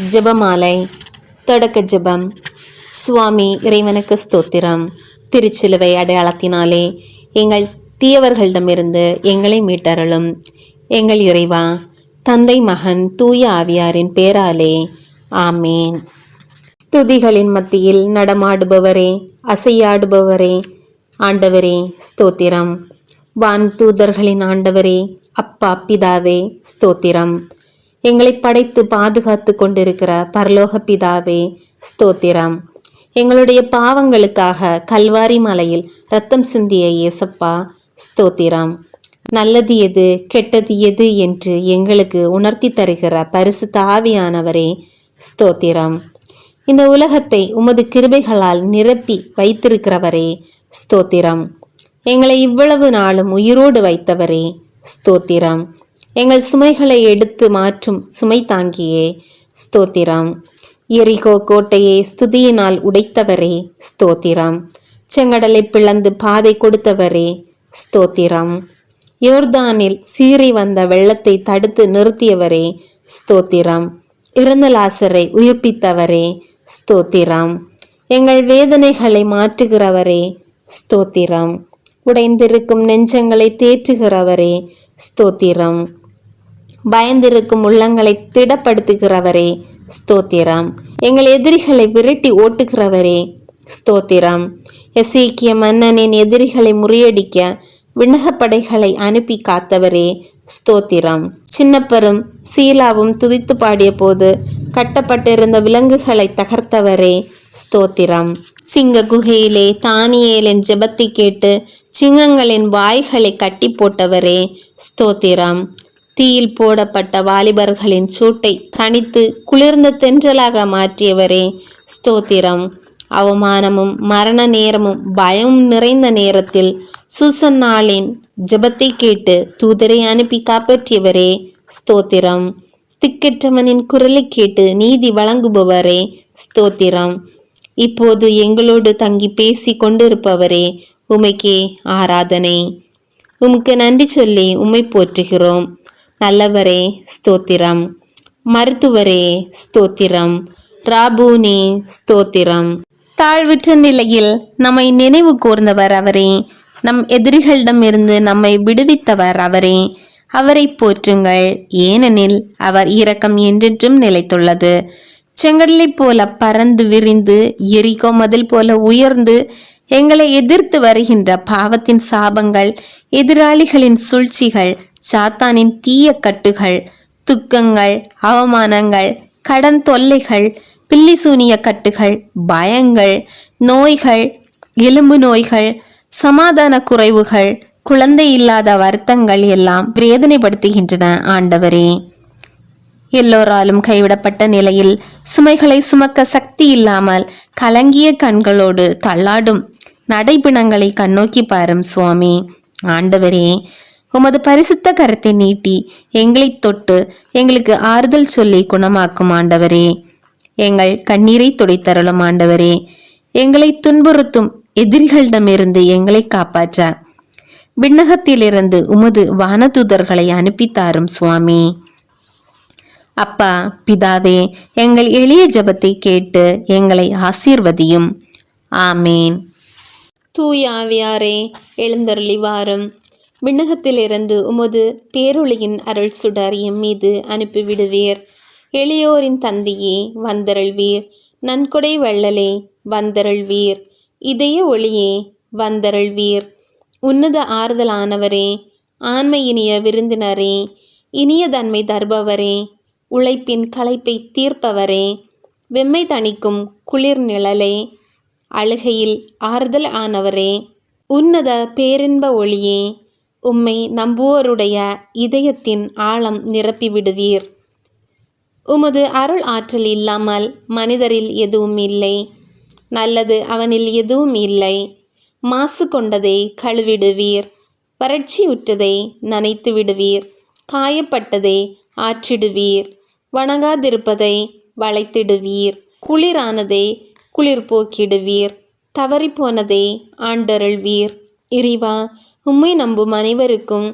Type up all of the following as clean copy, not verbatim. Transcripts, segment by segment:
ஜெபமாலை. தொடக்க ஜெபம். சுவாமி இறைவனுக்கு ஸ்தோத்திரம். திருச்சிலுவை அடையாளத்தினாலே எங்கள் தீயவர்களிடமிருந்து எங்களை மீட்டருளும். எங்கள் இறைவா, தந்தை, மகன், தூய ஆவியாரின் பேராலே ஆமேன். துதிகளின் மத்தியில் நடமாடுபவரே, அசையாடுபவரே, ஆண்டவரே ஸ்தோத்திரம். வான் தூதர்களின் ஆண்டவரே, அப்பா பிதாவே ஸ்தோத்திரம். எங்களை படைத்து பாதுகாத்து கொண்டிருக்கிற பரலோக பிதாவே ஸ்தோத்திரம். எங்களுடைய பாவங்களுக்காக கல்வாரி மலையில் இரத்தம் சிந்திய இயேசப்பா ஸ்தோத்திரம். நல்லது எது கெட்டது எது என்று எங்களுக்கு உணர்த்தி தருகிற பரிசுத்த ஆவியானவரே ஸ்தோத்திரம். இந்த உலகத்தை உமது கிருபைகளால் நிரப்பி வைத்திருக்கிறவரே ஸ்தோத்திரம். எங்களை இவ்வளவு நாளும் உயிரோடு வைத்தவரே ஸ்தோத்திரம். எங்கள் சுமைகளை எடுத்து மாற்றும் சுமை தாங்கியே ஸ்தோத்திரம். எரிகோ கோட்டையை ஸ்துதியினால் உடைத்தவரே ஸ்தோத்திரம். செங்கடலை பிளந்து பாதை கொடுத்தவரே ஸ்தோத்திரம். யோர்தானில் சீறி வந்த வெள்ளத்தை தடுத்து நிறுத்தியவரே ஸ்தோத்திரம். இறந்த லாசரை உயிர்ப்பித்தவரே ஸ்தோத்திரம். எங்கள் வேதனைகளை மாற்றுகிறவரே ஸ்தோத்திரம். உடைந்திருக்கும் நெஞ்சங்களை தேற்றுகிறவரே ஸ்தோத்திரம். பயந்திருக்கும் உள்ளங்களை திடப்படுத்துகிறவரே ஸ்தோத்திரம். எங்கள் எதிரிகளை விரட்டி ஓட்டுகிறவரே ஸ்தோத்திரம். எசேக்கியா மன்னனின் எதிரிகளை முறியடிக்க விண்ணகப்படைகளை அனுப்பி காத்தவரே ஸ்தோத்திரம். சின்னப்பரும் சீலாவும் துதித்து பாடிய போது கட்டப்பட்டிருந்த விலங்குகளை தகர்த்தவரே ஸ்தோத்திரம். சிங்க குகையிலே தானியேலின் ஜெபத்தை கேட்டு சிங்கங்களின் வாய்களை கட்டி போட்டவரே ஸ்தோத்திரம். தீயில் போடப்பட்ட வாலிபர்களின் சூட்டை தணித்து குளிர்ந்த தென்றலாக மாற்றியவரே ஸ்தோத்திரம். அவமானமும் மரண நேரமும் பயமும் நிறைந்த நேரத்தில் சூசன்னாளின் ஜெபத்தை கேட்டு தூதரை அனுப்பி காப்பாற்றியவரே ஸ்தோத்திரம். திக்கற்றவனின் குரலை கேட்டு நீதி வழங்குபவரே ஸ்தோத்திரம். இப்போது எங்களோடு தங்கி பேசி கொண்டிருப்பவரே உமைக்கே ஆராதனை. உமக்கு நன்றி சொல்லி உம்மை போற்றுகிறோம். நல்லவரே ஸ்தோத்திரம். மருத்துவரே ஸ்தோத்திரம். ராபூனே ஸ்தோத்திரம். தாழ்வுற்ற நிலையில் நம்மை நினைவு கூர்ந்தவர் அவரே. நம் எதிரிகளிடமிருந்து நம்மை விடுவித்தவர் அவரே. அவரை போற்றுங்கள், ஏனெனில் அவர் இரக்கம் என்றென்றும் நிலைத்துள்ளது. செங்கடலை போல பறந்து விரிந்து எரிகோ மதில் போல உயர்ந்து எங்களை எதிர்த்து வருகின்ற பாவத்தின் சாபங்கள், எதிராளிகளின் சூழ்ச்சிகள், சாத்தானின் தீய கட்டுகள், துக்கங்கள், அவமானங்கள், கடன் தொல்லைகள், பில்லிசூனிய கட்டுகள், பயங்கள், நோய்கள், எலும்பு நோய்கள், சமாதான குறைவுகள், குழந்தை இல்லாத வருத்தங்கள் எல்லாம் வேதனைப்படுத்துகின்றன. ஆண்டவரே, எல்லோராலும் கைவிடப்பட்ட நிலையில் சுமைகளை சுமக்க சக்தி இல்லாமல் கலங்கிய கண்களோடு தள்ளாடும் நடைபிணங்களை கண்ணோக்கி பாரும் சுவாமி. ஆண்டவரே, உமது பரிசுத்த கரத்தை நீட்டி எங்களை தொட்டு எங்களுக்கு ஆறுதல் சொல்லி குணமாக்கும் ஆண்டவரே. எங்கள் கண்ணீரை துடைத்தருளும் ஆண்டவரே. எங்களை துன்புறுத்தும் எதிரிகளிடமிருந்து எங்களை காப்பாற்ற விண்ணகத்திலிருந்து உமது வானதூதர்களை அனுப்பித்தாரும் சுவாமி. அப்பா பிதாவே, எங்கள் எளிய ஜெபத்தை கேட்டு எங்களை ஆசீர்வதியும். ஆமேன். தூய ஆவியாரே எழுந்தருளி வாரும். விண்ணகத்திலிருந்து உமது பேரொளியின் அருள் சுடர் எம் மீது அனுப்பிவிடுவீர். எளியோரின் தந்தையே வந்தருள்வீர். நன்கொடை வள்ளலே வந்தருள்வீர். இதய ஒளியே வந்தருள்வீர். உன்னத ஆறுதலானவரே, ஆண்மை இனிய விருந்தினரே, இனிய தன்மை தருபவரே, உழைப்பின் களைப்பை தீர்ப்பவரே, வெம்மை தணிக்கும் குளிர் நிழலே, அழுகையில் ஆறுதல் ஆனவரே, உன்னத பேரின்ப ஒளியே, உம்மை நம்புவோருடைய இதயத்தின் ஆழம் நிரப்பிவிடுவீர். உமது அருள் ஆற்றல் இல்லாமல் மனிதரில் எதுவும் இல்லை. நல்லது அவனில் எதுவும் இல்லை. மாசு கொண்டதை கழுவிடுவீர். வறட்சியுற்றதை நனைத்து விடுவீர். காயப்பட்டதை ஆற்றிடுவீர். வணங்காதிருப்பதை வளைத்திடுவீர். குளிரானதை குளிர் போக்கிடுவீர். தவறிப்போனதை ஆண்டருள்வீர். இறைவா, உம்மை நம்பும் அனைவருக்கும்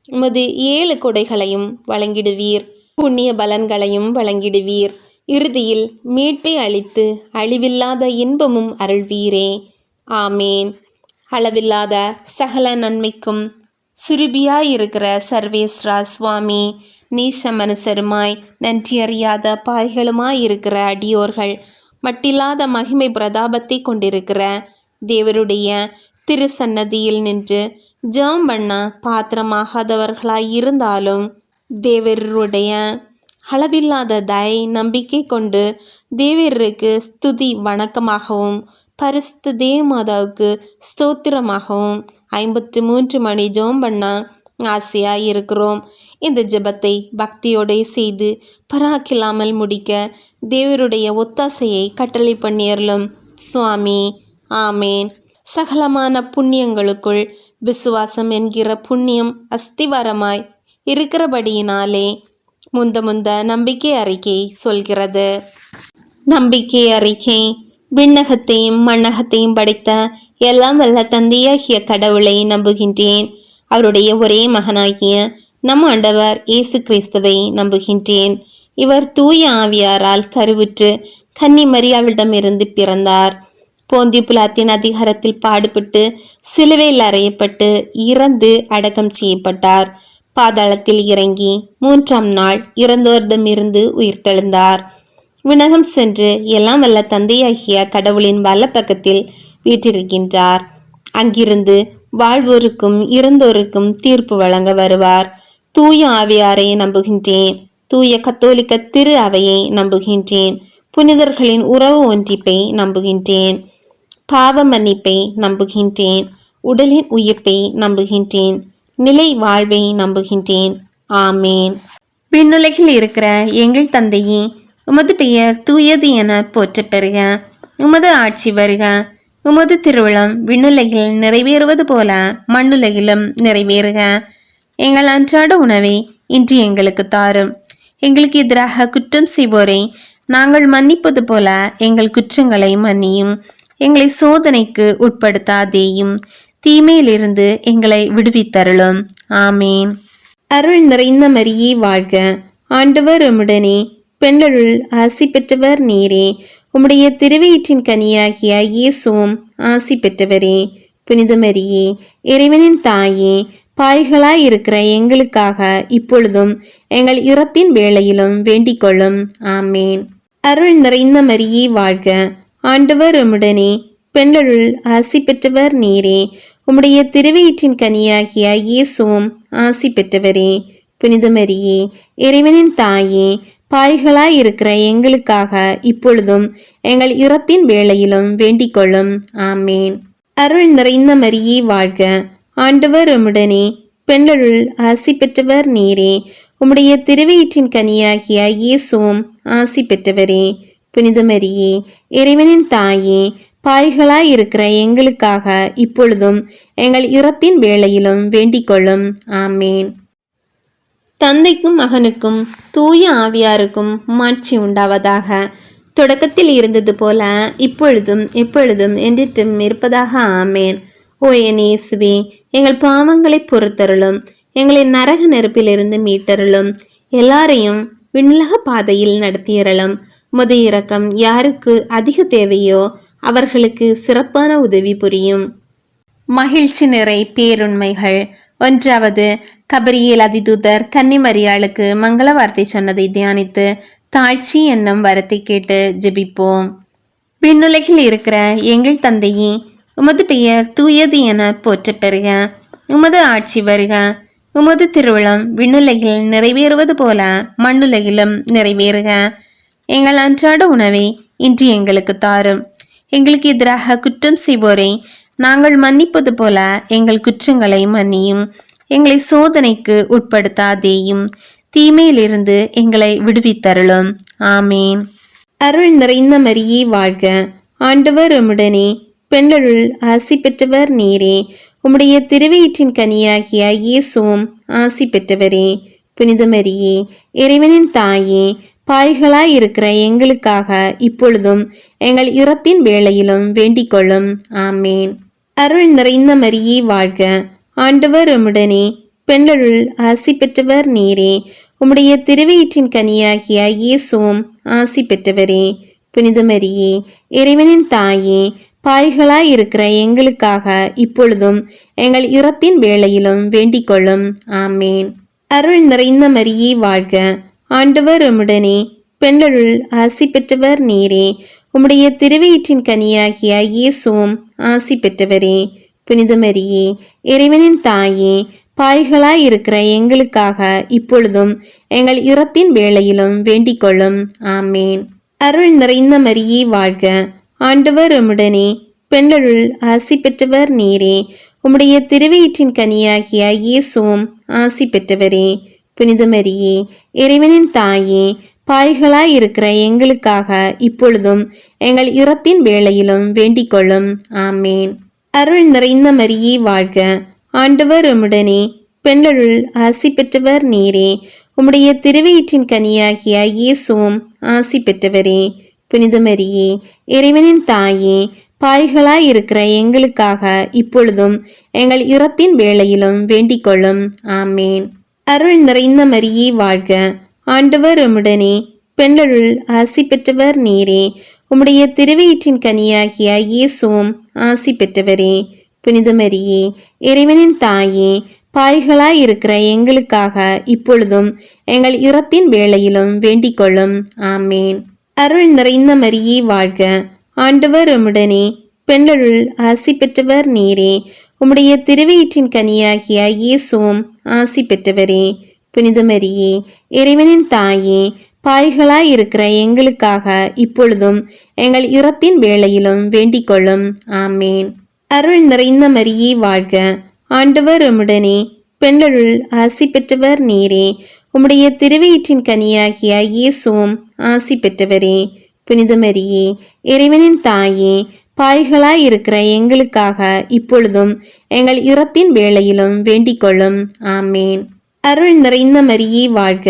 உமது 7 கொடைகளையும் வழங்கிடுவீர். புண்ணிய பலன்களையும் வழங்கிடுவீர். இறுதியில் மீட்பை அளித்து அழிவில்லாத இன்பமும் அருள்வீரே. ஆமேன். அளவில்லாத சகல நன்மைக்கும் சுருபியாயிருக்கிற சர்வேஸ்வரா சுவாமி, நீச மனுஷருமாய் நன்றியறியாத பாய்களுமாயிருக்கிற அடியோர்கள் மட்டில்லாத மகிமை பிரதாபத்தை கொண்டிருக்கிற தேவருடைய திருசன்னதியில் நின்று ஜெபம் பண்ண பாத்திரமாகாதவர்களாய் இருந்தாலும் தேவருடைய அளவில்லாத தயை நம்பிக்கை கொண்டு தேவருக்கு ஸ்துதி வணக்கமாகவும் பரிசுத்த தேவமாதாவுக்கு ஸ்தோத்திரமாகவும் 53 மணி ஜெபம் பண்ண ஆசையாக இருக்கிறோம். இந்த ஜெபத்தை பக்தியோடு செய்து பராக்கில்லாமல் முடிக்க தேவருடைய ஒத்தாசையை கட்டளை பண்ணியறலும் சுவாமி. ஆமேன். சகலமான புண்ணியங்களுக்குள் விசுவாசம் என்கிற புண்ணியம் அஸ்திவாரமாய் இருக்கிறபடியினாலே முந்த நம்பிக்கை அறிக்கை சொல்கிறது. நம்பிக்கை அறிக்கை. விண்ணகத்தையும் மண்ணகத்தையும் படைத்த எல்லாம் வல்ல தந்தையாகிய கடவுளை நம்புகின்றேன். அவருடைய ஒரே மகனாகிய நம் ஆண்டவர் இயேசு கிறிஸ்துவை நம்புகின்றேன். இவர் தூய ஆவியாரால் கருவுற்று கன்னி மரியாளிடமிருந்து பிறந்தார். போந்தியு பிலாத்தின் அதிகாரத்தில் பாடுபட்டு சிலுவையில் அறையப்பட்டு இறந்து அடக்கம் செய்யப்பட்டார். பாதாளத்தில் இறங்கி 3ஆம் நாள் இறந்தோரிடமிருந்து உயிர்த்தெழுந்தார். விண்ணகம் சென்று எல்லாம் வல்ல தந்தையாகிய கடவுளின் வலப்பக்கத்தில் வீற்றிருக்கின்றார். அங்கிருந்து வாழ்வோருக்கும் இறந்தோருக்கும் தீர்ப்பு வழங்க வருவார். தூய ஆவியாரை நம்புகின்றேன். தூய கத்தோலிக்க திரு அவையை நம்புகின்றேன். புனிதர்களின் உறவு ஒன்றிப்பை நம்புகின்றேன். பாவ மன்னிப்பை நம்புகின்றேன். உடலின் உயிர்ப்பை நம்புகின்றேன். நிலை வாழ்வை நம்புகின்றேன். ஆமேன். விண்ணுலகில் இருக்கிற எங்கள் தந்தையே, உமது பெயர் தூயது என போற்ற பெறுக. உமது ஆட்சி வருக. உமது திருவிழம் விண்ணுலகில் நிறைவேறுவது போல மண்ணுலகிலும் நிறைவேறுக. எங்கள் அன்றாட உணவை இன்று எங்களுக்கு தாரும். எங்களுக்கு எதிராக குற்றம் செய்வோரை நாங்கள் மன்னிப்பது போல எங்கள் குற்றங்களை மன்னியும். எங்களை சோதனைக்கு உட்படுத்தாதேயும், தீமையிலிருந்து எங்களை விடுவித்தருளும். ஆமேன். அருள் நிறைந்த மரியே வாழ்க. ஆண்டவர் உம்முடனே, பெண்களுள் ஆசி பெற்றவர் நீரே. உம்முடைய திருவயிற்றின் கனியாகிய இயேசுவும் ஆசி பெற்றவரே. புனித மரியே, இறைவனின் தாயே, பாய்களாயிருக்கிற எங்களுக்காக இப்பொழுதும் எங்கள் இறப்பின் வேளையிலும் வேண்டிக் கொள்ளும். ஆமேன். அருள் நிறைந்த மரியே வாழ்க. ஆண்டவர் உம்முடனே, பெண்களுள் ஆசி பெற்றவர் நீரே. உம்முடைய திருவயிற்றின் கனியாகிய இயேசுவும் ஆசி பெற்றவரே. புனித மரியே, இறைவனின் தாயே, பாய்களாயிருக்கிற எங்களுக்காக இப்பொழுதும் எங்கள் இறப்பின் வேளையிலும் வேண்டிக் கொள்ளும். ஆமேன். அருள் நிறைந்த மரியே வாழ்க. ஆண்டவர் உம்முடனே, பெண்களுள் ஆசி பெற்றவர் நீரே. உம்முடைய திருவயிற்றின் கனியாகிய இயேசுவும் ஆசி பெற்றவரே. புனித மரியே, இறைவனின் தாயே, பாய்களாயிருக்கிற எங்களுக்காக இப்பொழுதும் எங்கள் இறப்பின் வேளையிலும் வேண்டிக் கொள்ளும். ஆமேன். தந்தைக்கும் மகனுக்கும் தூய ஆவியாருக்கும் மாட்சி உண்டாவதாக. தொடக்கத்தில் இருந்தது போல இப்பொழுதும் எப்பொழுதும் என்றிட்டும் இருப்பதாக. ஆமேன். ஓ என் இயேசுவே, எங்கள் பாவங்களை பொறுத்தருளும். எங்களை நரக நெருப்பிலிருந்து மீட்டருளும். எல்லாரையும் விண்ணுலக பாதையில் நடத்தியறலும். உமது இரக்கம் யாருக்கு அதிக தேவையோ அவர்களுக்கு சிறப்பான உதவி புரியும். மகிழ்ச்சி நிறை பேருண்மைகள். 1வது, கபிரியேல் அதிதூதர் கன்னிமரியாளுக்கு மங்கள வார்த்தை சொன்னதை தியானித்து தாழ்ச்சி என்னும் வரத்தை கேட்டு ஜெபிப்போம். விண்ணுலகில் இருக்கிற எங்கள் தந்தையே, உமது பெயர் தூயது என போற்ற பெறுக. உமது ஆட்சி வருக. உமது திருவிழம் விண்ணுலகில் நிறைவேறுவது போல மண்ணுலகிலும் நிறைவேறுக. எங்கள் அன்றாட உணவை இன்று எங்களுக்கு தாரும். எங்களுக்கு எதிராக குற்றம் செய்வோரை நாங்கள் மன்னிப்பது போல எங்கள் குற்றங்களை மன்னியும். எங்களை சோதனைக்கு உட்படுத்தாதேயும், தீமையிலிருந்து எங்களை விடுவித்தருளும். ஆமேன். அருள் நிறைந்த மரியே வாழ்க. ஆண்டவர் உம்முடனே, பெண்களுள் ஆசி பெற்றவர் நீரே. உம்முடைய திருவயிற்றின் கனியாகிய இயேசுவும் ஆசி பெற்றவரே. புனித மரியே, இறைவனின் தாயே, பாய்களாயிருக்கிற எங்களுக்காக இப்பொழுதும் எங்கள் இறப்பின் வேளையிலும் வேண்டிக் கொள்ளும். ஆமேன். அருள் நிறைந்த மரியே வாழ்க. ஆண்டவர் உம்முடனே, பெண்களுள் ஆசி பெற்றவர் நீரே. உம்முடைய திருவயிற்றின் கனியாகிய இயேசுவும் ஆசி பெற்றவரே. புனித மரியே, இறைவனின் தாயே, பாய்களாய் இருக்கிற எங்களுக்காக இப்பொழுதும் எங்கள் இறப்பின் வேளையிலும் வேண்டிக் கொள்ளும். ஆமேன். அருள் நிறைந்த மரியே வாழ்க, ஆண்டவர் உம்முடனே, பெண்களுள் ஆசி பெற்றவர் நீரே. உம்முடைய திருவயிற்றின் கனியாகிய இயேசுவும் ஆசி பெற்றவரே. புனித மரியே, இறைவனின் தாயே, பாய்களாய் இருக்கிற எங்களுக்காக இப்பொழுதும் எங்கள் இறப்பின் வேளையிலும் வேண்டிக் கொள்ளும். ஆமேன். அருள் நிறைந்த மரியே வாழ்க, ஆண்டவர் உம்முடனே, பெண்களுள் ஆசி பெற்றவர் நீரே. உம்முடைய திருவயிற்றின் கனியாகிய இயேசுவும் ஆசி பெற்றவரே. புனித மரியே, இறைவனின் தாயே, பாய்களாய் இருக்கிற எங்களுக்காக இப்பொழுதும் எங்கள் இறப்பின் வேளையிலும் வேண்டிக் கொள்ளும். ஆமேன். அருள் நிறைந்த மரியே வாழ்க, ஆண்டவர் உம்முடனே, பெண்களுள் ஆசி பெற்றவர் நீரே. உம்முடைய திருவயிற்றின் கனியாகிய இயேசுவும் ஆசி பெற்றவரே. புனித மரியே, இறைவனின் தாயே, பாய்களாய் இருக்கிற எங்களுக்காக இப்பொழுதும் எங்கள் இறப்பின் வேளையிலும் வேண்டிக் கொள்ளும். ஆமேன். அருள் நிறைந்த மரியே வாழ்க, ஆண்டவர் உம்முடனே, பெண்களுள் ஆசி பெற்றவர் நீரே. உம்முடைய திருவயிற்றின் கனியாகிய இயேசுவும் ஆசி பெற்றவரே. புனித மரியே, இறைவனின் தாயே, பாய்களாய் இருக்கிற எங்களுக்காக இப்பொழுதும் எங்கள் இறப்பின் வேளையிலும் வேண்டிக் கொள்ளும். ஆமேன். அருள் நிறைந்த மரியே வாழ்க, ஆண்டவர் உம்முடனே, பெண்களுள் ஆசி பெற்றவர் நீரே. உம்முடைய திருவயிற்றின் கனியாகிய இயேசுவும் ஆசி பெற்றவரே. புனித மரியே, இறைவனின் தாயே, பாய்களாய் இருக்கிற எங்களுக்காக இப்பொழுதும் எங்கள் இறப்பின் வேளையிலும் வேண்டிக் கொள்ளும். ஆமேன். அருள் நிறைந்த மரியே வாழ்க, ஆண்டவர் உம்முடனே, பெண்களுள் ஆசி பெற்றவர் நீரே. உம்முடைய திருவயிற்றின் கனியாகிய இயேசுவும் ஆசி பெற்றவரே. புனித மரியே, இறைவனின் தாயே, பாய்களாய் இருக்கிற எங்களுக்காக இப்பொழுதும் எங்கள் இறப்பின் வேளையிலும் வேண்டிக் கொள்ளும். ஆமேன். அருள் நிறைந்த மரியே வாழ்க,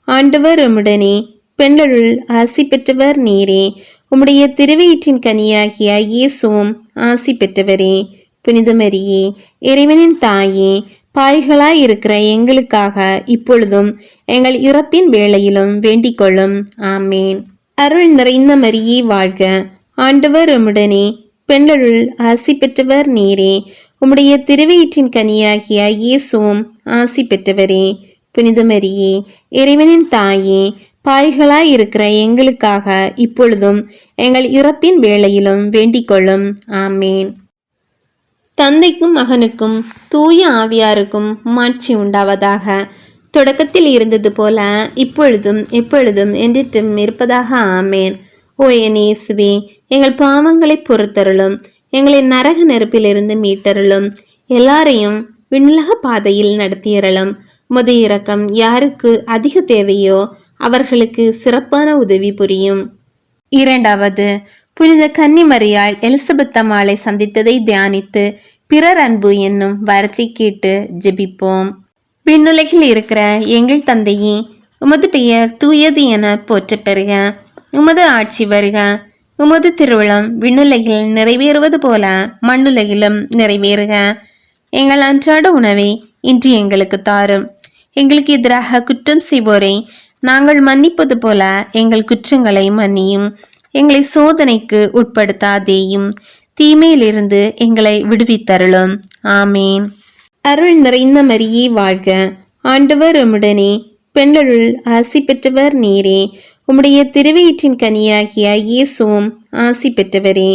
ஆண்டவர் உம்முடனே, பெண்களுள் ஆசி பெற்றவர் நீரே. உம்முடைய திருவயிற்றின் கனியாகிய இயேசுவும் ஆசி பெற்றவரே. புனித மரியே, இறைவனின் தாயே, பாய்களாய் இருக்கிற எங்களுக்காக இப்பொழுதும் எங்கள் இறப்பின் வேளையிலும் வேண்டிக் கொள்ளும். ஆமேன். அருள் நிறைந்த மரியே வாழ்க, ஆண்டவர் உம்முடனே, பெண்களுள் ஆசி பெற்றவர் நீரே. உம்முடைய திருவயிற்றின் கனியாகிய இயேசுவும் ஆசி பெற்றவரே. புனித மரியே, இறைவனின் தாயே, பாய்களாய் இருக்கிற எங்களுக்காக இப்பொழுதும் எங்கள் இறப்பின் வேளையிலும் வேண்டிக் கொள்ளும். ஆமேன். தந்தைக்கும் மகனுக்கும் தூய ஆவியாருக்கும் மாட்சி உண்டாவதாக. தொடக்கத்தில் இருந்தது போல இப்பொழுதும் எப்பொழுதும் என்றிட்டும் இருப்பதாக. ஆமேன். ஓ என் இயேசுவே, எங்கள் பாவங்களை பொறுத்தருளும், எங்களை நரக நெருப்பிலிருந்து மீட்டருளும், எல்லாரையும் விண்ணுலக பாதையில் நடத்தியறலும். முது இரக்கம் யாருக்கு அதிக தேவையோ அவர்களுக்கு சிறப்பான உதவி புரியும். இரண்டாவது, புனித கன்னிமரியாள் எலிசபெத் அம்மாளை சந்தித்ததை தியானித்து பிறர் அன்பு என்னும் வரத்தை கேட்டு ஜெபிப்போம். விண்ணுலகில் இருக்கிற எங்கள் தந்தையே, உமது பெயர் தூயது என போற்ற பெறுக. உமது ஆட்சி வருக. உமது திருவுளம் விண்ணுலகில் நிறைவேறுவது போல மண்ணுலகிலும் நிறைவேறுக. எங்கள் அன்றாட உணவை இன்று எங்களுக்கு தாரும். எங்களுக்கு எதிராக குற்றம் செய்வோரை நாங்கள் மன்னிப்பது போல எங்கள் குற்றங்களை மன்னியும். எங்களை சோதனைக்கு உட்படுத்தாதேயும், தீமையிலிருந்து எங்களை விடுவித்தருளும். ஆமேன். அருள் நிறைந்த மரியே வாழ்க, ஆண்டவர் உம்முடனே, பெண்களுள் ஆசி பெற்றவர் நீரே. உம்முடைய திருவயிற்றின் கனியாகிய இயேசுவும் ஆசி பெற்றவரே.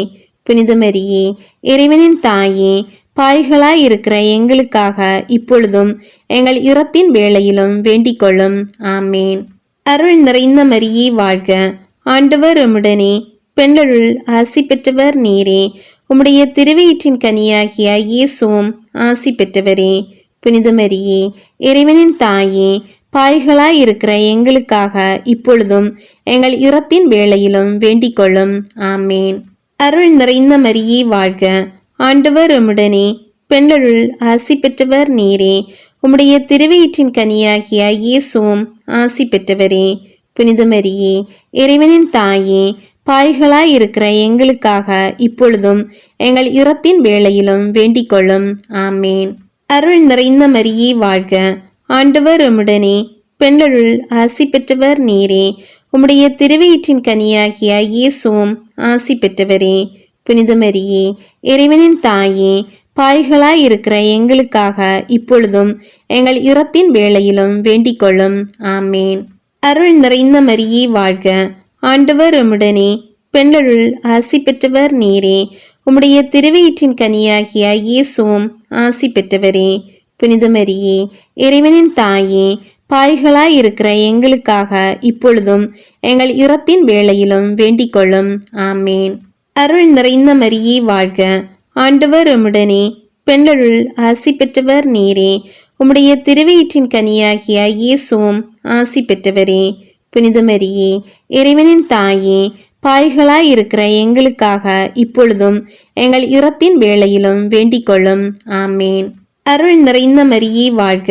புனித மரியே, இறைவனின் தாயே, பாய்களாய் இருக்கிற எங்களுக்காக இப்பொழுதும் எங்கள் இறப்பின் வேளையிலும் வேண்டிக் கொள்ளும். ஆமேன். அருள் நிறைந்த மரியே வாழ்க, ஆண்டவர் உம்முடனே, பெண்களுள் ஆசி பெற்றவர் நீரே. உம்முடைய திருவயிற்றின் கனியாகிய இயேசுவும் ஆசி பெற்றவரே. புனித மரியே, இறைவனின் தாயே, பாய்களாய் இருக்கிற எங்களுக்காக இப்பொழுதும் எங்கள் இறப்பின் வேளையிலும் வேண்டிக் கொள்ளும். ஆமேன். அருள் நிறைந்த மரியே வாழ்க, ஆண்டவர் உம்முடனே, பெண்களுள் ஆசி பெற்றவர் நீரே. உம்முடைய திருவயிற்றின் கனியாகிய இயேசுவும் ஆசி பெற்றவரே. புனித மரியே, இறைவனின் தாயே, பாய்களாய் இருக்கிற எங்களுக்காக இப்பொழுதும் எங்கள் இறப்பின் வேளையிலும் வேண்டிக் கொள்ளும். ஆமேன். அருள் நிறைந்த மரியே வாழ்க, ஆண்டவர் உம்முடனே, பெண்களுள் ஆசி பெற்றவர் நீரே. உம்முடைய திருவயிற்றின் கனியாகிய இயேசுவும் ஆசி பெற்றவரே. புனித மரியே, இறைவனின் தாயே, பாய்களாய் இருக்கிற எங்களுக்காக இப்பொழுதும் எங்கள் இறப்பின் வேளையிலும் வேண்டிக் கொள்ளும். ஆமேன். அருள் நிறைந்த மரியே வாழ்க, ஆண்டவர் உம்முடனே, பெண்களுள் ஆசி பெற்றவர் நீரே. உம்முடைய திருவயிற்றின் கனியாகிய இயேசுவும் ஆசி பெற்றவரே. புனித மரியே, இறைவனின் தாயே, பாய்களாய் இருக்கிற எங்களுக்காக இப்பொழுதும் எங்கள் இறப்பின் வேளையிலும் வேண்டிக் கொள்ளும். ஆமேன். அருள் நிறைந்த மரியே வாழ்க, ஆண்டவர் உம்முடனே, பெண்களுள் ஆசி பெற்றவர் நீரே. உம்முடைய திருவயிற்றின் கனியாகிய இயேசுவும் ஆசி பெற்றவரே. புனித மரியே, இறைவனின் தாயே, பாய்களாய் இருக்கிற எங்களுக்காக இப்பொழுதும் எங்கள் இறப்பின் வேளையிலும் வேண்டிக் கொள்ளும். ஆமேன். அருள் நிறைந்த மரியே வாழ்க,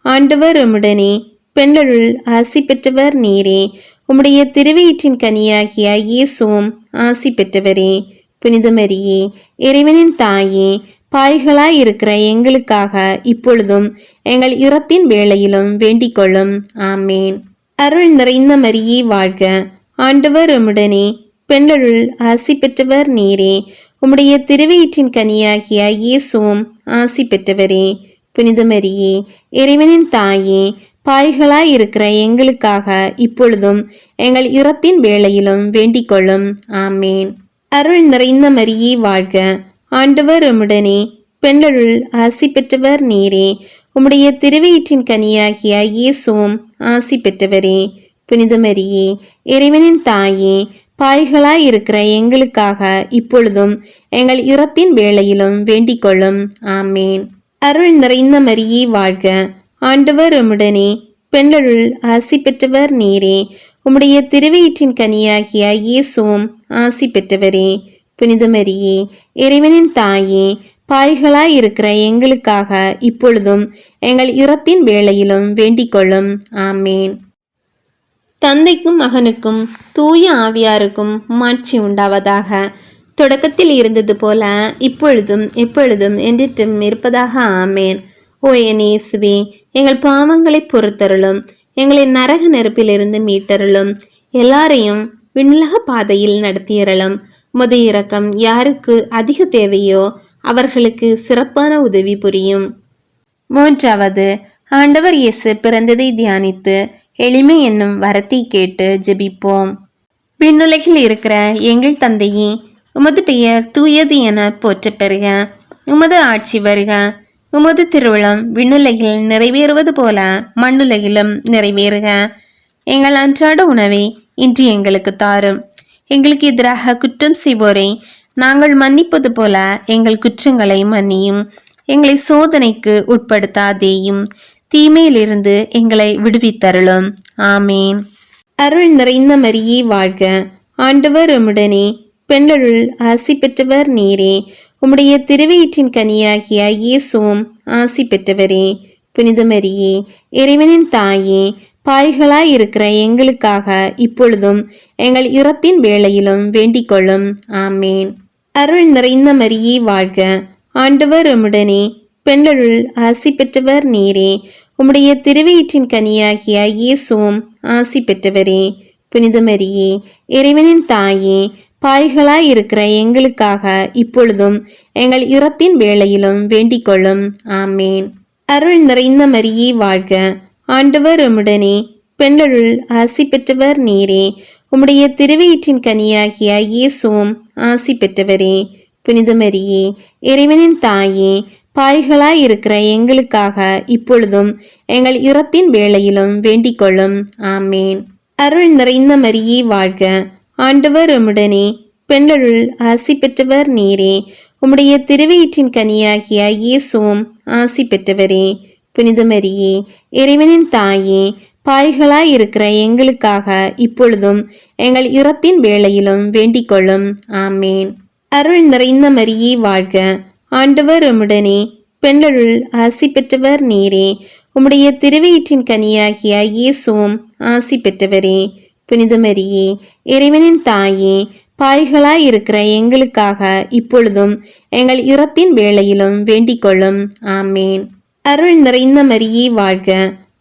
ஆண்டவர் உம்முடனே, பெண்களுள் ஆசி பெற்றவர் நீரே. உம்முடைய திருவயிற்றின் கனியாகிய இயேசுவும் ஆசி பெற்றவரே. புனித மரியே, இறைவனின் தாயே, பாய்களாய் இருக்கிற எங்களுக்காக இப்பொழுதும் எங்கள் இறப்பின் வேளையிலும் வேண்டிக் கொள்ளும். ஆமேன். அருள் நிறைந்த மரியே வாழ்க, ஆண்டவர் உம்முடனே, பெண்களுள் ஆசி பெற்றவர் நீரே. உம்முடைய திருவயிற்றின் கனியாகிய இயேசுவும் ஆசி பெற்றவரே. புனித மரியே, இறைவனின் தாயே, பாய்களாய் இருக்கிற எங்களுக்காக இப்பொழுதும் எங்கள் இறப்பின் வேளையிலும் வேண்டிக் கொள்ளும். ஆமேன். அருள் நிறைந்த மரியே வாழ்க, ஆண்டவர் உம்முடனே, பெண்களுள் ஆசி பெற்றவர் நீரே. உம்முடைய திருவயிற்றின் கனியாகிய இயேசுவும் ஆசி பெற்றவரே. புனித மரியே, இறைவனின் தாயே, பாய்களாய் இருக்கிற எங்களுக்காக இப்பொழுதும் எங்கள் இறப்பின் வேளையிலும் வேண்டிக் கொள்ளும். ஆமேன். அருள் நிறைந்த மரியே வாழ்க, ஆண்டவர் உம்முடனே, பெண்களுள் ஆசி பெற்றவர் நீரே. உம்முடைய திருவயிற்றின் கனியாகிய இயேசுவும் ஆசி பெற்றவரே. புனித மரியே, இறைவனின் தாயே, பாய்களாய் இருக்கிற எங்களுக்காக இப்பொழுதும் எங்கள் இறப்பின் வேளையிலும் வேண்டிக் கொள்ளும். ஆமேன். தந்தைக்கும் மகனுக்கும் தூய ஆவியாருக்கும் மாட்சி உண்டாவதாக. தொடக்கத்தில் இருந்தது போல இப்பொழுதும் எப்பொழுதும் என்றிட்டும் இருப்பதாக. ஆமேன். ஓ என் இயேசுவே, எங்கள் பாவங்களை பொறுத்தருளும், எங்களை நரக நெருப்பிலிருந்து மீட்டருளும், எல்லாரையும் விண்ணுலக பாதையில் நடத்தியறலும். உமது இரக்கம் யாருக்கு அதிக தேவையோ அவர்களுக்கு சிறப்பான உதவி புரியும். 3. ஆண்டவர் இயேசு பிறந்ததை தியானித்து எளிமை என்னும் வரத்தை கேட்டு ஜெபிப்போம். விண்ணுலகில் இருக்கிற எங்கள் தந்தையே, உமது பெயர் தூயது என போற்றப் பெறுக. உமது ஆட்சி வருக. உமது திருவுளம் விண்ணுலகில் நிறைவேறுவது போல மண்ணுலகிலும் நிறைவேறுக. எங்கள் அன்றாட உணவை இன்று எங்களுக்கு தாரும். எங்களுக்கு எதிராக குற்றம் செய்வோரை நாங்கள் மன்னிப்பது போல எங்கள் குற்றங்களை மன்னியும். எங்களை சோதனைக்கு உட்படுத்தாதேயும், தீமையிலிருந்து எங்களை விடுவித்தருளும். ஆமேன். அருள் நிறைந்த மரியே வாழ்க, ஆண்டவர் உம்முடனே, பெண்களுள் ஆசி பெற்றவர் நீரே. உம்முடைய திருவயிற்றின் கனியாகிய இயேசுவும் ஆசி பெற்றவரே. புனித மரியே, இறைவனின் தாயே, பாய்களாய் இருக்கிற எங்களுக்காக இப்பொழுதும் எங்கள் இறப்பின் வேளையிலும் வேண்டிக் கொள்ளும். ஆமேன். அருள் நிறைந்த மரியே வாழ்க, ஆண்டவர் உம்முடனே, பெண்களுள் ஆசி பெற்றவர் நீரே. உம்முடைய திருவயிற்றின் கனியாகிய இயேசுவும் ஆசி பெற்றவரே. புனித மரியே, இறைவனின் தாயே, பாய்களாய் இருக்கிற எங்களுக்காக இப்பொழுதும் எங்கள் இறப்பின் வேளையிலும் வேண்டிக் கொள்ளும். ஆமேன். அருள் நிறைந்த மரியே வாழ்க, ஆண்டவர் உம்முடனே, பெண்களுள் ஆசி பெற்றவர் நீரே. உம்முடைய திருவயிற்றின் கனியாகிய இயேசுவும் ஆசி பெற்றவரே. புனித மரியே, இறைவனின் தாயே, பாய்களாய் இருக்கிற எங்களுக்காக இப்பொழுதும் எங்கள் இறப்பின் வேளையிலும் வேண்டிக் கொள்ளும். ஆமேன். அருள் நிறைந்த மரியே வாழ்க, ஆண்டவர் உம்முடனே, பெண்களுள் ஆசி பெற்றவர் நீரே. உம்முடைய திருவயிற்றின் கனியாகிய இயேசுவும் ஆசி பெற்றவரே. புனித மரியே, இறைவனின் தாயே, பாய்களாய் இருக்கிற எங்களுக்காக இப்பொழுதும் எங்கள் இறப்பின் வேளையிலும் வேண்டிக் கொள்ளும். ஆமேன். அருள் நிறைந்த மரியே வாழ்க, ஆண்டவர் உம்முடனே, பெண்களுள் ஆசி பெற்றவர் நீரே. உம்முடைய திருவயிற்றின் கனியாகிய இயேசுவும் ஆசி பெற்றவரே. புனித மரியே, இறைவனின் தாயே, பாய்களாய் இருக்கிற எங்களுக்காக இப்பொழுதும் எங்கள் இறப்பின் வேளையிலும் வேண்டிக் கொள்ளும். ஆமேன். அருள் நிறைந்த மரியே வாழ்க,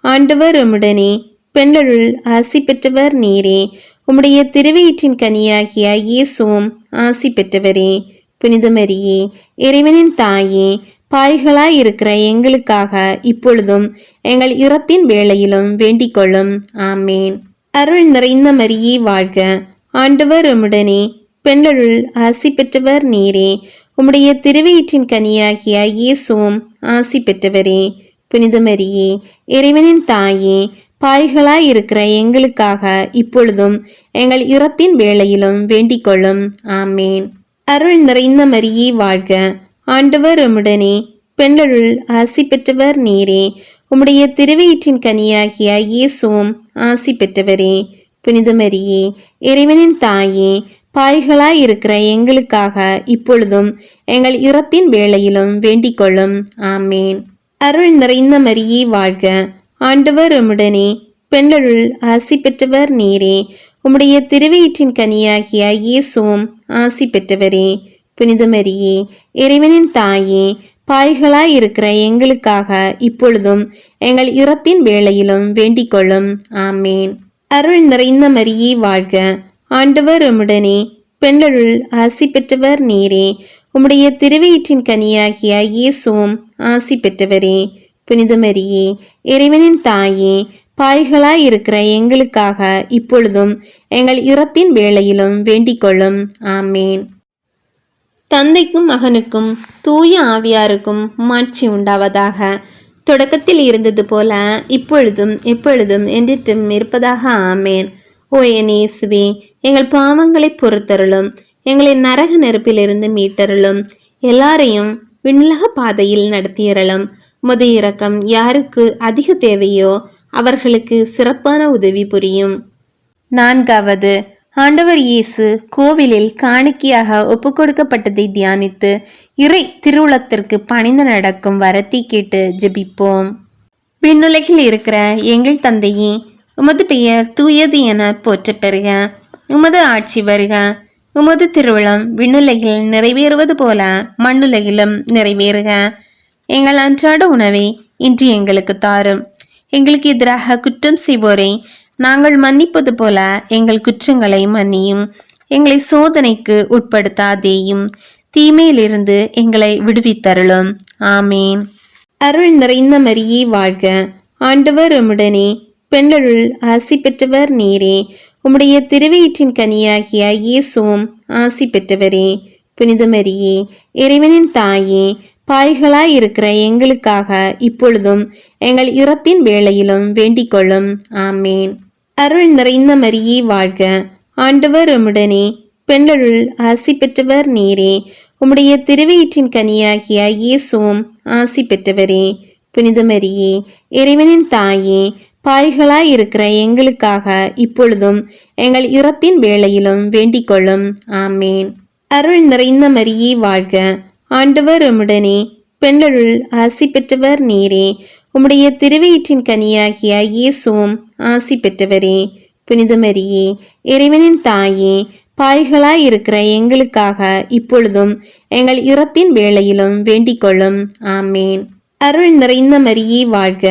ஆண்டவர் உம்முடனே, பெண்களுள் ஆசி பெற்றவர் நீரே. உம்முடைய திருவயிற்றின் கனியாகிய இயேசுவும் ஆசி பெற்றவரே. புனித மரியே, இறைவனின் தாயே, பாய்களாயிருக்கிற எங்களுக்காக இப்பொழுதும் எங்கள் இறப்பின் வேளையிலும் வேண்டிக் கொள்ளும். ஆமேன். அருள் நிறைந்த மரியே வாழ்க, ஆண்டவர் உம்முடனே. பெண்களுள் ஆசி பெற்றவர் நீரே. உம்முடைய திருவயிற்றின் கனியாகிய இயேசுவும் ஆசி பெற்றவரே. புனித மரியே, இறைவனின் தாயே, பாய்களாயிருக்கிற எங்களுக்காக இப்பொழுதும் எங்கள் இறப்பின் வேளையிலும் வேண்டிக் கொள்ளும். ஆமேன். அருள் நிறைந்த மரியே வாழ்க, ஆண்டவர் உம்முடனே. பெண்களுள் ஆசி பெற்றவர் நீரே. உம்முடைய திருவயிற்றின் கனியாகிய இயேசுவும் ஆசி பெற்றவரே. புனித மரியே, இறைவனின் தாயே, பாய்களாயிருக்கிற எங்களுக்காக இப்பொழுதும் எங்கள் இறப்பின் வேளையிலும் வேண்டிக் கொள்ளும். ஆமேன். அருள் நிறைந்த மரியே வாழ்க, ஆண்டவர் உம்முடனே. பெண்களுள் ஆசி பெற்றவர் நீரே. உம்முடைய திருவயிற்றின் கனியாகிய இயேசுவும் ஆசி பெற்றவரே. புனித மரியே, இறைவனின் தாயே, பாய்களாயிருக்கிற எங்களுக்காக இப்பொழுதும் எங்கள் இறப்பின் வேளையிலும் வேண்டிக் கொள்ளும். ஆமேன். அருள் நிறைந்த மரியே வாழ்க, ஆண்டவர் உம்முடனே. பெண்களுள் ஆசி பெற்றவர் நீரே. உம்முடைய திருவயிற்றின் கனியாகிய இயேசுவும் ஆசி பெற்றவரே. புனித மரியே, இறைவனின் தாயே, பாய்களாயிருக்கிற எங்களுக்காக இப்பொழுதும் எங்கள் இறப்பின் வேளையிலும் வேண்டிக் கொள்ளும். ஆமேன். தந்தைக்கும் மகனுக்கும் தூய ஆவியாருக்கும் மாட்சி உண்டாவதாக. தொடக்கத்தில் இருந்தது போல இப்பொழுதும் எப்பொழுதும் என்றிட்டும் இருப்பதாக. ஆமேன். ஓ என் இயேசுவே, எங்கள் பாவங்களை பொறுத்தருளும். எங்களை நரக நெருப்பிலிருந்து மீட்டருளும். எல்லாரையும் விண்ணுலக பாதையில் நடத்தியறலும். முது இரக்கம் யாருக்கு அதிக தேவையோ அவர்களுக்கு சிறப்பான உதவி புரியும். 4வது, ஆண்டவர் இயேசு கோவிலில் காணிக்கையாக ஒப்புக்கொடுக்கப்பட்டதை தியானித்து இறை திருவுளத்திற்கு பணிந்து நடக்கும் வரத்தை கேட்டு ஜெபிப்போம். விண்ணுலகில் இருக்கிற எங்கள் தந்தையே, உமது பெயர் தூயது என போற்ற பெறுக. உமது ஆட்சி வருக. உமது திருவுளம் விண்ணுலகில் நிறைவேறுவது போல மண்ணுலகிலும் நிறைவேறுக. எங்கள் அன்றாட உணவை இன்று எங்களுக்கு தாரும். எங்களுக்கு எதிராக குற்றம் செய்வோரை நாங்கள் மன்னிப்பது போல எங்கள் குற்றங்களை மன்னியும். எங்களை சோதனைக்கு உட்படுத்தாதேயும், தீமையிலிருந்து எங்களை விடுவித்தருளும். ஆமேன். அருள் நிறைந்த மரியே வாழ்க, ஆண்டவர் உம்முடனே. பெண்களுள் ஆசி பெற்றவர் நீரே. உம்முடைய திருவயிற்றின் கனியாகிய இயேசுவும் ஆசி பெற்றவரே. புனித மரியே, இறைவனின் தாயே, பாய்களாயிருக்கிற எங்களுக்காக இப்பொழுதும் எங்கள் இறப்பின் வேளையிலும் வேண்டிக் கொள்ளும். ஆமேன். அருள் நிறைந்த மரியே வாழ்க, ஆண்டவர் உம்முடனே. பெண்களுள் ஆசி பெற்றவர் நீரே. உம்முடைய திருவயிற்றின் கனியாகிய இயேசுவும் ஆசி பெற்றவரே. புனித மரியே, இறைவனின் தாயே, பாய்களாயிருக்கிற எங்களுக்காக இப்பொழுதும் எங்கள் இறப்பின் வேளையிலும் வேண்டிக் கொள்ளும். ஆமேன். அருள் நிறைந்த மரியே வாழ்க, ஆண்டவர் உம்முடனே. பெண்களுள் ஆசி பெற்றவர் நீரே. உம்முடைய திருவயிற்றின் கனியாகிய இயேசுவும் ஆசி பெற்றவரே. புனித மரியே, இறைவனின் தாயே, பாய்களாயிருக்கிற எங்களுக்காக இப்பொழுதும் எங்கள் இறப்பின் வேளையிலும் வேண்டிக் கொள்ளும். ஆமேன். அருள் நிறைந்த மரியே வாழ்க,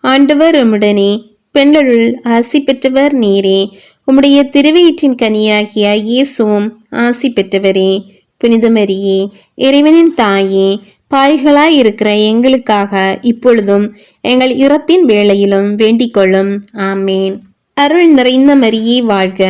ஆண்டவர் உம்முடனே. பெண்களுள் ஆசி பெற்றவர் நீரே. உம்முடைய திருவயிற்றின் கனியாகிய இயேசுவும் ஆசி பெற்றவரே. புனித மரியே, இறைவனின் தாயே, பாய்களாயிருக்கிற எங்களுக்காக இப்பொழுதும் எங்கள் இறப்பின் வேளையிலும் வேண்டிக் கொள்ளும். ஆமேன். அருள் நிறைந்த மரியே வாழ்க,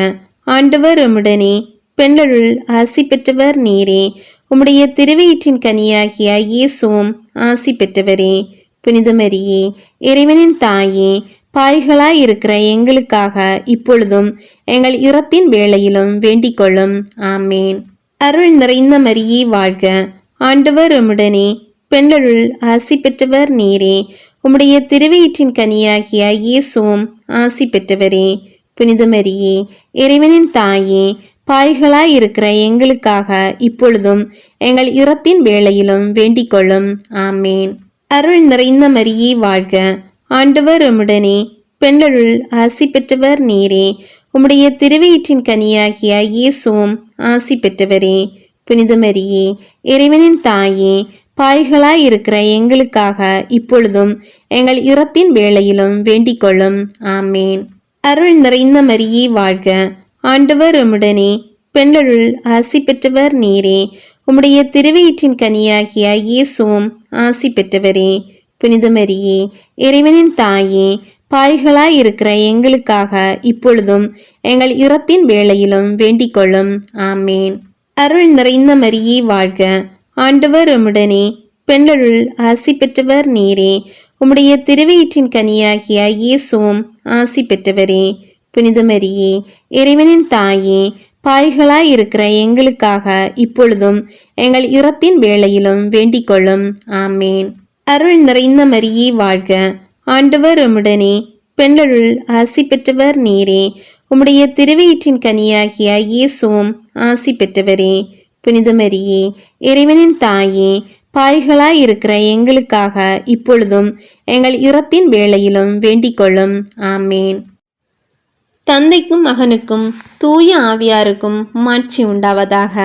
ஆண்டவர் உம்முடனே. பெண்களுள் ஆசி பெற்றவர் நீரே. உம்முடைய திருவயிற்றின் கனியாகிய இயேசுவும் ஆசி பெற்றவரே. புனித மரியே, இறைவனின் தாயே, பாய்களாயிருக்கிற எங்களுக்காக இப்பொழுதும் எங்கள் இறப்பின் வேளையிலும் வேண்டிக் கொள்ளும். ஆமேன். அருள் நிறைந்த மரியே வாழ்க, ஆண்டவர் உம்முடனே. பெண்களுள் ஆசி பெற்றவர் நீரே. உம்முடைய திருவயிற்றின் கனியாகிய இயேசுவும் ஆசி பெற்றவரே. புனித மரியே, இறைவனின் தாயே, பாய்களாயிருக்கிற எங்களுக்காக இப்பொழுதும் எங்கள் இறப்பின் வேளையிலும் வேண்டிக் கொள்ளும். ஆமேன். அருள் நிறைந்த மரியே வாழ்க, ஆண்டவர் உம்முடனே. பெண்களுள் ஆசி பெற்றவர் நீரே. உம்முடைய திருவயிற்றின் கனியாகிய இயேசுவும் ஆசி பெற்றவரே. புனித மரியே, இறைவனின் தாயே, பாய்களாயிருக்கிற எங்களுக்காக இப்பொழுதும் எங்கள் இறப்பின் வேளையிலும் வேண்டிக் கொள்ளும். ஆமேன். அருள் நிறைந்த மரியே வாழ்க, ஆண்டவர் உம்முடனே, பெண்களுள் ஆசி பெற்றவர் நீரே. உம்முடைய திருவயிற்றின் கனியாகிய இயேசுவும் ஆசி பெற்றவரே. புனித மரியே, இறைவனின் தாயே, பாய்களாயிருக்கிற எங்களுக்காக இப்பொழுதும் எங்கள் இறப்பின் வேளையிலும் வேண்டிக் கொள்ளும். ஆமேன். அருள் நிறைந்த மரியே வாழ்க, ஆண்டவர் உம்முடனே, பெண்களுள் ஆசி பெற்றவர் நீரே. உம்முடைய திருவயிற்றின் கனியாகிய இயேசுவும் ஆசி பெற்றவரே. புனித மரியே, இறைவனின் தாயே, பாய்களாயிருக்கிற எங்களுக்காக இப்பொழுதும் எங்கள் இறப்பின் வேளையிலும் வேண்டிக் கொள்ளும். ஆமேன். அருள் நிறைந்த மரியே வாழ்க, ஆண்டவர் உம்முடனே, பெண்களுள் ஆசி பெற்றவர் நீரே. உம்முடைய திருவயிற்றின் கனியாகிய இயேசுவும் ஆசி பெற்றவரே. புனித மரியே, இறைவனின் தாயே, பாய்களாயிருக்கிற எங்களுக்காக இப்பொழுதும் எங்கள் இறப்பின் வேளையிலும் வேண்டிக் கொள்ளும். ஆமேன். தந்தைக்கும் மகனுக்கும் தூய ஆவியாருக்கும் மாட்சி உண்டாவதாக.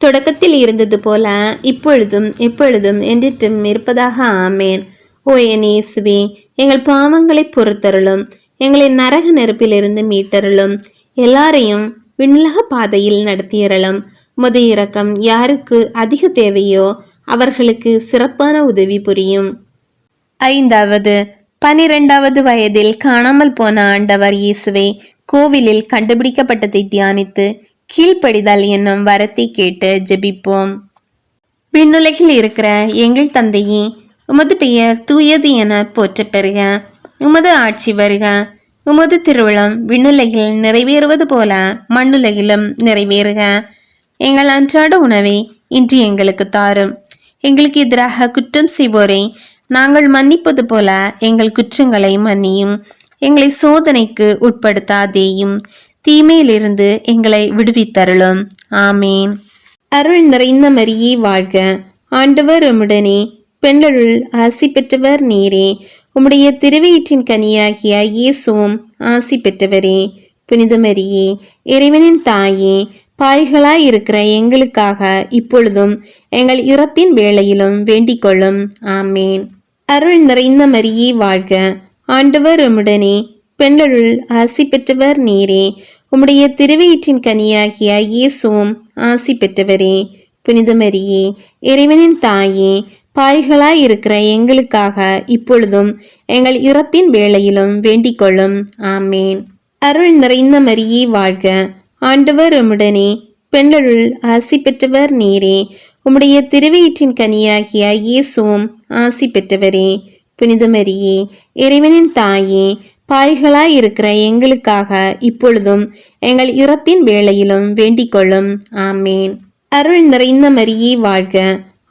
தொடக்கத்தில் இருந்தது போல இப்பொழுதும் எப்பொழுதும் என்றிட்டும் இருப்பதாக. ஆமேன். ஓ என் இயேசுவே, எங்கள் பாவங்களை பொறுத்தருளும், எங்களை நரக நெருப்பிலிருந்து மீட்டருளும், எல்லாரையும் விண்ணுலக பாதையில் நடத்தியறலும். உமது இரக்கம் யாருக்கு அதிக தேவையோ அவர்களுக்கு சிறப்பான உதவி புரியும். 5வது 12வது வயதில் காணாமல் போன ஆண்டவர் இயேசுவை கோவிலில் கண்டுபிடிக்கப்பட்டதை தியானித்து கீழ்ப்படிதல் என்னும் வரத்தை கேட்டு ஜெபிப்போம். விண்ணுலகில் இருக்கிற எங்கள் தந்தையே, உமது பெயர் தூயது என போற்ற பெறுக. உமது ஆட்சி வருக. உமது திருவிழம் விண்ணுலகில் நிறைவேறுவது போல மண்ணுலகிலும் நிறைவேறுக. எங்கள் அன்றாட உணவை இன்று எங்களுக்கு தாரும். எங்களுக்கு எதிராக குற்றம் செய்வோரை நாங்கள் மன்னிப்பது போல எங்கள் குற்றங்களை மன்னியும். எங்களை சோதனைக்கு உட்படுத்தாதேயும், தீமையிலிருந்து எங்களை விடுவித்தருளும். ஆமேன். அருள் நிறைந்த மரியே வாழ்க, ஆண்டவர் உம்முடனே, பெண்களுள் ஆசி பெற்றவர் நீரே. உம்முடைய திருவயிற்றின் கனியாகிய இயேசுவும் ஆசி பெற்றவரே. புனித மரியே, இறைவனின் தாயே, பாய்களாயிருக்கிற எங்களுக்காக இப்பொழுதும் எங்கள் இறப்பின் வேளையிலும் வேண்டிக் கொள்ளும். ஆமேன். அருள் நிறைந்த மரியே வாழ்க, ஆண்டவர் உம்முடனே, பெண்களுள் ஆசி பெற்றவர் நீரே. உம்முடைய திருவயிற்றின் கனியாகிய இயேசுவும் ஆசி பெற்றவரே. புனித மரியே, இறைவனின் தாயே, பாய்களாயிருக்கிற எங்களுக்காக இப்பொழுதும் எங்கள் இறப்பின் வேளையிலும் வேண்டிக் கொள்ளும். ஆமேன். அருள் நிறைந்த மரியே வாழ்க, ஆண்டவர் உம்முடனே, பெண்களுள் ஆசி பெற்றவர் நீரே. உம்முடைய திருவயிற்றின் கனியாகிய இயேசுவும் ஆசி பெற்றவரே. புனித மரியே, இறைவனின் தாயே, பாய்களாயிருக்கிற எங்களுக்காக இப்பொழுதும் எங்கள் இறப்பின் வேளையிலும் வேண்டிக் கொள்ளும். ஆமேன். அருள் நிறைந்த மரியே வாழ்க,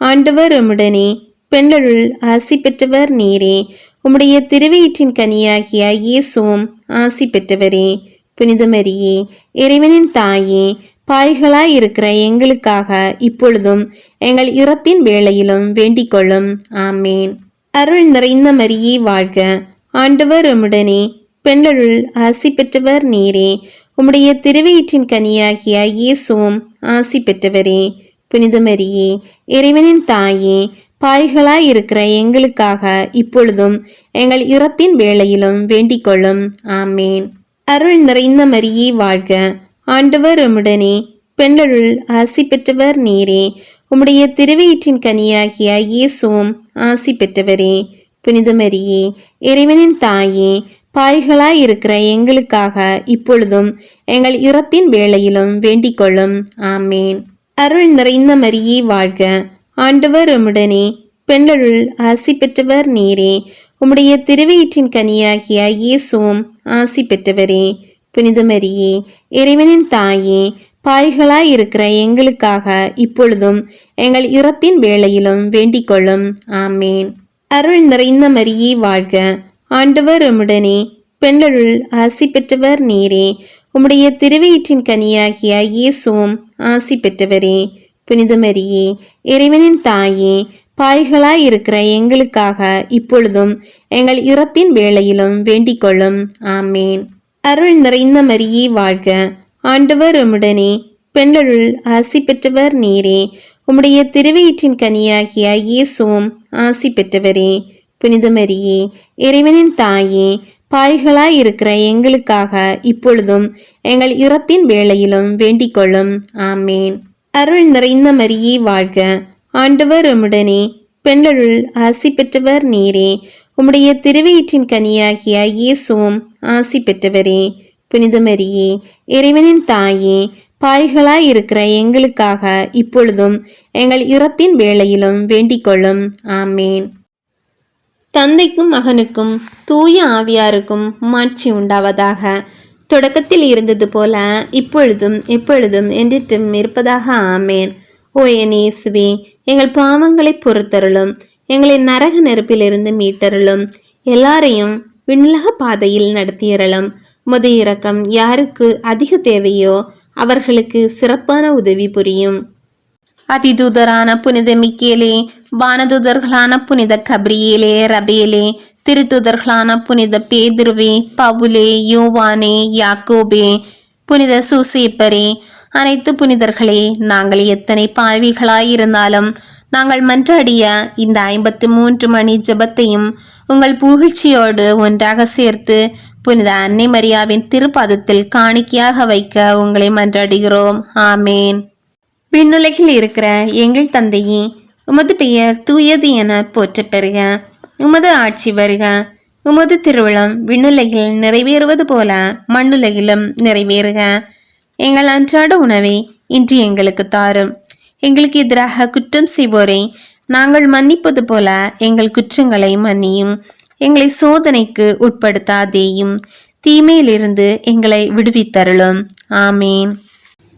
ஆண்டவர் உம்முடனே, பெண்களுள் ஆசி பெற்றவர் நீரே. உம்முடைய திருவயிற்றின் கனியாகிய இயேசுவும் ஆசி பெற்றவரே. புனித மரியே, இறைவனின் தாயே, பாய்களாயிருக்கிற எங்களுக்காக இப்பொழுதும் எங்கள் இறப்பின் வேளையிலும் வேண்டிக் கொள்ளும். ஆமேன். அருள் நிறைந்த மரியே வாழ்க, ஆண்டவர் உம்முடனே, பெண்களுள் ஆசி பெற்றவர் நீரே. உம்முடைய திருவயிற்றின் கனியாகிய இயேசுவும் ஆசி பெற்றவரே. புனித மரியே, இறைவனின் தாயே, பாய்களாயிருக்கிற எங்களுக்காக இப்பொழுதும் எங்கள் இறப்பின் வேளையிலும் வேண்டிக் கொள்ளும். ஆமேன். அருள் நிறைந்த மரியே வாழ்க, ஆண்டவர் உம்முடனே, பெண்களுள் ஆசி பெற்றவர் நீரே. உம்முடைய திருவயிற்றின் கனியாகிய இயேசுவும் ஆசி பெற்றவரே. புனித மரியே, இறைவனின் தாயே, பாய்களாயிருக்கிற எங்களுக்காக இப்பொழுதும் எங்கள் இறப்பின் வேளையிலும் வேண்டிக் கொள்ளும். ஆமேன். அருள் நிறைந்த மரியே வாழ்க, ஆண்டவர் உம்முடனே, பெண்களுள் ஆசி பெற்றவர் நீரே. உம்முடைய திருவயிற்றின் கனியாகிய இயேசுவும் ஆசி பெற்றவரே. புனித மரியே, இறைவனின் தாயே, பாய்களாயிருக்கிற எங்களுக்காக இப்பொழுதும் எங்கள் இறப்பின் வேளையிலும் வேண்டிக் கொள்ளும். ஆமேன். அருள் நிறைந்த மரியே வாழ்க, ஆண்டவர் உம்முடனே, பெண்களுள் ஆசி பெற்றவர் நீரே. உம்முடைய திருவயிற்றின் கனியாகிய இயேசுவும் ஆசி பெற்றவரே. புனித மரியே, இறைவனின் தாயே, பாய்களாயிருக்கிற எங்களுக்காக இப்பொழுதும் எங்கள் இறப்பின் வேளையிலும் வேண்டிக் கொள்ளும். ஆமேன். அருள் நிறைந்த மரியே வாழ்க, ஆண்டவர் உம்முடனே, பெண்களுள் ஆசி பெற்றவர் நீரே. உம்முடைய திருவயிற்றின் கனியாகிய இயேசுவும் ஆசி பெற்றவரே. புனித மரியே, இறைவனின் தாயே, பாய்களாய் இருக்கிற எங்களுக்காக இப்பொழுதும் எங்கள் இறப்பின் வேளையிலும் வேண்டிக் கொள்ளும். ஆமேன். அருள் நிறைந்த மரியே வாழ்க, ஆண்டவர் உம்முடனே, பெண்களுள் ஆசி பெற்றவர் நீரே. உம்முடைய திருவயிற்றின் கனியாகிய இயேசுவும் ஆசி பெற்றவரே. புனித மரியே, இறைவனின் தாயே, பாய்களாய் இருக்கிற எங்களுக்காக இப்பொழுதும் எங்கள் இறப்பின் வேளையிலும் வேண்டிக் கொள்ளும். ஆமேன். தந்தைக்கும் மகனுக்கும் தூய ஆவியாருக்கும் மாட்சி உண்டாவதாக. தொடக்கத்தில் இருந்தது போல இப்பொழுதும் எப்பொழுதும் என்றிட்டும் இருப்பதாக. ஆமேன். ஓ என் இயேசுவே, எங்கள் பாவங்களை பொறுத்தருளும், எங்களை நரக நெருப்பிலிருந்து மீட்டருளும், எல்லாரையும் விண்ணுலக பாதையில் நடத்தியறலும். உமது இரக்கம் யாருக்கு அதிக தேவையோ அவர்களுக்கு சிறப்பான உதவி புரியும். அதிதூதரான புனித மிக்கேலே, வானதூதர்களான புனித கப்ரியேலே, ரபேலே, திருத்தூதர்களான புனித பேதுருவே, பவுலே, யோவானே, யாக்கோபே, புனித சூசேப்பரே, அனைத்து புனிதர்களே, நாங்கள் எத்தனை பாவிகளாயிருந்தாலும் நாங்கள் மன்றாடிய இந்த 53 மணி ஜெபத்தையும் உங்கள் புகழ்ச்சியோடு ஒன்றாக சேர்த்து புனித அன்னை மரியாவின் திருப்பாதத்தில் காணிக்கையாக வைக்க உங்களை மன்றாடுகிறோம். ஆமேன். விண்ணுலகில் இருக்கிற எங்கள் தந்தையே, உமது பெயர் தூயது என போற்ற பெறுக. உமது ஆட்சி வருக. உமது திருவிழம் விண்ணுலகில் நிறைவேறுவது போல மண்ணுலகிலும் நிறைவேறுக. எங்கள் அன்றாட உணவை இன்று எங்களுக்கு தாரும். எங்களுக்கு எதிராக குற்றம் செய்வோரை நாங்கள் மன்னிப்பது போல எங்கள் குற்றங்களை மன்னியும். எங்களை சோதனைக்கு உட்படுத்தாதேயும், தீமையிலிருந்து எங்களை விடுவித்தருளும். ஆமேன்.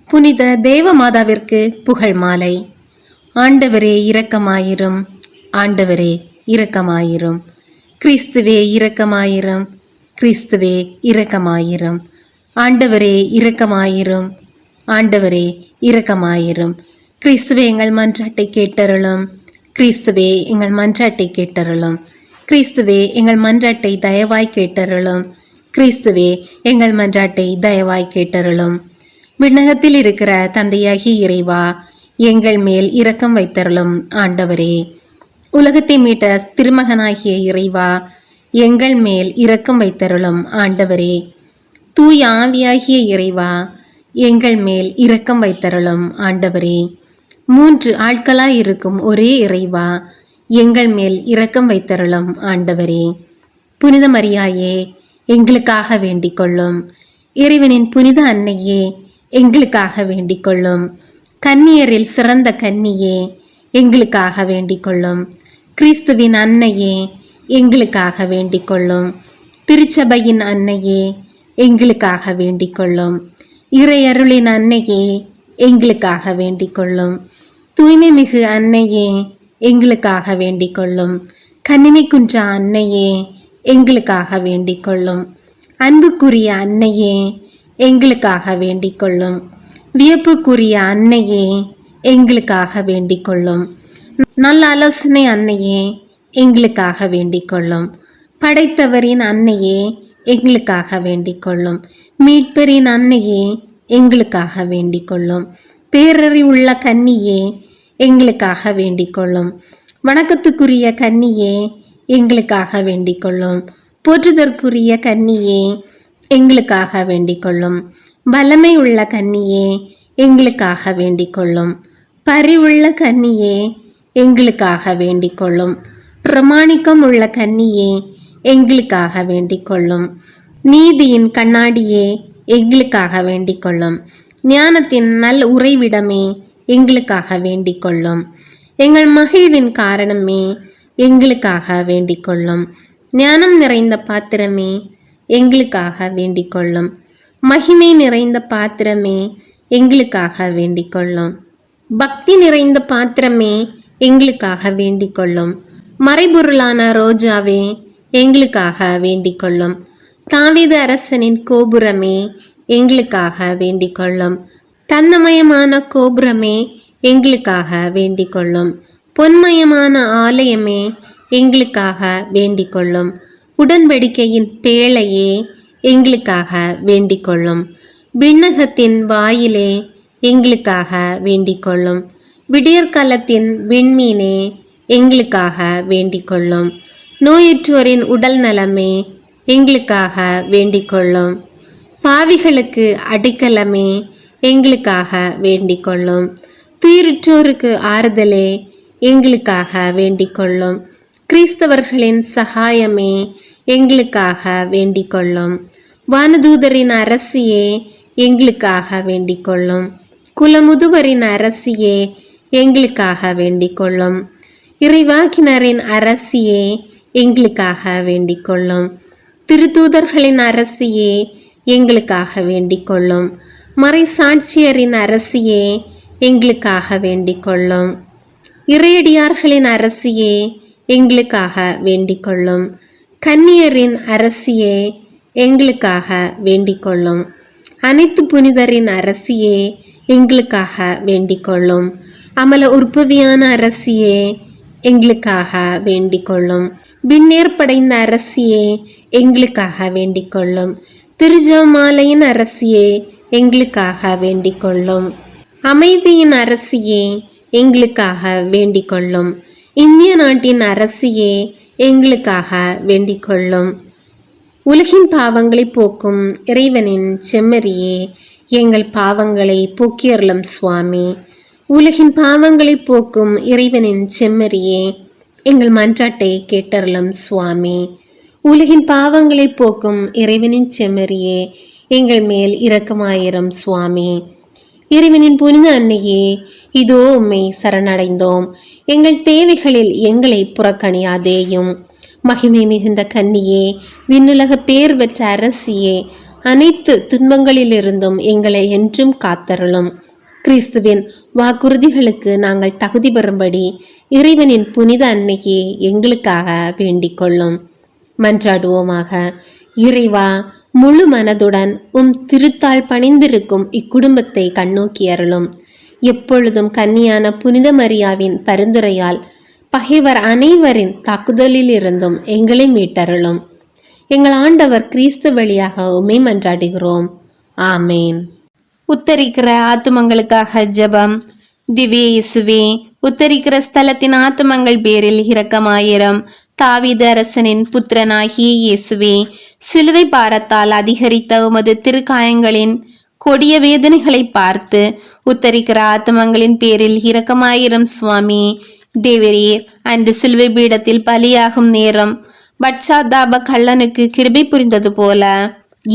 புனித தேவ மாதாவிற்கு புகழ் மாலை. ஆண்டவரே இரக்கமாயிரும், ஆண்டவரே இரக்கமாயிரும். கிறிஸ்துவே இரக்கமாயிரும், கிறிஸ்துவே இரக்கமாயிரும். ஆண்டவரே இரக்கமாயிரும், ஆண்டவரே இரக்கமாயிரும். கிறிஸ்துவே எங்கள் மன்றாட்டை கேட்டருளும், கிறிஸ்துவே எங்கள் மன்றாட்டை கேட்டருளும். கிறிஸ்துவே எங்கள் மன்றாட்டை தயவாய் கேட்டருளும், கிறிஸ்துவே எங்கள் மன்றாட்டை தயவாய் கேட்டருளும். விண்ணகத்தில் இருக்கிற தந்தையாகிய இறைவா, எங்கள் மேல் இரக்கம் வைத்தருளும். ஆண்டவரே, உலகத்தை மீட்ட திருமகனாகிய இறைவா, எங்கள் மேல் இரக்கம் வைத்தருளும். ஆண்டவரே, தூய ஆவியாகிய இறைவா, எங்கள் மேல் இரக்கம் வைத்தருளும். ஆண்டவரே, 3 ஆட்களாய் இருக்கும் ஒரே இறைவா, எங்கள் மேல் இரக்கம் வைத்தருளும். ஆண்டவரே, புனித மரியாயே, எங்களுக்காக வேண்டிக் கொள்ளும். இறைவனின் புனித அன்னையே, எங்களுக்காக வேண்டிக் கொள்ளும். கன்னியரில் சிறந்த கன்னியே, எங்களுக்காக வேண்டிக் கொள்ளும். கிறிஸ்துவின் அன்னையே, எங்களுக்காக வேண்டிக் கொள்ளும். திருச்சபையின் அன்னையே, எங்களுக்காக வேண்டிக் கொள்ளும். இறையருளின் அன்னையே, எங்களுக்காக வேண்டிக் கொள்ளும். தூய்மை மிகு அன்னையே, எங்களுக்காக வேண்டிக் கொள்ளும். கன்னிமை குன்ற அன்னையே, எங்களுக்காக வேண்டிக் கொள்ளும். அன்புக்குரிய அன்னையே, எங்களுக்காக வேண்டிக் கொள்ளும். வியப்புக்குரிய அன்னையே, எங்களுக்காக வேண்டிக் கொள்ளும். நல்ல ஆலோசனை அன்னையே, எங்களுக்காக வேண்டிக் கொள்ளும். படைத்தவரின் அன்னையே, எங்களுக்காக வேண்டிக் கொள்ளும். மீட்பரின் அன்னையே, எங்களுக்காக வேண்டிக் கொள்ளும். பேரறிவுள்ள கன்னியே, எங்களுக்காக வேண்டிக் கொள்ளும். வணக்கத்துக்குரிய கன்னியே, எங்களுக்காக வேண்டிக் கொள்ளும். போற்றுதற்குரிய கன்னியே, எங்களுக்காக வேண்டிக் கொள்ளும். வல்லமை உள்ள கன்னியே, எங்களுக்காக வேண்டிக் கொள்ளும். பரிவுள்ள கன்னியே, எங்களுக்காக வேண்டிக் கொள்ளும். பிரமாணிக்கம் உள்ள கன்னியே, எங்களுக்காக வேண்டிக் கொள்ளும். நீதியின் கண்ணாடியே, எங்களுக்காக வேண்டிக் கொள்ளும். ஞானத்தின் நல் உறைவிடமே, எங்களுக்காக வேண்டிக் கொள்ளும். எங்கள் மகிழ்வின் காரணமே, எங்களுக்காக வேண்டிக் கொள்ளும். ஞானம் நிறைந்த பாத்திரமே, எங்களுக்காக வேண்டிக் கொள்ளும். மகிமை நிறைந்த பாத்திரமே, எங்களுக்காக வேண்டிக் கொள்ளும். பக்தி நிறைந்த பாத்திரமே, எங்களுக்காக வேண்டிக் கொள்ளும். மறைபொருளான ரோஜாவே, எங்களுக்காக வேண்டிக் கொள்ளும். தாவீது அரசனின் கோபுரமே, எங்களுக்காக வேண்டிக் கொள்ளும். தன்னமயமான கோபுரமே, எங்களுக்காக வேண்டிக் கொள்ளும். பொன்மயமான ஆலயமே, எங்களுக்காக வேண்டிக் கொள்ளும். உடன்படிக்கையின் பேழையே, எங்களுக்காக வேண்டிக் கொள்ளும். விண்ணகத்தின் வாயிலே, எங்களுக்காக வேண்டிக் கொள்ளும். விடியற்காலத்தின் விண்மீனே, எங்களுக்காக வேண்டிக் கொள்ளும். நோயுற்றோரின் உடல் நலமே, எங்களுக்காக வேண்டிக் கொள்ளும். பாவிகளுக்கு அடைக்கலமே, எங்களுக்காக வேண்டிக் கொள்ளும். துயருற்றோருக்கு ஆறுதலே, எங்களுக்காக வேண்டிக் கொள்ளும். கிறிஸ்தவர்களின் சகாயமே, எங்களுக்காக வேண்டிக் கொள்ளும். வானதூதரின் அரசியே, எங்களுக்காக வேண்டிக் கொள்ளும். குலமுதுவரின் அரசியே, எங்களுக்காக வேண்டிக் கொள்ளும். இறைவாக்கினரின் அரசியே, எங்களுக்காக வேண்டிக் கொள்ளும். திருத்தூதர்களின் அரசியே, எங்களுக்காக வேண்டிக் கொள்ளும். மறை சாட்சியரின் அரசியே, எங்களுக்காக வேண்டிக் கொள்ளும். இறையடியார்களின் அரசியே, எங்களுக்காக வேண்டிக் கொள்ளும். கன்னியரின் அரசியே, எங்களுக்காக வேண்டிக் கொள்ளும். அனைத்து புனிதரின் அரசியே, எங்களுக்காக வேண்டிக் கொள்ளும். அமல உற்பவியான அரசியே, எங்களுக்காக வேண்டிக் கொள்ளும். விண்ணேற்படைந்த அரசியே, எங்களுக்காக வேண்டிக் கொள்ளும். திருஜமாலையின் அரசியே, எங்களுக்காக வேண்டிக் கொள்ளும். அமைதியின் அரசியே, எங்களுக்காக வேண்டிக் கொள்ளும். இந்திய நாட்டின் அரசியே, எங்களுக்காக வேண்டிக் கொள்ளும். உலகின் பாவங்களை போக்கும் இறைவனின் செம்மறியே, எங்கள் பாவங்களை போக்கியருளும் சுவாமி. உலகின் பாவங்களை போக்கும் இறைவனின் செம்மறியே, எங்கள் மன்றாட்டை கேட்டருளும் சுவாமி. உலகின் பாவங்களை போக்கும் இறைவனின் செம்மறியே, எங்கள் மேல் இரக்கமாயிரும் சுவாமி. இறைவனின் புனித அன்னையே, இதோ உம்மை சரணடைந்தோம். எங்கள் தேவைகளில் எங்களை புறக்கணியாதேயும். மகிமை மிகுந்த கன்னியே, விண்ணுலக பேர் பெற்ற அரசியே, அனைத்து துன்பங்களிலிருந்தும் எங்களை என்றும் காத்தருளும். கிறிஸ்துவின் வாக்குறுதிகளுக்கு நாங்கள் தகுதி பெறும்படி இறைவனின் புனித அன்னையே, எங்களுக்காக வேண்டிக் கொள்ளும். மன்றாடுவோமாக. இறைவா, முழு மனதுடன் திருத்தாள் பணிந்திருக்கும் இக்குடும்பத்தை கண்ணோக்கி அருளும். எப்பொழுதும் கன்னியான புனித மரியாவின் பரிந்துரையால் பகைவர் அனைவரின் தாக்குதலில் இருந்தும் எங்களை மீட்டருளும். எங்கள் ஆண்டவர் கிறிஸ்து வழியாக உம்மை மன்றாடுகிறோம். ஆமேன். உத்தரிக்கிற ஆத்துமங்களுக்காக ஜெபம். திவ்ய இயேசுவே, உத்தரிக்கிற ஸ்தலத்தின் ஆத்துமங்கள் பேரில் இரக்கமாயிரம். தாவீது அரசனின் புத்திரனாகிய இயேசுவே, சிலுவை பாரத்தால் அதிகரித்த உமது திருக்காயங்களின் கொடிய வேதனைகளை பார்த்து உத்தரிக்கிற ஆத்மங்களின் பேரில் இரக்கமாயிரம் சுவாமி. தேவரீர் அன்று சிலுவை பீடத்தில் பலியாகும் நேரம் பட்சாதாப கள்ளனுக்கு கிருபை புரிந்தது போல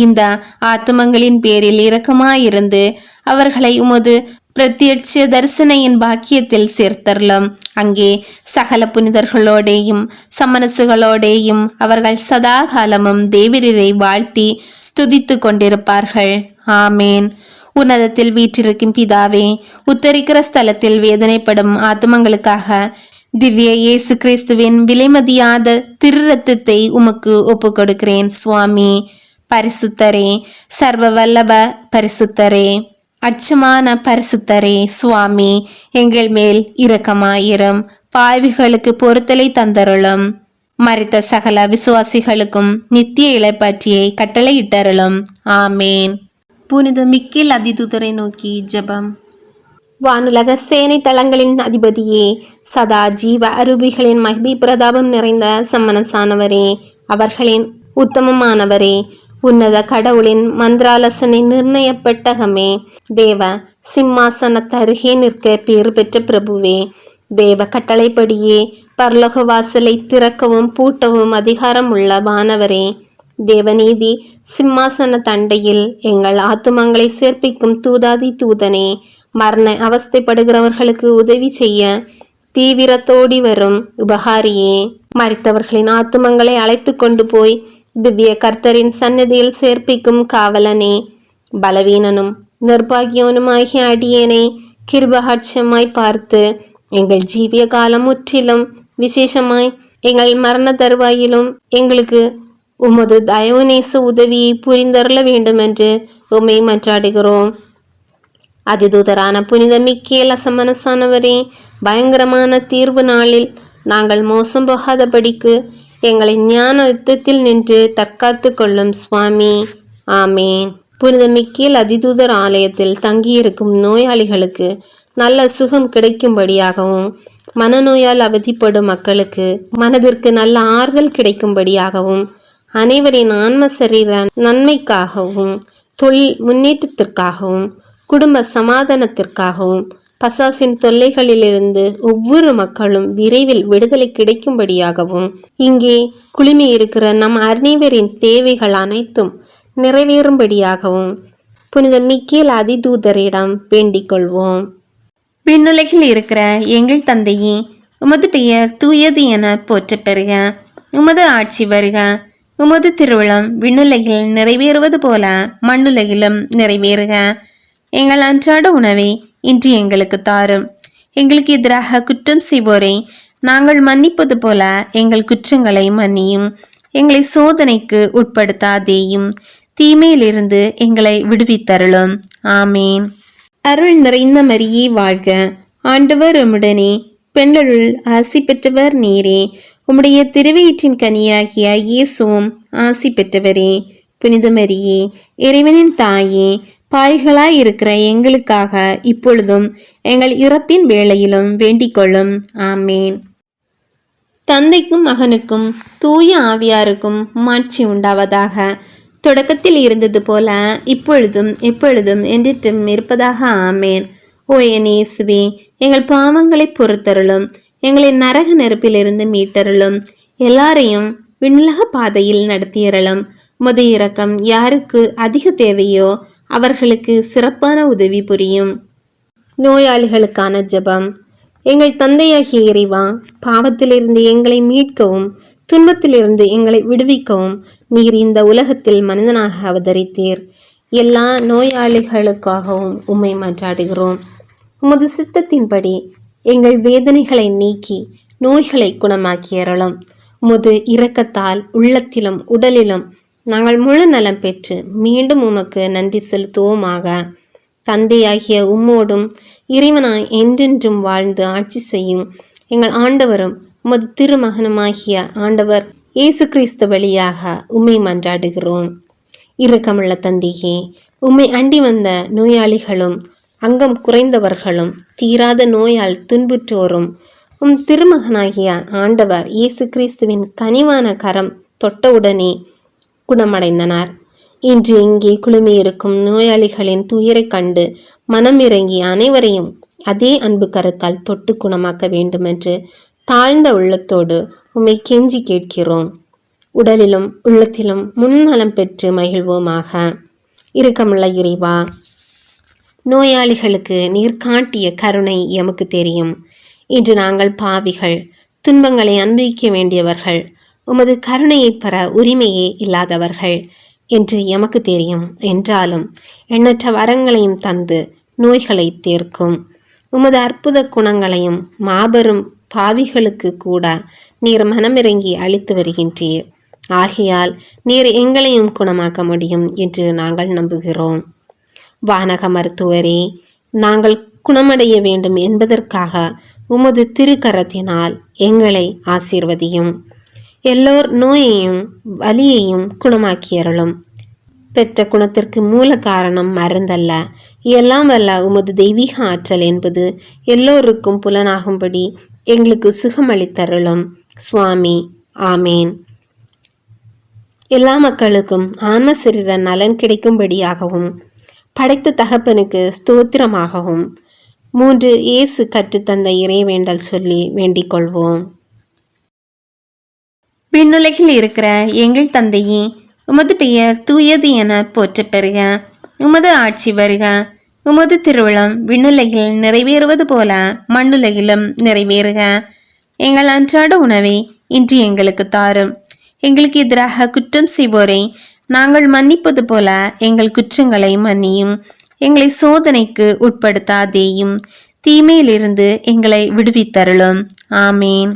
இந்த ஆத்மங்களின் பேரில் இரக்கமாயிருந்து அவர்களை உமது பிரத்யட்ச தரிசனையின் பாக்கியத்தில் சேர்த்தரலாம். அங்கே சகல புனிதர்களோடேயும் சமனசுகளோடேயும் அவர்கள் சதா காலமும் தேவரீரை வாழ்த்தி ஸ்துதித்து கொண்டிருப்பார்கள். ஆமேன். உன்னதத்தில் வீற்றிருக்கும் பிதாவே, உத்தரிக்கிற ஸ்தலத்தில் வேதனைப்படும் ஆத்மங்களுக்காக திவ்ய இயேசு கிறிஸ்துவின் விலைமதியாத திரு ரத்தத்தை உமக்கு ஒப்பு கொடுக்கிறேன் சுவாமி. பரிசுத்தரே, சர்வ வல்லப பரிசுத்தரே, அச்சமான பரிசுத்தரே சுவாமி, எங்கள் மேல் இரக்கமாயிரம். பாவிகளுக்கு பொறுத்தலை தந்தருளும். மரித்த சகல விசுவாசிகளுக்கும் நித்திய இளைப்பாற்றியை கட்டளையிட்டருளும். ஆமேன். புனித மிக்கேல் அதிதூதரை நோக்கி ஜெபம். வானுலக சேனை தளங்களின் அதிபதியே, சதா ஜீவ அரூபிகளின் மகிமை பிரதாபம் நிறைந்த சம்மனசானவரே, அவர்களின் உத்தமமானவரே, உன்னத கடவுளின் மந்திராலோசனை நிர்ணய பெட்டகமே, தேவ சிம்மாசனத்தருகே நிற்க பேறு பெற்ற பிரபுவே, தேவ கட்டளைப்படியே பரலோக வாசலை திறக்கவும் பூட்டவும் அதிகாரம் உள்ள வானவரே, தேவநீதி சிம்மாசன தண்டையில் எங்கள் ஆத்துமங்களை சேர்ப்பிக்கும் தூதாதி தூதனே, மரண அவஸ்தைப்படுகிறவர்களுக்கு உதவி செய்ய தீவிரத்தோடி வரும் உபகாரியே, மரித்தவர்களின் ஆத்துமங்களை அழைத்து கொண்டு போய் திவ்ய கர்த்தரின் சன்னதியில் சேர்ப்பிக்கும் காவலனே, பலவீனனும் நிர்பாகியோனுமாகிய அடியேனை கிருபகாட்சியமாய் பார்த்து எங்கள் ஜீவிய காலம் முற்றிலும் விசேஷமாய் எங்கள் மரண தருவாயிலும் எங்களுக்கு உமது தயவுநேச உதவியை புரிந்தருள வேண்டும் என்று உம்மை மன்றாடுகிறோம். அதிதூதரான புனித மிக்கேல் அசமனசானவரே, பயங்கரமான தீர்வு நாளில் நாங்கள் மோசம் போகாதபடிக்கு எங்களை ஞான யுத்தத்தில் நின்று தற்காத்து கொள்ளும் சுவாமி. ஆமேன். புனித மிக்கேல் அதிதூதர் ஆலயத்தில் தங்கியிருக்கும் நோயாளிகளுக்கு நல்ல சுகம் கிடைக்கும்படியாகவும், மனநோயால் அவதிப்படும் மக்களுக்கு மனதிற்கு நல்ல ஆறுதல் கிடைக்கும்படியாகவும், அனைவரின் ஆன்ம சரீர நன்மைக்காகவும், தொழில் முன்னேற்றத்திற்காகவும், குடும்ப சமாதானத்திற்காகவும், பசாசின் தொல்லைகளிலிருந்து ஒவ்வொரு மக்களும் விரைவில் விடுதலை கிடைக்கும்படியாகவும், இங்கே குழுமி இருக்கிற நம் அனைவரின் தேவைகள் அனைத்தும் நிறைவேறும்படியாகவும் புனித மிக்கேல் அதிதூதரிடம் வேண்டிக் கொள்வோம். விண்ணுலகில் இருக்கிற எங்கள் தந்தையே, உமது பெயர் தூயது என போற்றப் பெறுக. உமது ஆட்சி வருக. உமது திருவுளம் விண்ணுலகில் நிறைவேறுவது போல மண்ணுலகிலும் நிறைவேறுக. எங்கள் அன்றாட உணவை இன்று எங்களுக்கு தாரும். எங்களுக்கு எதிராக குற்றம் செய்வோரை நாங்கள் மன்னிப்பது போல எங்கள் குற்றங்களை மன்னியும். எங்களை சோதனைக்கு உட்படுத்தாதேயும், தீமையிலிருந்து எங்களை விடுவித்தருளும். ஆமேன். அருள் நிறைந்த மரியே வாழ்க. ஆண்டவர் உம்முடனே, பெண்களுள் ஆசி பெற்றவர் நீரே. உம்முடைய திருவயிற்றின் கனியாகிய இயேசுவும் ஆசி பெற்றவரே. புனித மரியே, இறைவனின் தாயே, பாய்களாய் இருக்கிற எங்களுக்காக இப்பொழுதும் எங்கள் இறப்பின் வேளையிலும் வேண்டிக் கொள்ளும். ஆமேன். தந்தைக்கும் மகனுக்கும் தூய ஆவியாருக்கும் மாட்சி உண்டாவதாக. தொடக்கத்தில் இருந்தது போல இப்பொழுதும் எப்பொழுதும் என்றிட்டும் இருப்பதாக. ஆமேன். ஓ என் இயேசுவே, எங்கள் பாவங்களை பொறுத்தருளும். எங்களை நரக நெருப்பிலிருந்து மீட்டருளும். எல்லாரையும் விண்ணுலக பாதையில் நடத்தியறலும். உமது இரக்கம் யாருக்கு அதிக தேவையோ அவர்களுக்கு சிறப்பான உதவி புரியும். நோயாளிகளுக்கான ஜெபம். எங்கள் தந்தையாகிய இறைவா, பாவத்திலிருந்து எங்களை மீட்கவும் துன்பத்திலிருந்து எங்களை விடுவிக்கவும் நீர் இந்த உலகத்தில் மனிதனாக அவதரித்தீர். எல்லா நோயாளிகளுக்காகவும் உம்மை மன்றாடுகிறோம். உமது சித்தத்தின்படி எங்கள் வேதனைகளை நீக்கி நோய்களை குணமாக்கியறலும். உமது இரக்கத்தால் உள்ளத்திலும் உடலிலும் நாங்கள் முழு நலம் பெற்று மீண்டும் உமக்கு நன்றி செலுத்துவோமாக. தந்தையாகிய உம்மோடும் இறைவனாய் என்றென்றும் வாழ்ந்து ஆட்சி செய்யும் எங்கள் ஆண்டவரும் உமது திருமகனுமாகிய ஆண்டவர் இயேசு கிறிஸ்து வழியாக உம்மை மன்றாடுகிறோம். இரக்கமுள்ள தந்தையே, உம்மை அண்டி வந்த நோயாளிகளும் அங்கம் குறைந்தவர்களும் தீராத நோயால் துன்புற்றோரும் உம் திருமகனாகிய ஆண்டவர் இயேசு கிறிஸ்துவின் கனிவான கரம் தொட்டவுடனே குணமடைந்தனர். இன்று இங்கே குழுமியிருக்கும் நோயாளிகளின் துயரை கண்டு மனம் இறங்கி அனைவரையும் அதே அன்பு கரத்தால் தொட்டு குணமாக்க வேண்டுமென்று தாழ்ந்த உள்ளத்தோடு உம்மை கெஞ்சி கேட்கிறோம். உடலிலும் உள்ளத்திலும் முன்னலம் பெற்று மகிழ்வோமாக. இரக்கமுள்ள இறைவா, நோயாளிகளுக்கு நீர் காட்டிய கருணை எமக்கு தெரியும். இன்று நாங்கள் பாவிகள், துன்பங்களை அனுபவிக்க வேண்டியவர்கள், உமது கருணையை பெற உரிமையே இல்லாதவர்கள் என்று எமக்கு தெரியும். என்றாலும் எண்ணற்ற வரங்களையும் தந்து நோய்களை தீர்க்கும் உமது அற்புத குணங்களையும் மாபெரும் பாவிகளுக்கு கூட நீர் மனமிறங்கி அளித்து வருகின்றீர். ஆகையால் நீர் எங்களையும் குணமாக்க முடியும் என்று நாங்கள் நம்புகிறோம். வானக மருத்துவரே, நாங்கள் குணமடைய வேண்டும் என்பதற்காக உமது திருக்கரத்தினால் எங்களை ஆசீர்வதியும். எல்லோர் நோயையும் வலியையும் குணமாக்கியறலும். பெற்ற குணத்திற்கு மூல காரணம் மருந்தல்ல, எல்லாம் வல்ல உமது தெய்வீக ஆற்றல் என்பது எல்லோருக்கும் புலனாகும்படி எங்களுக்கு சுகமளித்தருளும். சுவாமி. ஆமேன். எல்லா மக்களுக்கும் ஆன்ம சரீர நலன் கிடைக்கும்படியாகவும் படைத்த தகப்பனுக்கு ஸ்தோத்திரமாகவும் 3 இயேசு கற்றுத்தந்த இறைவேண்டல் சொல்லி வேண்டிக் கொள்வோம். விண்ணுலகில் இருக்கிற எங்கள் தந்தையே, உமது பெயர் தூயது என போற்றப் பெறுக. உமது ஆட்சி வருக. உமது திருவுளம் விண்ணுலகில் நிறைவேறுவது போல மண்ணுலகிலும் நிறைவேறுக. எங்கள் அன்றாட உணவை இன்று எங்களுக்கு தாரும். எங்களுக்கு எதிராக குற்றம் செய்வோரை நாங்கள் மன்னிப்பது போல எங்கள் குற்றங்களை மன்னியும். எங்களை சோதனைக்கு உட்படுத்தாதேயும், தீமையிலிருந்து எங்களை விடுவித்தருளும். ஆமேன்.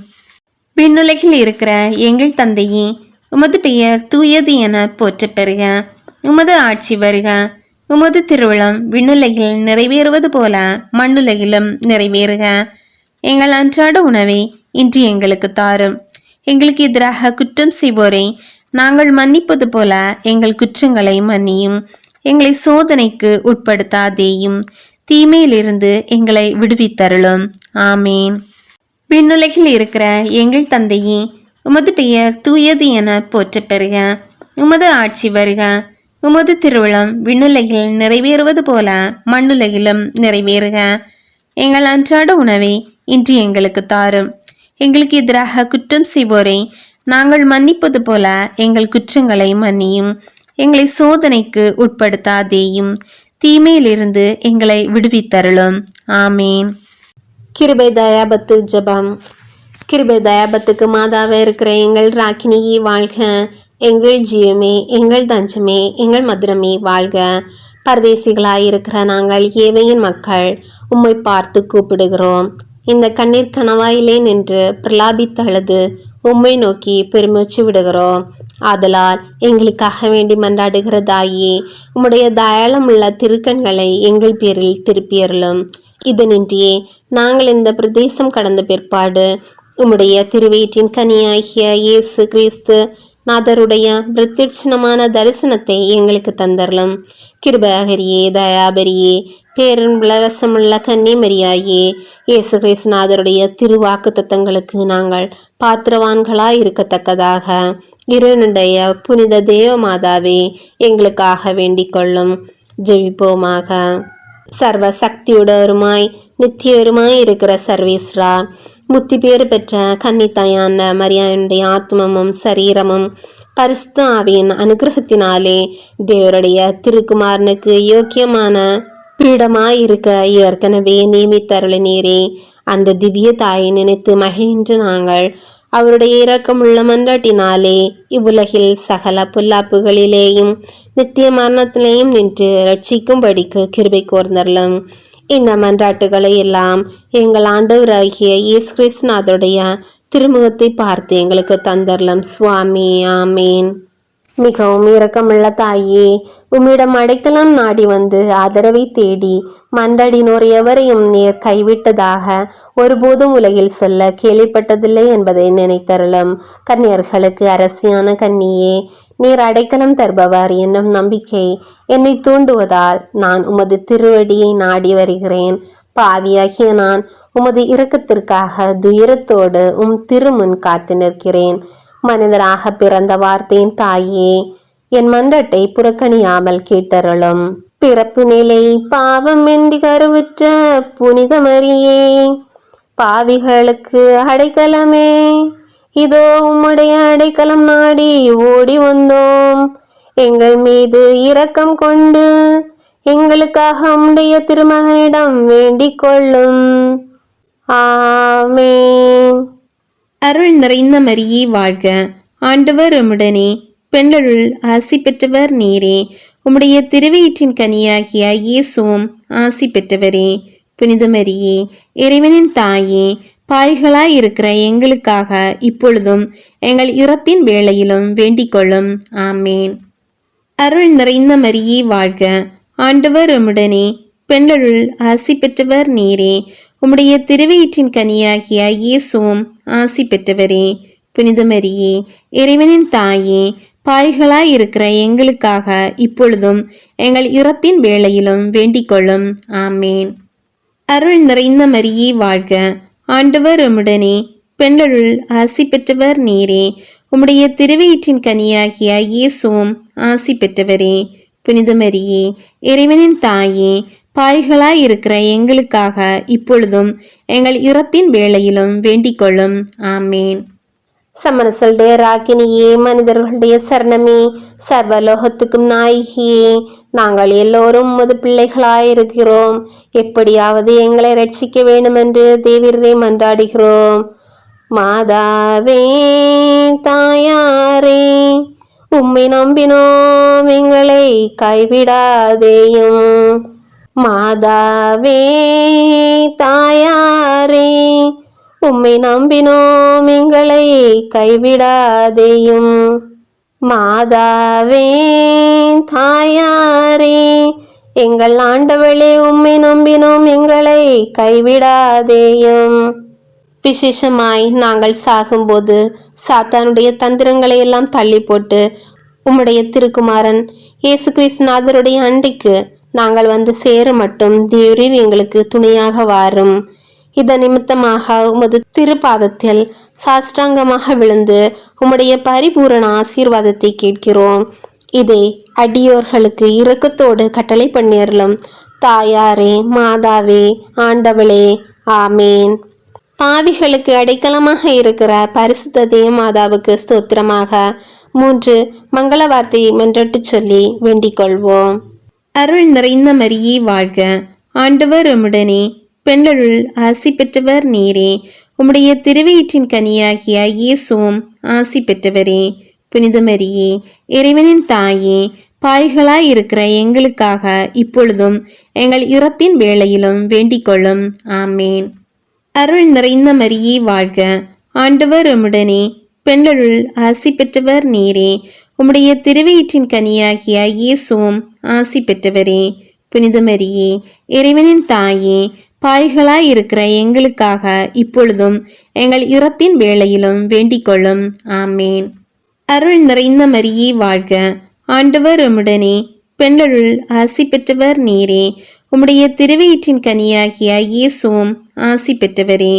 விண்ணுலகில் இருக்கிற எங்கள் தந்தையே, உமது பெயர் தூயது என போற்றப் பெறுக. உமது ஆட்சி வருக. உமது திருவுளம் விண்ணுலகில் நிறைவேறுவது போல மண்ணுலகிலும் நிறைவேறுக. எங்கள் அன்றாட உணவை இன்று எங்களுக்கு தாரும். எங்களுக்கு எதிராக குற்றம் செய்வோரை நாங்கள் மன்னிப்பது போல எங்கள் குற்றங்களை மன்னியும். எங்களை சோதனைக்கு உட்படுத்தாதேயும், தீமையிலிருந்து எங்களை விடுவித்தருளும். ஆமேன். விண்ணுலகில் இருக்கிற எங்கள் தந்தையே, உமது பெயர் தூயது என போற்றப் பெறுக. உமது ஆட்சி வருக. உமது திருவிழம் விண்ணுலகில் நிறைவேறுவது போல மண்ணுலகிலும் நிறைவேறுக. எங்கள் அன்றாட உணவை இன்று எங்களுக்கு தாரும். எங்களுக்கு எதிராக குற்றம் செய்வோரை நாங்கள் மன்னிப்பது போல எங்கள் குற்றங்களை மன்னியும். எங்களை சோதனைக்கு உட்படுத்தாதேயும், தீமையிலிருந்து எங்களை விடுவித்தருளும். ஆமேன். கிருபை தயாபத்து ஜெபம். கிருபை தயாபத்துக்கு மாதாவே இருக்கிற எங்கள் ராக்கினியே வாழ்க. எங்கள் ஜீவமே, எங்கள் தஞ்சமே, எங்கள் மதுரமே வாழ்க. பரதேசிகளாயிருக்கிற நாங்கள் ஏவையின் மக்கள் உம்மை பார்த்து கூப்பிடுகிறோம். இந்த கண்ணீர் கணவாயிலே நின்று பிரலாபித்தழுது உம்மை நோக்கி பெருமூச்சு விடுகிறோம். ஆதலால் எங்களுக்காக வேண்டி மன்றாடுகிற தாயே, உம்முடைய தயாளமுள்ள திருக்கண்களை எங்கள் பேரில் திருப்பியருளும். இதனின்றியே நாங்கள் இந்த பிரதேசம் கடந்த பிற்பாடு உம்முடைய திருவயிற்றின் கனியாகிய இயேசு கிறிஸ்து நாதருடைய பிரத்யட்சணமான தரிசனத்தை எங்களுக்கு தந்தரலும். கிருபாகரியே, தயாபரியே, பேரன்புள்ள ரசமுள்ள கன்னிமரியாயே, இயேசு கிறிஸ்துநாதருடைய திருவாக்கு தத்தங்களுக்கு நாங்கள் பாத்திரவான்களாய் இருக்கத்தக்கதாக இருனுடைய புனித தேவ மாதாவே எங்களுக்காக வேண்டிக் கொள்ளும். ஜெபிப்போமாக. சர்வ சக்தியுடருமாய் நித்தியருமாய் இருக்கிற சர்வேஸ்வரா, முத்தி பேறு பெற்ற கன்னித்தாயான மரியானுடைய ஆத்மமும் சரீரமும் பரிசுத்த ஆவியின் அனுகிரகத்தினாலே தேவருடைய திருக்குமாரனுக்கு யோக்கியமான பீடமாயிருக்க ஏற்கனவே நியமித்தருளினீரே. அந்த திவ்ய தாயை நினைத்து மகிழ்ந்து நாங்கள் அவருடைய இரக்கமுள்ள மன்றாட்டினாலே இவ்வுலகில் சகல புல்லாப்புகளிலேயும் நித்திய மரணத்திலேயும் நின்று ரட்சிக்கும்படிக்கு கிருபை கோர்ந்தரலும். இந்த மன்றாட்டுகளை எல்லாம் எங்கள் ஆண்டவராகிய இயேசு கிறிஸ்துநாதருடைய திருமுகத்தை பார்த்து எங்களுக்கு தந்தரலும் சுவாமி. ஆமேன். மிகவும் இரக்கமுள்ள தாயே, உம்மிடம் அடைக்கலம் நாடி வந்து ஆதரவை தேடி மன்றாடினோர் எவரையும் நீர் கைவிட்டதாக ஒருபோதும் உலகில் சொல்ல கேள்விப்பட்டதில்லை என்பதை நினைத்தருளும். கன்னியர்களுக்கு அரசியான கன்னியே, நீர் அடைக்கலம் தருபவர் என்னும் நம்பிக்கை என்னை தூண்டுவதால் நான் உமது திருவடியை நாடி வருகிறேன். பாவியாகிய நான் உமது இரக்கத்திற்காக துயரத்தோடு திருமுன் காத்து நிற்கிறேன். மனிதராக பிறந்த வார்த்தையின் தாயே, என் மன்றட்டை புறக்கணியாமல் கேட்டருளும். பிறப்பு நிலை பாவம் என்று கருவுற்ற புனித மரியே, பாவிகளுக்கு அடைக்கலமே, இதோ உம்முடைய அடைக்கலம் நாடி ஓடி வந்தோம். எங்கள் மீது இரக்கம் கொண்டு எங்களுக்காக உம்முடைய திருமகனிடம் வேண்டிக் கொள்ளும். ஆமேன். அருள் நிறைந்த மரியே வாழ்க. ஆண்டவர் உம்முடனே, பெண்களுள் ஆசி பெற்றவர் நீரே. உம்முடைய திருவயிற்றின் கனியாகிய இயேசுவும் ஆசி பெற்றவரே. புனித மரியே, இறைவனின் தாயே, பாய்களாய் இருக்கிற எங்களுக்காக இப்பொழுதும் எங்கள் இறப்பின் வேளையிலும் வேண்டிக் கொள்ளும். ஆமேன். அருள் நிறைந்த மரியே வாழ்க. ஆண்டவர் உம்முடனே, பெண்களுள் ஆசி பெற்றவர் நீரே. உம்முடைய திருவயிற்றின் கனியாகிய இயேசுவும் ஆசி பெற்றவரே. புனித மரியே, இறைவனின் தாயே, பாய்களாய் இருக்கிற எங்களுக்காக இப்பொழுதும் எங்கள் இறப்பின் வேளையிலும் வேண்டிக் கொள்ளும். ஆமேன். அருள் நிறைந்த மரியே வாழ்க. ஆண்டவர் உம்முடனே, பெண்களுள் ஆசி பெற்றவர் நீரே. உம்முடைய திருவயிற்றின் கனியாகிய இயேசுவும் ஆசி பெற்றவரே. புனித மரியே, இறைவனின் தாயே, பாய்களாய் இருக்கிற எங்களுக்காக இப்பொழுதும் எங்கள் இறப்பின் வேளையிலும் வேண்டிக் கொள்ளும். ஆமேன். சமரசலுடைய ராக்கினியே, மனிதர்களுடைய சரணமே, சர்வலோகத்துக்கும் நாயகியே, நாங்கள் எல்லோரும் உமது பிள்ளைகளாயிருக்கிறோம். எப்படியாவது எங்களை ரட்சிக்க வேண்டுமென்று தேவரே மன்றாடுகிறோம். மாதாவே, தாயாரே, உம்மை நம்பினோம், எங்களை கைவிடாதேயும். மாதாவே, தாயாரே, உம்மை நம்பினோம், எங்களை கைவிடாதேயும். மாதாவே, தாயாரே, எங்கள் ஆண்டவளே, உம்மை நம்பினோம், எங்களை கைவிடாதேயும். விசேஷமாய் நாங்கள் சாகும்போது சாத்தானுடைய தந்திரங்களை எல்லாம் தள்ளி போட்டு உம்முடைய திருக்குமாரன் இயேசு கிறிஸ்துநாதருடைய அண்டைக்கு நாங்கள் வந்து சேர மட்டும் தேவரீர் எங்களுக்கு துணையாக வாரும். இதன் நிமித்தமாக உமது திருப்பாதத்தில் சாஷ்டாங்கமாக விழுந்து உம்முடைய பரிபூரண ஆசீர்வாதத்தை கேட்கிறோம். இதை அடியோர்களுக்கு இரக்கத்தோடு கட்டளை பண்ணியருளும். தாயாரே, மாதாவே, ஆண்டவளே, ஆமேன். பாவிகளுக்கு அடைக்கலமாக இருக்கிற பரிசுத்த தேவமாதாவுக்கு ஸ்தோத்திரமாக 3 மங்கள வார்த்தையை மன்றட்டு சொல்லி வேண்டிக் கொள்வோம். அருள் நிறைந்த மரியே வாழ்க, ஆண்டவர் உம்முடனே, பெண்களுள் ஆசி பெற்றவர் நீரே. உம்முடைய திருவயிற்றின் கனியாகிய இயேசுவும் ஆசி பெற்றவரே. புனித மரியே, இறைவனின் தாயே, பாய்களாய் இருக்கிற எங்களுக்காக இப்பொழுதும் எங்கள் இறப்பின் வேளையிலும் வேண்டிக் கொள்ளும். ஆமேன். அருள் நிறைந்த மரியே வாழ்க, ஆண்டவர் உம்முடனே, பெண்களுள் ஆசி பெற்றவர் நீரே. உம்முடைய திருவயிற்றின் கனியாகிய இயேசுவும் ஆசி பெற்றவரே. புனித மரியே, இறைவனின் தாயே, பாய்களாய் இருக்கிற எங்களுக்காக இப்பொழுதும் எங்கள் இறப்பின் வேளையிலும் வேண்டிக் கொள்ளும். ஆமேன். அருள் நிறைந்த மரியே வாழ்க, ஆண்டவர் உம்முடனே, பெண்களுள் ஆசி பெற்றவர் நீரே. உம்முடைய திருவயிற்றின் கனியாகிய இயேசுவும் ஆசி பெற்றவரே.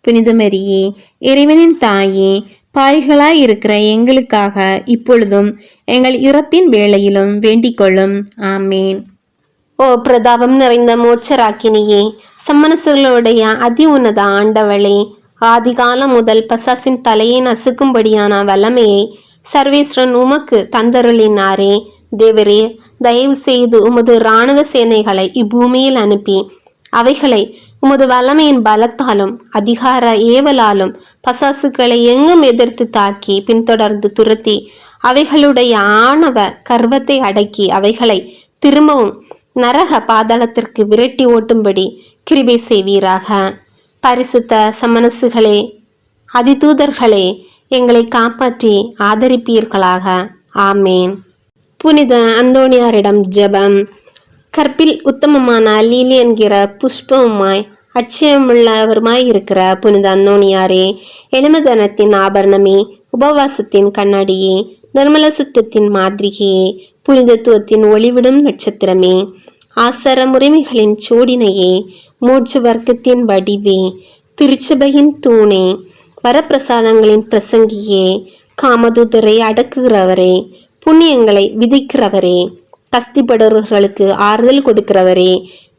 புனித மரியே, இறைவனின் தாயே, பாய்களாய் இருக்கிற எங்களுக்காக இப்பொழுதும் எங்கள் இறப்பின் வேளையிலும் வேண்டிக் கொள்ளும். ஆமேன். ஓ பிரதாபம் நிறைந்த மோட்சராக்கினியே, சம்மனசுகளுடைய அதி உன்னத ஆண்டவளே, ஆதிகாலம் முதல் பசாசின் தலையை நசுக்கும்படியான வல்லமையை சர்வேஸ்வரன் உமக்கு தந்தருளினாரே. தேவரே, தயவு செய்து உமது இராணுவ சேனைகளை இப்பூமியில் அனுப்பி அவைகளை உமது வல்லமையின் பலத்தாலும் அதிகார ஏவலாலும் பசாசுக்களை எங்கும் எதிர்த்து தாக்கி பின்தொடர்ந்து துரத்தி அவைகளுடைய ஆணவ கர்வத்தை அடக்கி அவைகளை திரும்பவும் நரக பாதாளத்திற்கு விரட்டி ஓட்டும்படி கிருபை செய்வீராக. பரிசுத்த சமனசுகளே, அதிதூதர்களே, எங்களை காப்பாற்றி ஆதரிப்பீர்களாக. ஆமேன். புனித அந்தோணியாரிடம் ஜெபம். கற்பில் உத்தமமான லீலி என்கிற புஷ்பவுமாய் அட்சயமுள்ளவருமாய் இருக்கிற புனித அந்தோணியாரே, எளிமதனத்தின் ஆபரணமே, உபவாசத்தின் கண்ணாடியே, நிர்மல சுத்தத்தின் மாதிரிகையே, புனிதத்துவத்தின் ஒளிவிடும் நட்சத்திரமே, ஆசர முறைமைகளின் சோடினையே, மூச்சு வர்க்கத்தின் வடிவே, திருச்சபையின் தூணே, வரப்பிரசாதங்களின் பிரசங்கியே, காமதூதரை அடக்குகிறவரே, புண்ணியங்களை விதிக்கிறவரே, கஸ்திப்படுறவர்களுக்கு ஆறுதல் கொடுக்கிறவரே,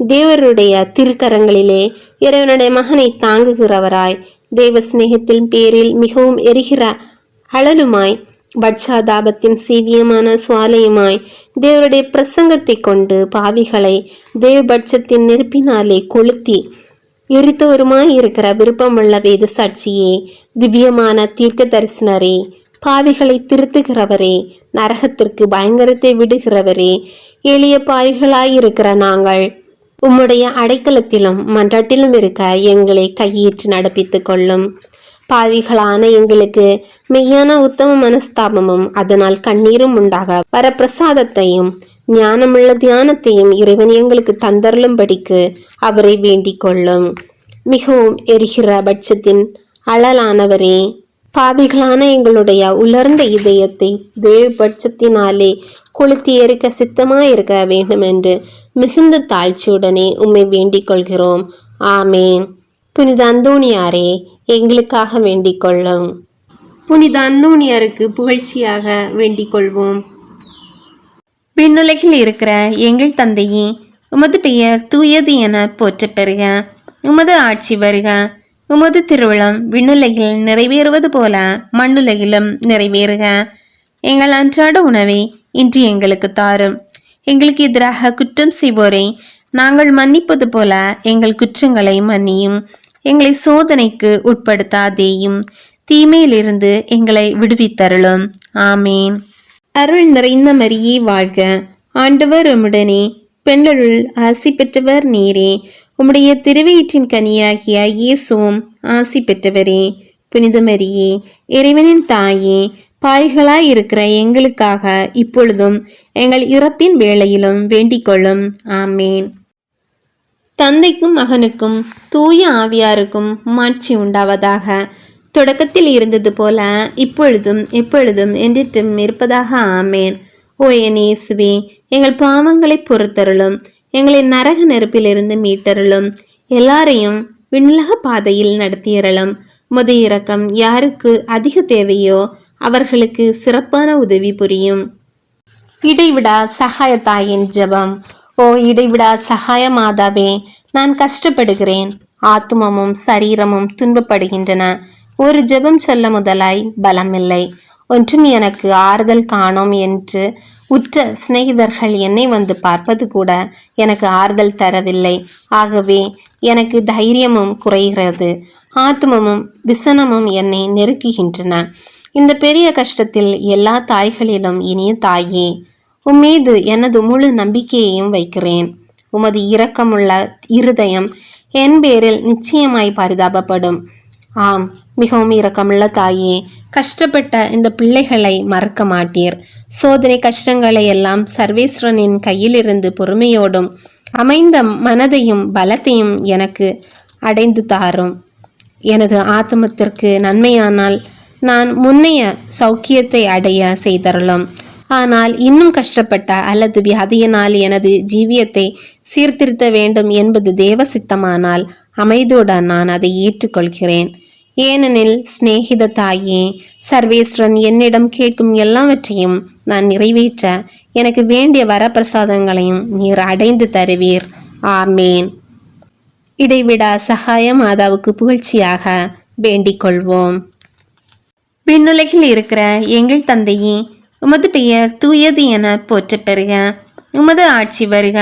தேவருடைய திருக்கரங்களிலே இறைவனுடைய மகனை தாங்குகிறவராய், தேவ சிநேகத்தின் பேரில் மிகவும் எரிகிற அழலுமாய், பட்சாதாபத்தின் சீவியமான சுவாலையுமாய், தேவருடைய பிரசங்கத்தை கொண்டு பாவிகளை தேவபட்சத்தின் நெருப்பினாலே கொளுத்தி எரித்தவருமாய் இருக்கிற விருப்பமுள்ள வேத சாட்சியே, திவ்யமான தீர்க்க தரிசனரே, பாவிகளை திருத்துகிறவரே, நரகத்திற்கு பயங்கரத்தை விடுகிறவரே, எளிய பாவிகளாயிருக்கிற நாங்கள் உம்முடைய அடைக்கலத்திலும் மன்றாட்டிலும் இருக்க எங்களை கையேற்று நடப்பித்து கொள்ளும். பாவிகளான எங்களுக்கு மெய்யான உத்தம மனஸ்தாபமும் அதனால் கண்ணீரும் உண்டாக வரப்பிரசாதத்தையும் ஞானமுள்ள தியானத்தையும் இறைவன் எங்களுக்கு தந்தருளும்படிக்கு அவரை வேண்டிக் கொள்ளும். மிகவும் எரிகிற பட்சத்தின் அழலானவரே, பாவிகளான எங்களுடைய உலர்ந்த இதயத்தை தேவபட்சத்தினாலே கொளுத்தி எரிக்க சித்தமாயிருக்க வேண்டும் என்று மிகுந்த தாழ்ச்சியுடனே உம்மை வேண்டிக் கொள்கிறோம். ஆமேன். புனித அந்தோணியாரே, எங்களுக்காக வேண்டிக் கொள்ளும். புனித அந்தோணியாருக்கு புகழ்ச்சியாக வேண்டிக் கொள்வோம். விண்ணுலகில் இருக்கிற எங்கள் தந்தையே, உமது பெயர் தூயது என போற்றப் பெறுக. உமது ஆட்சி வருக. உமது திருவிழம் விண்ணுலகில் நிறைவேறுவது போல மண்ணுலகிலும் நிறைவேறுக. எங்கள் அன்றாட உணவை இன்று எங்களுக்கு தாரும். எங்களுக்கு எதிராக குற்றம் செய்வோரை நாங்கள் மன்னிப்பது போல எங்கள் குற்றங்களை மன்னியும். எங்களை சோதனைக்கு உட்படுத்தாதேயும், தீமையிலிருந்து எங்களை விடுவித்தருளும். ஆமேன். அருள் நிறைந்த மரியே வாழ்க, ஆண்டவர் உம்முடனே, பெண்களுள் ஆசி பெற்றவர் நீரே. உம்முடைய திருவயிற்றின் கனியாகிய இயேசுவும் ஆசி பெற்றவரே. புனித மரியே, இறைவனின் தாயே, பாய்களாய் இருக்கிற எங்களுக்காக இப்பொழுதும் எங்கள் இறப்பின் வேளையிலும் வேண்டிக் கொள்ளும். ஆமேன். தந்தைக்கும் மகனுக்கும் தூய ஆவியாருக்கும் மாட்சி உண்டாவதாக. தொடக்கத்தில் இருந்தது போல இப்பொழுதும் எப்பொழுதும் என்றிட்டும் இருப்பதாக. ஆமேன். ஓ என் இயேசுவே, எங்கள் பாவங்களை பொறுத்தருளும். எங்களை நரக நெருப்பிலிருந்து மீட்டருளும். எல்லாரையும் விண்ணுலக பாதையில் நடத்தியறலும். உமது இரக்கம் யாருக்கு அதிக தேவையோ அவர்களுக்கு சிறப்பான உதவி புரியும். இடைவிடா சகாய தாயின் ஜெபம். ஓ இடைவிடா சகாய மாதாவே, நான் கஷ்டப்படுகிறேன். ஆத்துமமும் சரீரமும் துன்பப்படுகின்றன. ஒரு ஜெபம் சொல்ல முதலாய் பலமில்லை. ஒன்றும் எனக்கு ஆறுதல் காணோம் என்று உற்ற சிநேகிதர்கள் என்னை வந்து பார்ப்பது கூட எனக்கு ஆறுதல் தரவில்லை. ஆகவே எனக்கு தைரியமும் குறைகிறது. ஆத்துமமும் விசனமும் என்னை நெருக்குகின்றன. இந்த பெரிய கஷ்டத்தில் எல்லா தாய்களிலும் இனிய தாயே, உம்மீது எனது முழு நம்பிக்கையையும் வைக்கிறேன். உமது இரக்கமுள்ள இருதயம் என் பேரில் நிச்சயமாய் பரிதாபப்படும். ஆம், மிகவும் இரக்கமுள்ள தாயே, கஷ்டப்பட்ட இந்த பிள்ளைகளை மறக்க மாட்டீர். சோதனை கஷ்டங்களை எல்லாம் சர்வேஸ்வரனின் கையிலிருந்து பொறுமையோடும் அமைந்த மனதையும் பலத்தையும் எனக்கு அடைந்து தாரும். எனது ஆத்மத்திற்கு நன்மையானால் நான் முன்னைய சௌக்கியத்தை அடைய செய்தரலும். ஆனால் இன்னும் கஷ்டப்பட்ட அல்லது வியாதியினால் எனது ஜீவியத்தை சீர்திருத்த வேண்டும் என்பது தேவ சித்தமானால் அமைதியுடன் நான் அதை ஏற்றுக்கொள்கிறேன். ஏனெனில் சிநேகித தாயே, சர்வேஸ்வரன் என்னிடம் கேட்கும் எல்லாவற்றையும் நான் நிறைவேற்ற எனக்கு வேண்டிய வரப்பிரசாதங்களையும் நீர் அடைந்து தருவீர். ஆமேன். இடைவிடா சகாய மாதாவுக்கு புகழ்ச்சியாக வேண்டிக் கொள்வோம். விண்ணுலகில் இருக்கிற எங்கள் தந்தையே, உமது பெயர் தூயது என போற்றப் பெறுக. உமது ஆட்சி வருக.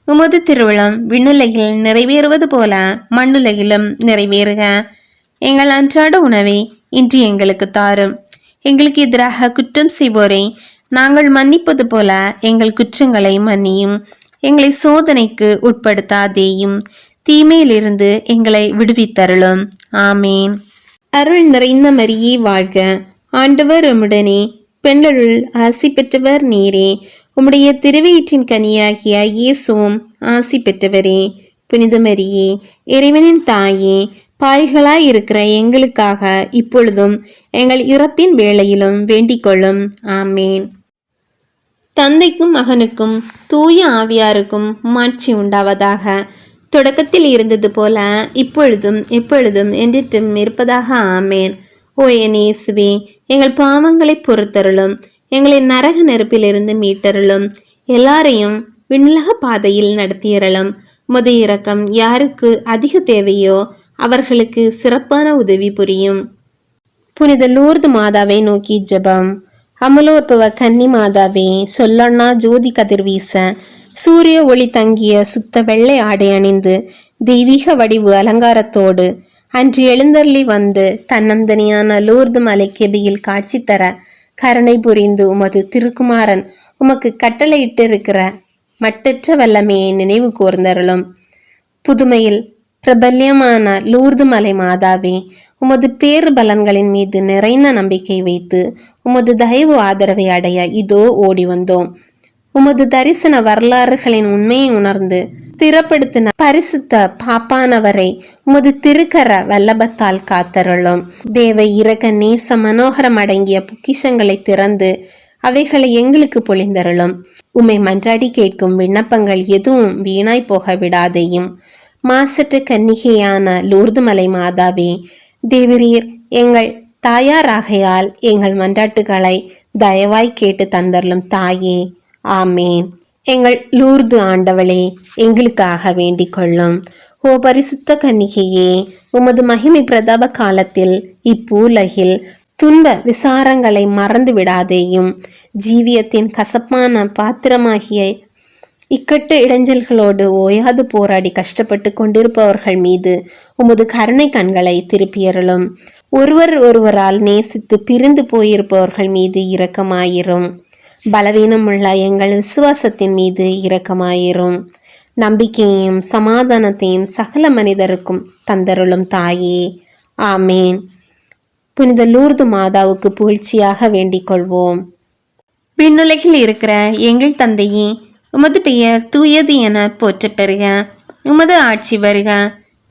உமது திருவிழம் விண்ணுலகில் நிறைவேறுவது போல மண்ணுலகிலும் நிறைவேறுக. எங்கள் அன்றாட உணவை இன்று எங்களுக்கு தாரும். எங்களுக்கு எதிராக குற்றம் செய்வோரை நாங்கள் மன்னிப்பது போல எங்கள் குற்றங்களை மன்னியும். எங்களை சோதனைக்கு உட்படுத்தாதேயும், தீமையிலிருந்து எங்களை விடுவித்தருளும். ஆமேன். அருள் நிறைந்த மரியே வாழ்க. ஆண்டவர் உம்முடனே, பெண்களுள் ஆசி பெற்றவர் நீரே. உம்முடைய திருவயிற்றின் கனியாகிய இயேசுவும் ஆசி பெற்றவரே. புனித மரியே, இறைவனின் தாயே, பாய்களாய் இருக்கிற எங்களுக்காக இப்பொழுதும் எங்கள் இறப்பின் வேளையிலும் வேண்டிக் கொள்ளும். ஆமேன். தந்தைக்கும் மகனுக்கும் தூய ஆவியாருக்கும் மாட்சி உண்டாவதாக. தொடக்கத்தில் இருந்தது போல இப்பொழுதும் எப்பொழுதும் என்றிட்டும் இருப்பதாக. ஆமேன். ஓ என் இயேசுவே, எங்கள் பாவங்களை பொறுத்தருளும். எங்களை நரக நெருப்பிலிருந்து மீட்டருளும். எல்லாரையும் விண்ணுலக பாதையில் நடத்தியறலும். உமது இரக்கம் யாருக்கு அதிக தேவையோ அவர்களுக்கு சிறப்பான உதவி புரியும். புனித லூர்து மாதாவை நோக்கி ஜெபம். அமலோற்பவ கன்னி மாதாவே, சொல்லொன்னா ஜோதி கதிர்வீச சூரிய ஒளி தங்கிய சுத்த வெள்ளை ஆடை அணிந்து தெய்வீக வடிவு அலங்காரத்தோடு அன்று எழுந்தருளி வந்து தன்னந்தனியான லூர்து மலை கெபியில் காட்சி தர கருணை புரிந்து உமது திருக்குமாரன் உமக்கு கட்டளையிட்டிருக்கிற மட்டற்ற வல்லமையை நினைவு கூர்ந்தருளும். புதுமையில் பிரபல்யமான லூர்து மலை மாதாவே, உமது பேறு பலன்களின் மீது நிறைந்த நம்பிக்கை வைத்து உமது தயவு ஆதரவை அடைய இதோ ஓடி வந்தோம். உமது தரிசன வரலாறுகளின் உண்மையை உணர்ந்து ஸ்திரப்படுத்தின பரிசுத்த பாப்பானவரை உமது திருக்கர வல்லபத்தால் காத்தருளும். தேவ இரக்க நேச மனோகரம் அடங்கிய பொக்கிஷங்களை திறந்து அவைகளை எங்களுக்கு பொழிந்தருளும். உம்மை மன்றாடி கேட்கும் விண்ணப்பங்கள் எதுவும் வீணாய் போக விடாதையும். மாசற்ற கன்னிகையான லூர்து மலை மாதாவே, தேவரீர் எங்கள் தாயாராகையால் எங்கள் மன்றாட்டுகளை தயவாய் கேட்டு தந்தருளும் தாயே. ஆமேன். எங்கள் லூர்து ஆண்டவளே, எங்களுக்காக வேண்டிக் கொள்ளும். ஓ பரிசுத்த கன்னிகையே, உமது மகிமை பிரதாப காலத்தில் இப்பூலகில் துன்ப விசாரங்களை மறந்து விடாதேயும். ஜீவியத்தின் கசப்பான பாத்திரமாகிய இக்கட்டு இடைஞ்சல்களோடு ஓயாது போராடி கஷ்டப்பட்டு கொண்டிருப்பவர்கள் மீது உமது கருணை கண்களை திருப்பியருளும். ஒருவரால் நேசித்து பிரிந்து போயிருப்பவர்கள் மீது இரக்கமாயிரும். பலவீனமுள்ள எங்கள் விசுவாசத்தின் மீது இரக்கமாயிரும். நம்பிக்கையையும் சமாதானத்தையும் சகல மனிதருக்கும் தந்தருளும் தாயே. ஆமேன். புனித லூர்து மாதாவுக்கு புகழ்ச்சியாக வேண்டிக் கொள்வோம். விண்ணுலகில் இருக்கிற எங்கள் தந்தையே, உமது பெயர் தூயது என போற்றப் பெறுக. உமது ஆட்சி வருக.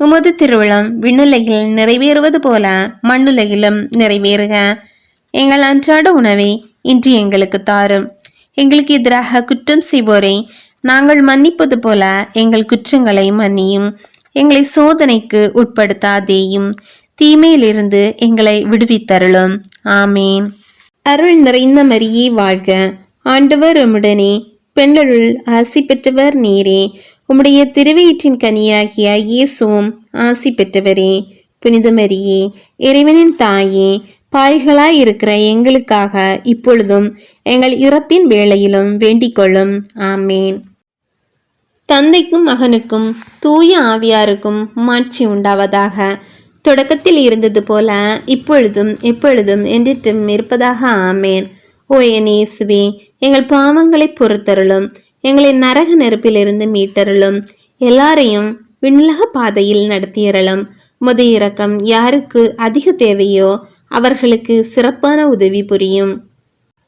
உமது திருவிழம் விண்ணுலகில் நிறைவேறுவது போல மண்ணுலகிலும் நிறைவேறுக. எங்கள் அன்றாட உணவை இன்று எங்களுக்கு தாரும். எங்களுக்கு எதிராக குற்றம் செய்வோரை நாங்கள் மன்னிப்பது போல எங்கள் குற்றங்களை மன்னியும். எங்களை சோதனைக்கு உட்படுத்தாதேயும், தீமையிலிருந்து எங்களை விடுவித்தருளும். ஆமேன். அருள் நிறைந்த மரியே வாழ்க, ஆண்டவர் உம்முடனே, பெண்களுள் ஆசி பெற்றவர் நீரே. உம்முடைய திருவயிற்றின் கனியாகிய இயேசுவும் ஆசி பெற்றவரே. புனித மரியே, இறைவனின் தாயே, பாய்களாய் இருக்கிற எங்களுக்காக இப்பொழுதும் எங்கள் இறப்பின் வேளையிலும் வேண்டிக் கொள்ளும். ஆமேன். தந்தைக்கும் மகனுக்கும் தூய ஆவியாருக்கும் மாட்சி உண்டாவதாக. தொடக்கத்தில் இருந்தது போல இப்பொழுதும் எப்பொழுதும் என்றிட்டும் இருப்பதாக. ஆமேன். ஓ என் இயேசுவே, எங்கள் பாவங்களை பொறுத்தருளும், எங்களை நரக நெருப்பிலிருந்து மீட்டருளும், எல்லாரையும் விண்ணுலக பாதையில் நடத்தியறலும். முது இரக்கம் யாருக்கு அதிக தேவையோ அவர்களுக்கு சிறப்பான உதவி புரியும்.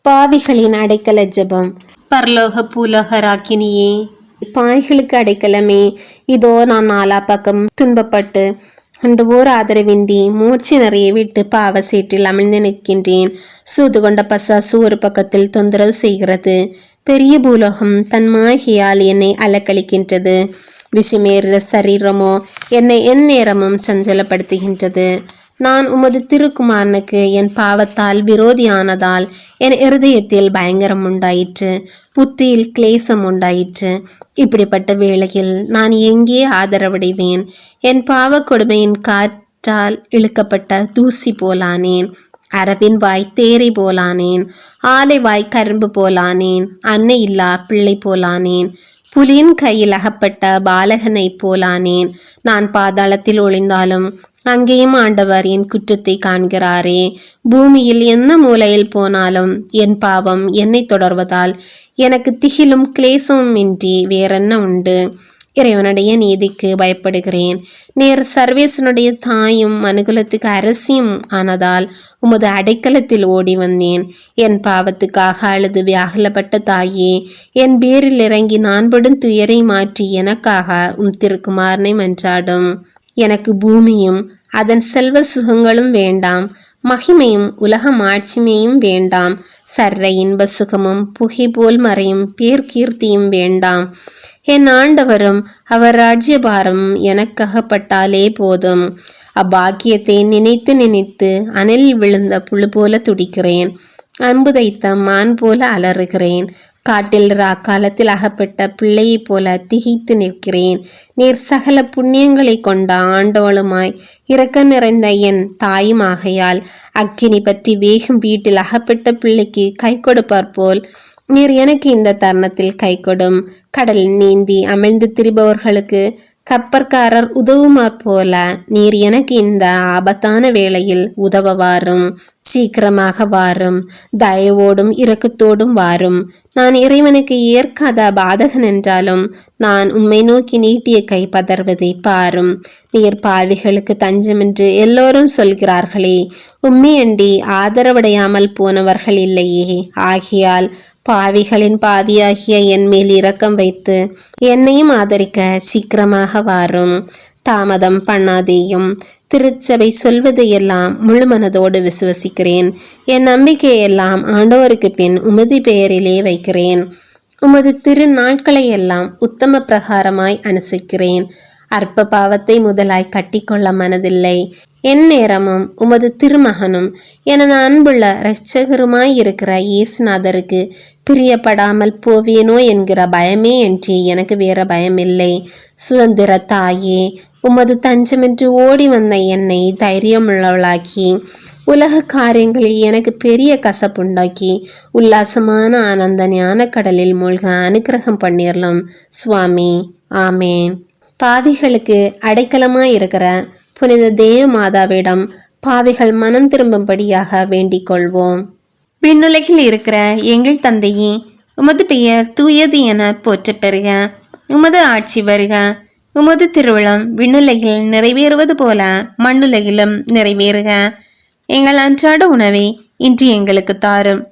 பாவிகளின் அடைக்கல ஜெபம். பரலோக பூலோக ராக்கினியே, பாய்களுக்கு அடைக்கலமே, இதோ நான் நாலா பக்கம் துன்பப்பட்டு அண்டு ஓர் ஆதரவின்றி மூச்சு நிறைய விட்டு பாவ சேற்றில் அமிழ்ந்து நிற்கின்றேன். சூது கொண்ட பசாசு ஒரு பக்கத்தில் தொந்தரவு செய்கிறது. பெரிய பூலோகம் தன் மாகியால் என்னை அலக்களிக்கின்றது. விஷமேற சரீரமோ என்னை எந்நேரமும் சஞ்சலப்படுத்துகின்றது. நான் உமது திருக்குமாரனுக்கு என் பாவத்தால் விரோதியானதால் என் இருதயத்தில் பயங்கரம் உண்டாயிற்று, புத்தியில் கிளேசம் உண்டாயிற்று. இப்படிப்பட்ட வேளையில் நான் எங்கே ஆதரவடைவேன்? என் பாவ கொடுமையின் காற்றால் இழுக்கப்பட்ட தூசி போலானேன். அரபின் வாய் தேரை போலானேன். ஆலை வாய் கரும்பு போலானேன். அன்னை இல்லா பிள்ளை போலானேன். புலியின் கையில் அகப்பட்ட பாலகனை போலானேன். நான் பாதாளத்தில் ஒளிந்தாலும் அங்கேயும் ஆண்டவர் என் குற்றத்தை காண்கிறாரே. பூமியில் எந்த மூலையில் போனாலும் என் பாவம் என்னை தொடர்வதால் எனக்கு திகிலும் கிளேசமும் இன்றி வேறென்ன உண்டு? இறைவனுடைய நீதிக்கு பயப்படுகிறேன். நேர் சர்வேசனுடைய தாயும் மனுகுலத்துக்கு அரசியும் ஆனதால் உமது அடைக்கலத்தில் ஓடி வந்தேன். என் பாவத்துக்காக அழுது வியாகுலப்பட்ட தாயே, என் பேரில் இறங்கி நான் படும் துயரை மாற்றி எனக்காக திருக்குமாரனை மன்றாடும். எனக்கு பூமியும் அதன் செல்வ சுகங்களும் வேண்டாம், மகிமையும் உலக மாட்சிமையும் வேண்டாம், சர்ற இன்ப சுகமும் புகை போல் மறையும் பேர்கீர்த்தியும் வேண்டாம். என் ஆண்டவரும் அவர் ராஜ்யபாரமும் எனக்ககப்பட்டாலே போதும். அப்பாக்கியத்தை நினைத்து நினைத்து அனலில் விழுந்த புழு போல துடிக்கிறேன். அன்பு தைத்த மான் போல அலறுகிறேன். காட்டில் காலத்தில் அகப்பட்ட பிள்ளையைப் போல திகைத்து நிற்கிறேன். நீர் சகல புண்ணியங்களை கொண்ட ஆண்டவளுமாய் இரக்க நிறைந்த என் தாயும் ஆகையால் அக்கினி பற்றி வேகும் வீட்டில் அகப்பட்ட பிள்ளைக்கு கை கொடுப்பார் போல் நீர் எனக்கு இந்த தருணத்தில் கை கொடும். கடல் நீந்தி அமிழ்ந்து திரிபவர்களுக்கு கப்பற்காரர் உதவுமாற் போல நீர் எனக்கு இந்த ஆபத்தான வேளையில் உதவ வாரும். சீக்கிரமாக வாரும். தயவோடும் இரக்கத்தோடும் வாரும். நான் இறைவனுக்கு ஏற்காத பாதகன் என்றாலும் நான் உம்மை நோக்கி நீட்டிய கை பதறுவதை பாரும். நீர் பாவிகளுக்கு தஞ்சமென்று எல்லோரும் சொல்கிறார்களே, உம்மையண்டி ஆதரவடையாமல் போனவர்கள் இல்லையே. ஆகியால் பாவிகளின் பாவியாகிய என் மேல் இரக்கம் வைத்து என்னையும் ஆதரிக்க சீக்கிரமாக வாரும். தாமதம் பண்ணாதேயும். திருச்சபை சொல்வதையெல்லாம் முழு மனதோடு விசுவசிக்கிறேன். என் நம்பிக்கையெல்லாம் ஆண்டவருக்கு பின் உமது பெயரிலே வைக்கிறேன். உமது திருநாட்களை எல்லாம் உத்தம பிரகாரமாய் அனுசரிக்கிறேன். அற்ப பாவத்தை முதலாய் கட்டிக்கொள்ள மனதில்லை. என் நேரமும் உமது திருமகனும் எனது அன்புள்ள இரட்சகருமாய் இருக்கிற இயேசுநாதருக்கு பிரியப்படாமல் போவேனோ என்கிற பயமே என்று எனக்கு வேற பயமில்லை. சுதந்திர தாயே, உமது தஞ்சமென்று ஓடி வந்த என்னை தைரியமுள்ளவளாக்கி உலக காரியங்களில் எனக்கு பெரிய கசப்புண்டாக்கி உல்லாசமான ஆனந்த ஞான கடலில் மூழ்க அனுக்கிரகம் பண்ணிடலாம் சுவாமி. ஆமேன். பாவிகளுக்கு அடைக்கலமாய் இருக்கிற புனித தேவ மாதாவிடம் பாவிகள் மனம் திரும்பும்படியாக வேண்டிக் கொள்வோம். விண்ணுலகில் இருக்கிற எங்கள் தந்தையே, உமது பெயர் தூயது என போற்ற பெறுக. உமது ஆட்சி வருக. உமது திருவிழம் விண்ணுலகில் நிறைவேறுவது போல மண்ணுலகிலும் நிறைவேறுக. எங்கள் அன்றாட உணவை இன்று எங்களுக்கு தாரும்.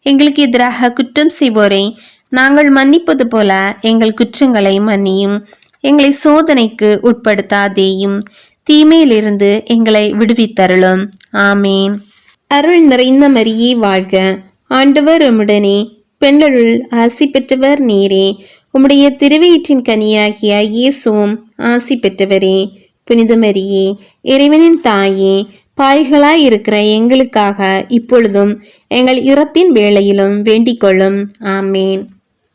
எங்களுக்கு எதிராக குற்றம் செய்வோரை நாங்கள் மன்னிப்பது போல எங்கள் குற்றங்களை மன்னியும். எங்களை சோதனைக்கு உட்படுத்தாதேயும், தீமையிலிருந்து எங்களை விடுவித்தருளும். ஆமேன். அருள் நிறைந்த மரியே வாழ்க, ஆண்டவர் உம்முடனே, பெண்களுள் ஆசி பெற்றவர் நீரே. உம்முடைய திருவயிற்றின் கனியாகிய இயேசுவும் ஆசி பெற்றவரே. புனித மரியே, இறைவனின் தாயே, பாய்களாய் இருக்கிற எங்களுக்காக இப்பொழுதும் எங்கள் இறப்பின் வேளையிலும் வேண்டிக் கொள்ளும். ஆமேன்.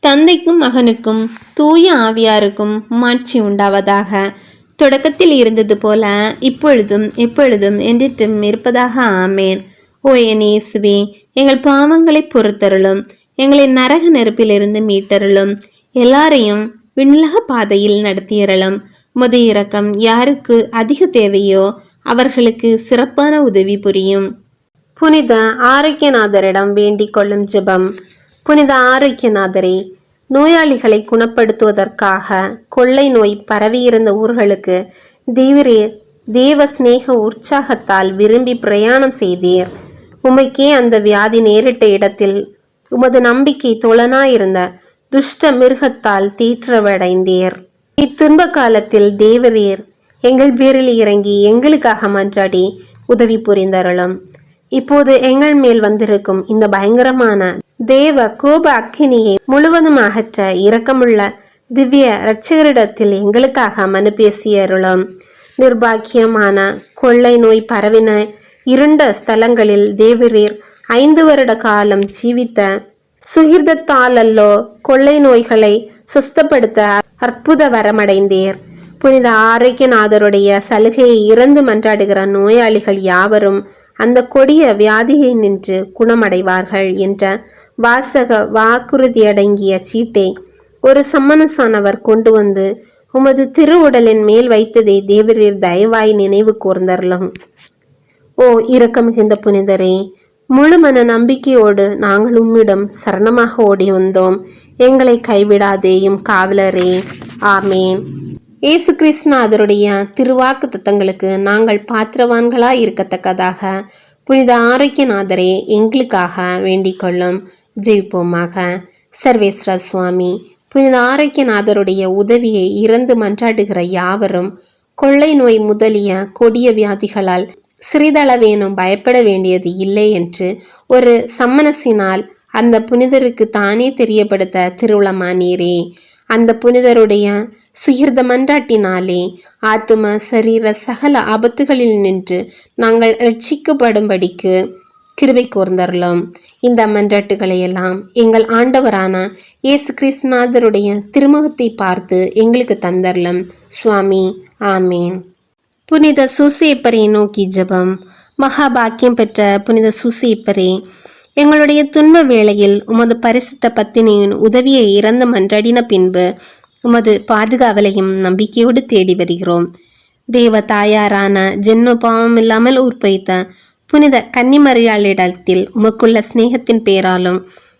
தந்தைக்கும் மகனுக்கும் தூய ஆவியாருக்கும் மாட்சி உண்டாவதாக. தொடக்கத்தில் இருந்தது போல இப்பொழுதும் எப்பொழுதும் என்றிட்டும் இருப்பதாக. ஆமேன். ஓ என் இயேசுவே, எங்கள் பாவங்களை பொறுத்தருளும், எங்களை நரக நெருப்பிலிருந்து மீட்டருளும், எல்லாரையும் விண்ணுலக பாதையில் நடத்தியறலும். உமது இரக்கம் யாருக்கு அதிக தேவையோ அவர்களுக்கு சிறப்பான உதவி புரியும். புனித ஆரோக்கியநாதரிடம் வேண்டிக் கொள்ளும் ஜெபம். புனித ஆரோக்கியநாதரே, நோயாளிகளை குணப்படுத்துவதற்காக கொள்ளை நோய் பரவியிருந்த ஊர்களுக்கு தேவ சிநேக உற்சாகத்தால் விரும்பி பிரயாணம் செய்தீர். உமைக்கே அந்த வியாதி நேரிட்ட இடத்தில் உமது நம்பிக்கை தொழனாயிருந்த துஷ்ட மிருகத்தால் தீற்றவடைந்தீர். இத்துன்ப காலத்தில் தேவரீர் எங்கள் பேரில் இறங்கி எங்களுக்காக மன்றாடி உதவி புரிந்தருளும். இப்போது எங்கள் மேல் வந்திருக்கும் இந்த பயங்கரமான தேவ கோப அக்கினியை முழுவதும் அகற்ற இரக்கமுள்ள திவ்ய இரட்சகரிடத்தில் எங்களுக்காக மனு பேசியருளும். நிர்பாக்கியமான கொள்ளை நோய் பரவின இருண்ட ஸ்தலங்களில் தேவரீர் 5 வருட காலம் ஜீவித்த சுகிர்தத்தாலல்லோ கொள்ளை நோய்களை சுஸ்தப்படுத்த அற்புத வரமடைந்தீர். புனித ஆரோக்கியநாதருடைய சலுகையை இறந்து மன்றாடுகிற நோயாளிகள் யாவரும் அந்த கொடிய வியாதியை நின்று குணமடைவார்கள் என்ற வாசக வாக்குறுதியடங்கிய சீட்டை ஒரு சம்மனசானவர் கொண்டு வந்து உமது திருவுடலின் மேல் வைத்ததை தேவரீர் தயவாய் நினைவு கூர்ந்தருளும். ஓ இரக்கம் மிகுந்த புனிதரே, முழு மன நம்பிக்கையோடு நாங்கள் உம்மிடம் சரணமாக ஓடி வந்தோம். எங்களை கைவிடாதேயும் காவலரே. ஆமேன். இயேசு கிறிஸ்துநாதருடைய திருவாக்கு தத்தங்களுக்கு நாங்கள் பாத்திரவான்களாய் இருக்கத்தக்கதாக புனித ஆரோக்கியநாதரே எங்களுக்காக வேண்டிக் கொள்ளும். ஜெயிப்போமாக. சர்வேஸ்வர சுவாமி, புனித ஆரோக்கியநாதருடைய உதவியை இறந்து மன்றாடுகிற யாவரும் கொள்ளை நோய் முதலிய கொடிய வியாதிகளால் சிறிதளவேனும் பயப்பட வேண்டியது இல்லை என்று ஒரு சம்மனசினால் அந்த புனிதருக்கு தானே தெரியப்படுத்த திருவுளமானீரே. அந்த புனிதருடைய சுகிர்த மன்றாட்டினாலே ஆத்தும சரீர சகல ஆபத்துகளில் நின்று நாங்கள் ரட்சிக்கப்படும்படிக்கு கிருபை கூர்ந்தருளும். இந்த மன்றாட்டுகளை எல்லாம் எங்கள் ஆண்டவரான இயேசு கிறிஸ்துநாதருடைய திருமுகத்தை பார்த்து எங்களுக்கு தந்தருளும் சுவாமி. ஆமேன். புனித சூசேப்பரை நோக்கி ஜெபம். மகாபாக்கியம் பெற்ற புனித சூசேப்பரே, எங்களுடைய துன்ப வேளையில் உமது பரிசுத்த பத்தினியின் உதவியை இறந்து மன்றாடின பின்பு உமது பாதுகாவலையும் நம்பிக்கையோடு தேடி வருகிறோம். தேவ தாயாரான ஜென்ம பாவம் இல்லாமல் உற்பவித்த புனித கன்னிமரியாளிடத்தில் உமக்குள்ள சிநேகத்தின் பேராலும்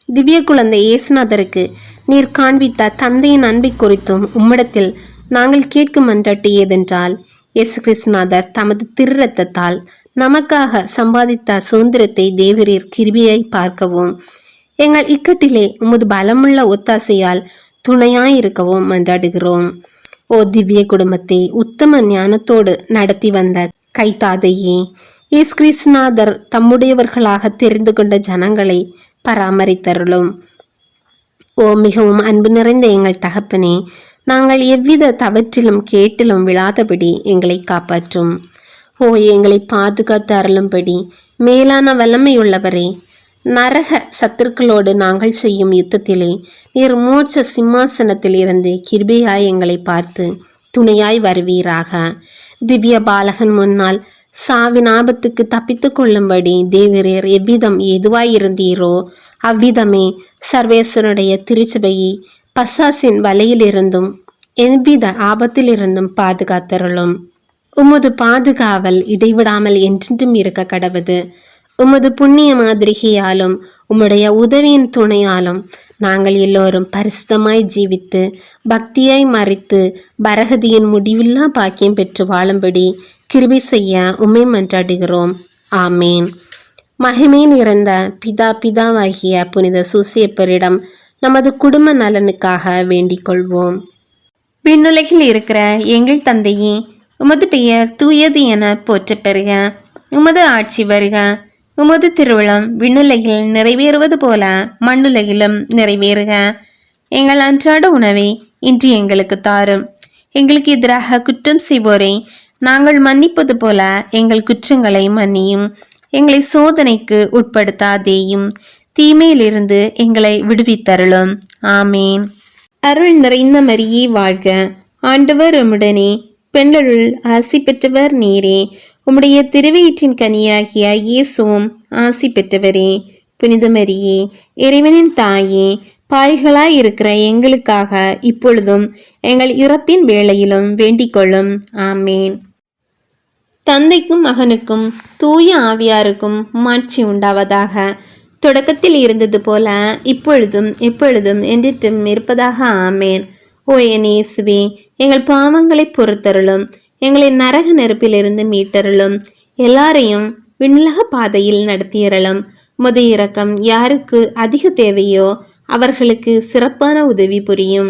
திவ்ய குழந்தை இயேசுநாதருக்கு நீர் காண்பித்த தந்தையின் அன்பை குறித்தும் உம்மிடத்தில் நாங்கள் கேட்கும் மன்றாட்டு ஏதென்றால், இயேசு கிறிஸ்துநாதர் தமது திருரத்தத்தால் நமக்காக சம்பாதித்த சுதந்திரத்தை தேவரீர் கிருபையாய் பார்க்கவும், எங்கள் இக்கட்டிலே உமது பலமுள்ள ஒத்தாசையால் துணையாயிருக்கவும் மன்றாடுகிறோம். ஓ திவ்ய குடும்பத்தை உத்தம ஞானத்தோடு நடத்தி வந்த கைத்தாதையே, இயேசு கிறிஸ்துநாதர் தம்முடையவர்களாக தெரிந்து கொண்ட ஜனங்களை பராமரித்தருளும். ஓ மிகவும் அன்பு நிறைந்த எங்கள் தகப்பனே, நாங்கள் எவ்வித தவற்றிலும் கேட்டிலும் விழாதபடி எங்களை காப்பாற்றும். ஓ எங்களை பாதுகாத்து அருளும்படி மேலான வல்லமையுள்ளவரே, நரக சத்துருக்களோடு நாங்கள் செய்யும் யுத்தத்திலே நீர் மோட்ச சிம்மாசனத்தில் இருந்து கிருபையாய் எங்களை பார்த்து துணையாய் வருவீராக. திவ்ய பாலகன் முன்னால் சாவின் ஆபத்துக்கு தப்பித்து கொள்ளும்படி தேவரீர் எவ்விதம் எதுவாயிருந்தீரோ அவ்விதமே சர்வேஸ்வரனுடைய திருச்சபையை பசாசின் வலையிலிருந்தும் எவ்வித ஆபத்திலிருந்தும் பாதுகாத்தருளும். உமது பாதுகாவல் இடைவிடாமல் என்றென்றும் இருக்க கடவுது. உமது புண்ணிய மாதிரிகையாலும் உம்முடைய உதவியின் துணையாலும் நாங்கள் எல்லோரும் பரிசுத்தமாய் ஜீவித்து பக்தியாய் மறித்து பரகதியின் முடிவில்லா பாக்கியம் பெற்று வாழும்படி கிருபை செய்ய உம்மை மன்றாடுகிறோம். ஆமேன். மகிமை நிறைந்த பிதாவாகிய புனித சூசேப்பரிடம் நமது குடும்ப நலனுக்காக வேண்டிக் கொள்வோம். விண்ணுலகில் இருக்கிற எங்கள் தந்தையே, உமது பெயர் தூயது என போற்றப் பெறுக. உமது ஆட்சி வருக. உமது திருவுளம் விண்ணுலகில் நிறைவேறுவது போல மண்ணுலகிலும் நிறைவேறுக. எங்கள் அன்றாட உணவை இன்று எங்களுக்கு தாரும். எங்களுக்கு எதிராக குற்றம் செய்வோரை நாங்கள் மன்னிப்பது போல எங்கள் குற்றங்களை மன்னியும். எங்களை சோதனைக்கு உட்படுத்தாதேயும், தீமையிலிருந்து எங்களை விடுவித்தருளும். ஆமேன். அருள் நிறைந்த மரியே வாழ்க, ஆண்டவர் உம்முடனே, பெண்களுள் ஆசி பெற்றவர் நீரே. உம்முடைய திருவயிற்றின் கனியாகிய இயேசுவும் ஆசி பெற்றவரே. புனித மரியே, இறைவனின் தாயே, பாய்களாய் இருக்கிற எங்களுக்காக இப்பொழுதும் எங்கள் இறப்பின் வேளையிலும் வேண்டிக் கொள்ளும். ஆமேன். தந்தைக்கும் மகனுக்கும் தூய ஆவியாருக்கும் மாட்சி உண்டாவதாக. தொடக்கத்தில் இருந்தது போல இப்பொழுதும் எப்பொழுதும் என்றிட்டும் இருப்பதாக. ஆமேன். ஓ என் இயேசுவே, எங்கள் பாவங்களை பொறுத்தருளும், எங்களை நரக நெருப்பிலிருந்து மீட்டருளும், எல்லாரையும் விண்ணுலக பாதையில் நடத்தியறலும். முத இரக்கம் யாருக்கு அதிக தேவையோ அவர்களுக்கு சிறப்பான உதவி புரியும்.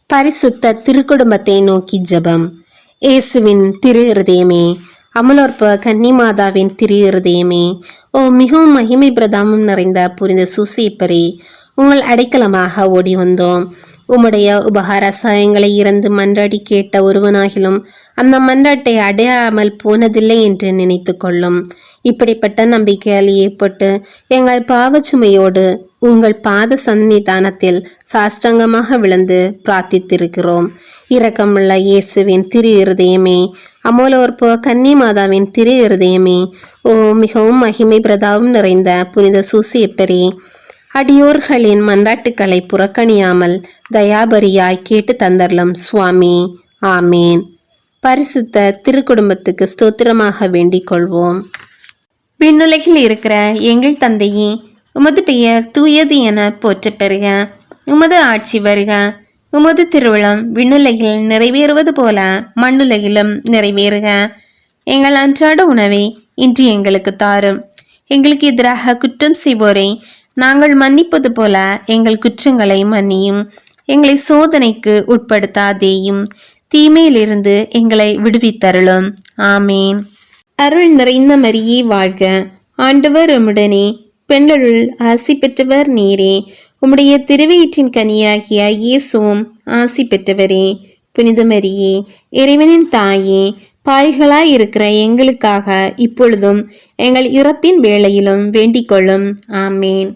பரிசுத்த திருக்குடும்பத்தை நோக்கி ஜெபம். இயேசுவின் திரு இருதயமே, அமலோற்ப கன்னிமாதாவின் திரு இருதயமே, ஓ மிகவும் மகிமை பிரதாமம் நிறைந்த புனித சூசையப்பரே, உங்கள் அடைக்கலமாக ஓடி வந்தோம். உம்முடைய உபகார சாயங்களை இறந்து மன்றாடி கேட்ட ஒருவனாகிலும் அந்த மன்றாட்டை அடையாமல் போனதில்லை என்று நினைத்து கொள்ளும். இப்படிப்பட்ட நம்பிக்கையால் ஏற்பட்டு எங்கள் பாவச்சுமையோடு உங்கள் பாத சன்னிதானத்தில் சாஷ்டாங்கமாக விழுந்து பிரார்த்தித்திருக்கிறோம். இரக்கமுள்ள இயேசுவின் திரு இருதயமே, அமலோற்ப கன்னிமாதாவின் திரு இருதயமே, ஓ மிகவும் மகிமை பிரதாபம் நிறைந்த புனித சூசையப்பரே, அடியோர்களின் மன்றாட்டுக்களை புறக்கணியாமல் தயாபரியாய் கேட்டு தந்தரலாம் சுவாமி. ஆமேன். பரிசுத்த திருக்குடும்பத்துக்கு ஸ்தோத்திரமாக வேண்டிக் கொள்வோம். விண்ணுலகில் இருக்கிற எங்கள் தந்தையே, உமது பெயர் தூயது என போற்ற பெறுக. உமது ஆட்சி வருக. உமது திருவிழம் விண்ணுலகில் நிறைவேறுவது போல மண்ணுலகிலும் நிறைவேறுக. எங்கள் அன்றாட உணவை இன்று எங்களுக்கு தாரும். எங்களுக்கு எதிராக குற்றம் செய்வோரை நாங்கள் மன்னிப்பது போல எங்கள் குற்றங்களை மன்னியும். எங்களை சோதனைக்கு உட்படுத்தாதேயும், தீமையிலிருந்து எங்களை விடுவித்தருளும். ஆமேன். அருள் நிறைந்த மரியே வாழ்க, ஆண்டவர் உம்முடனே, பெண்களுள் ஆசி பெற்றவர் நீரே. உம்முடைய திருவயிற்றின் கனியாகிய இயேசுவும் ஆசி பெற்றவரே. புனித மரியே, இறைவனின் தாயே, பாய்களாய் இருக்கிற எங்களுக்காக இப்பொழுதும் எங்கள் இறப்பின் வேளையிலும் வேண்டிக் கொள்ளும். ஆமேன்.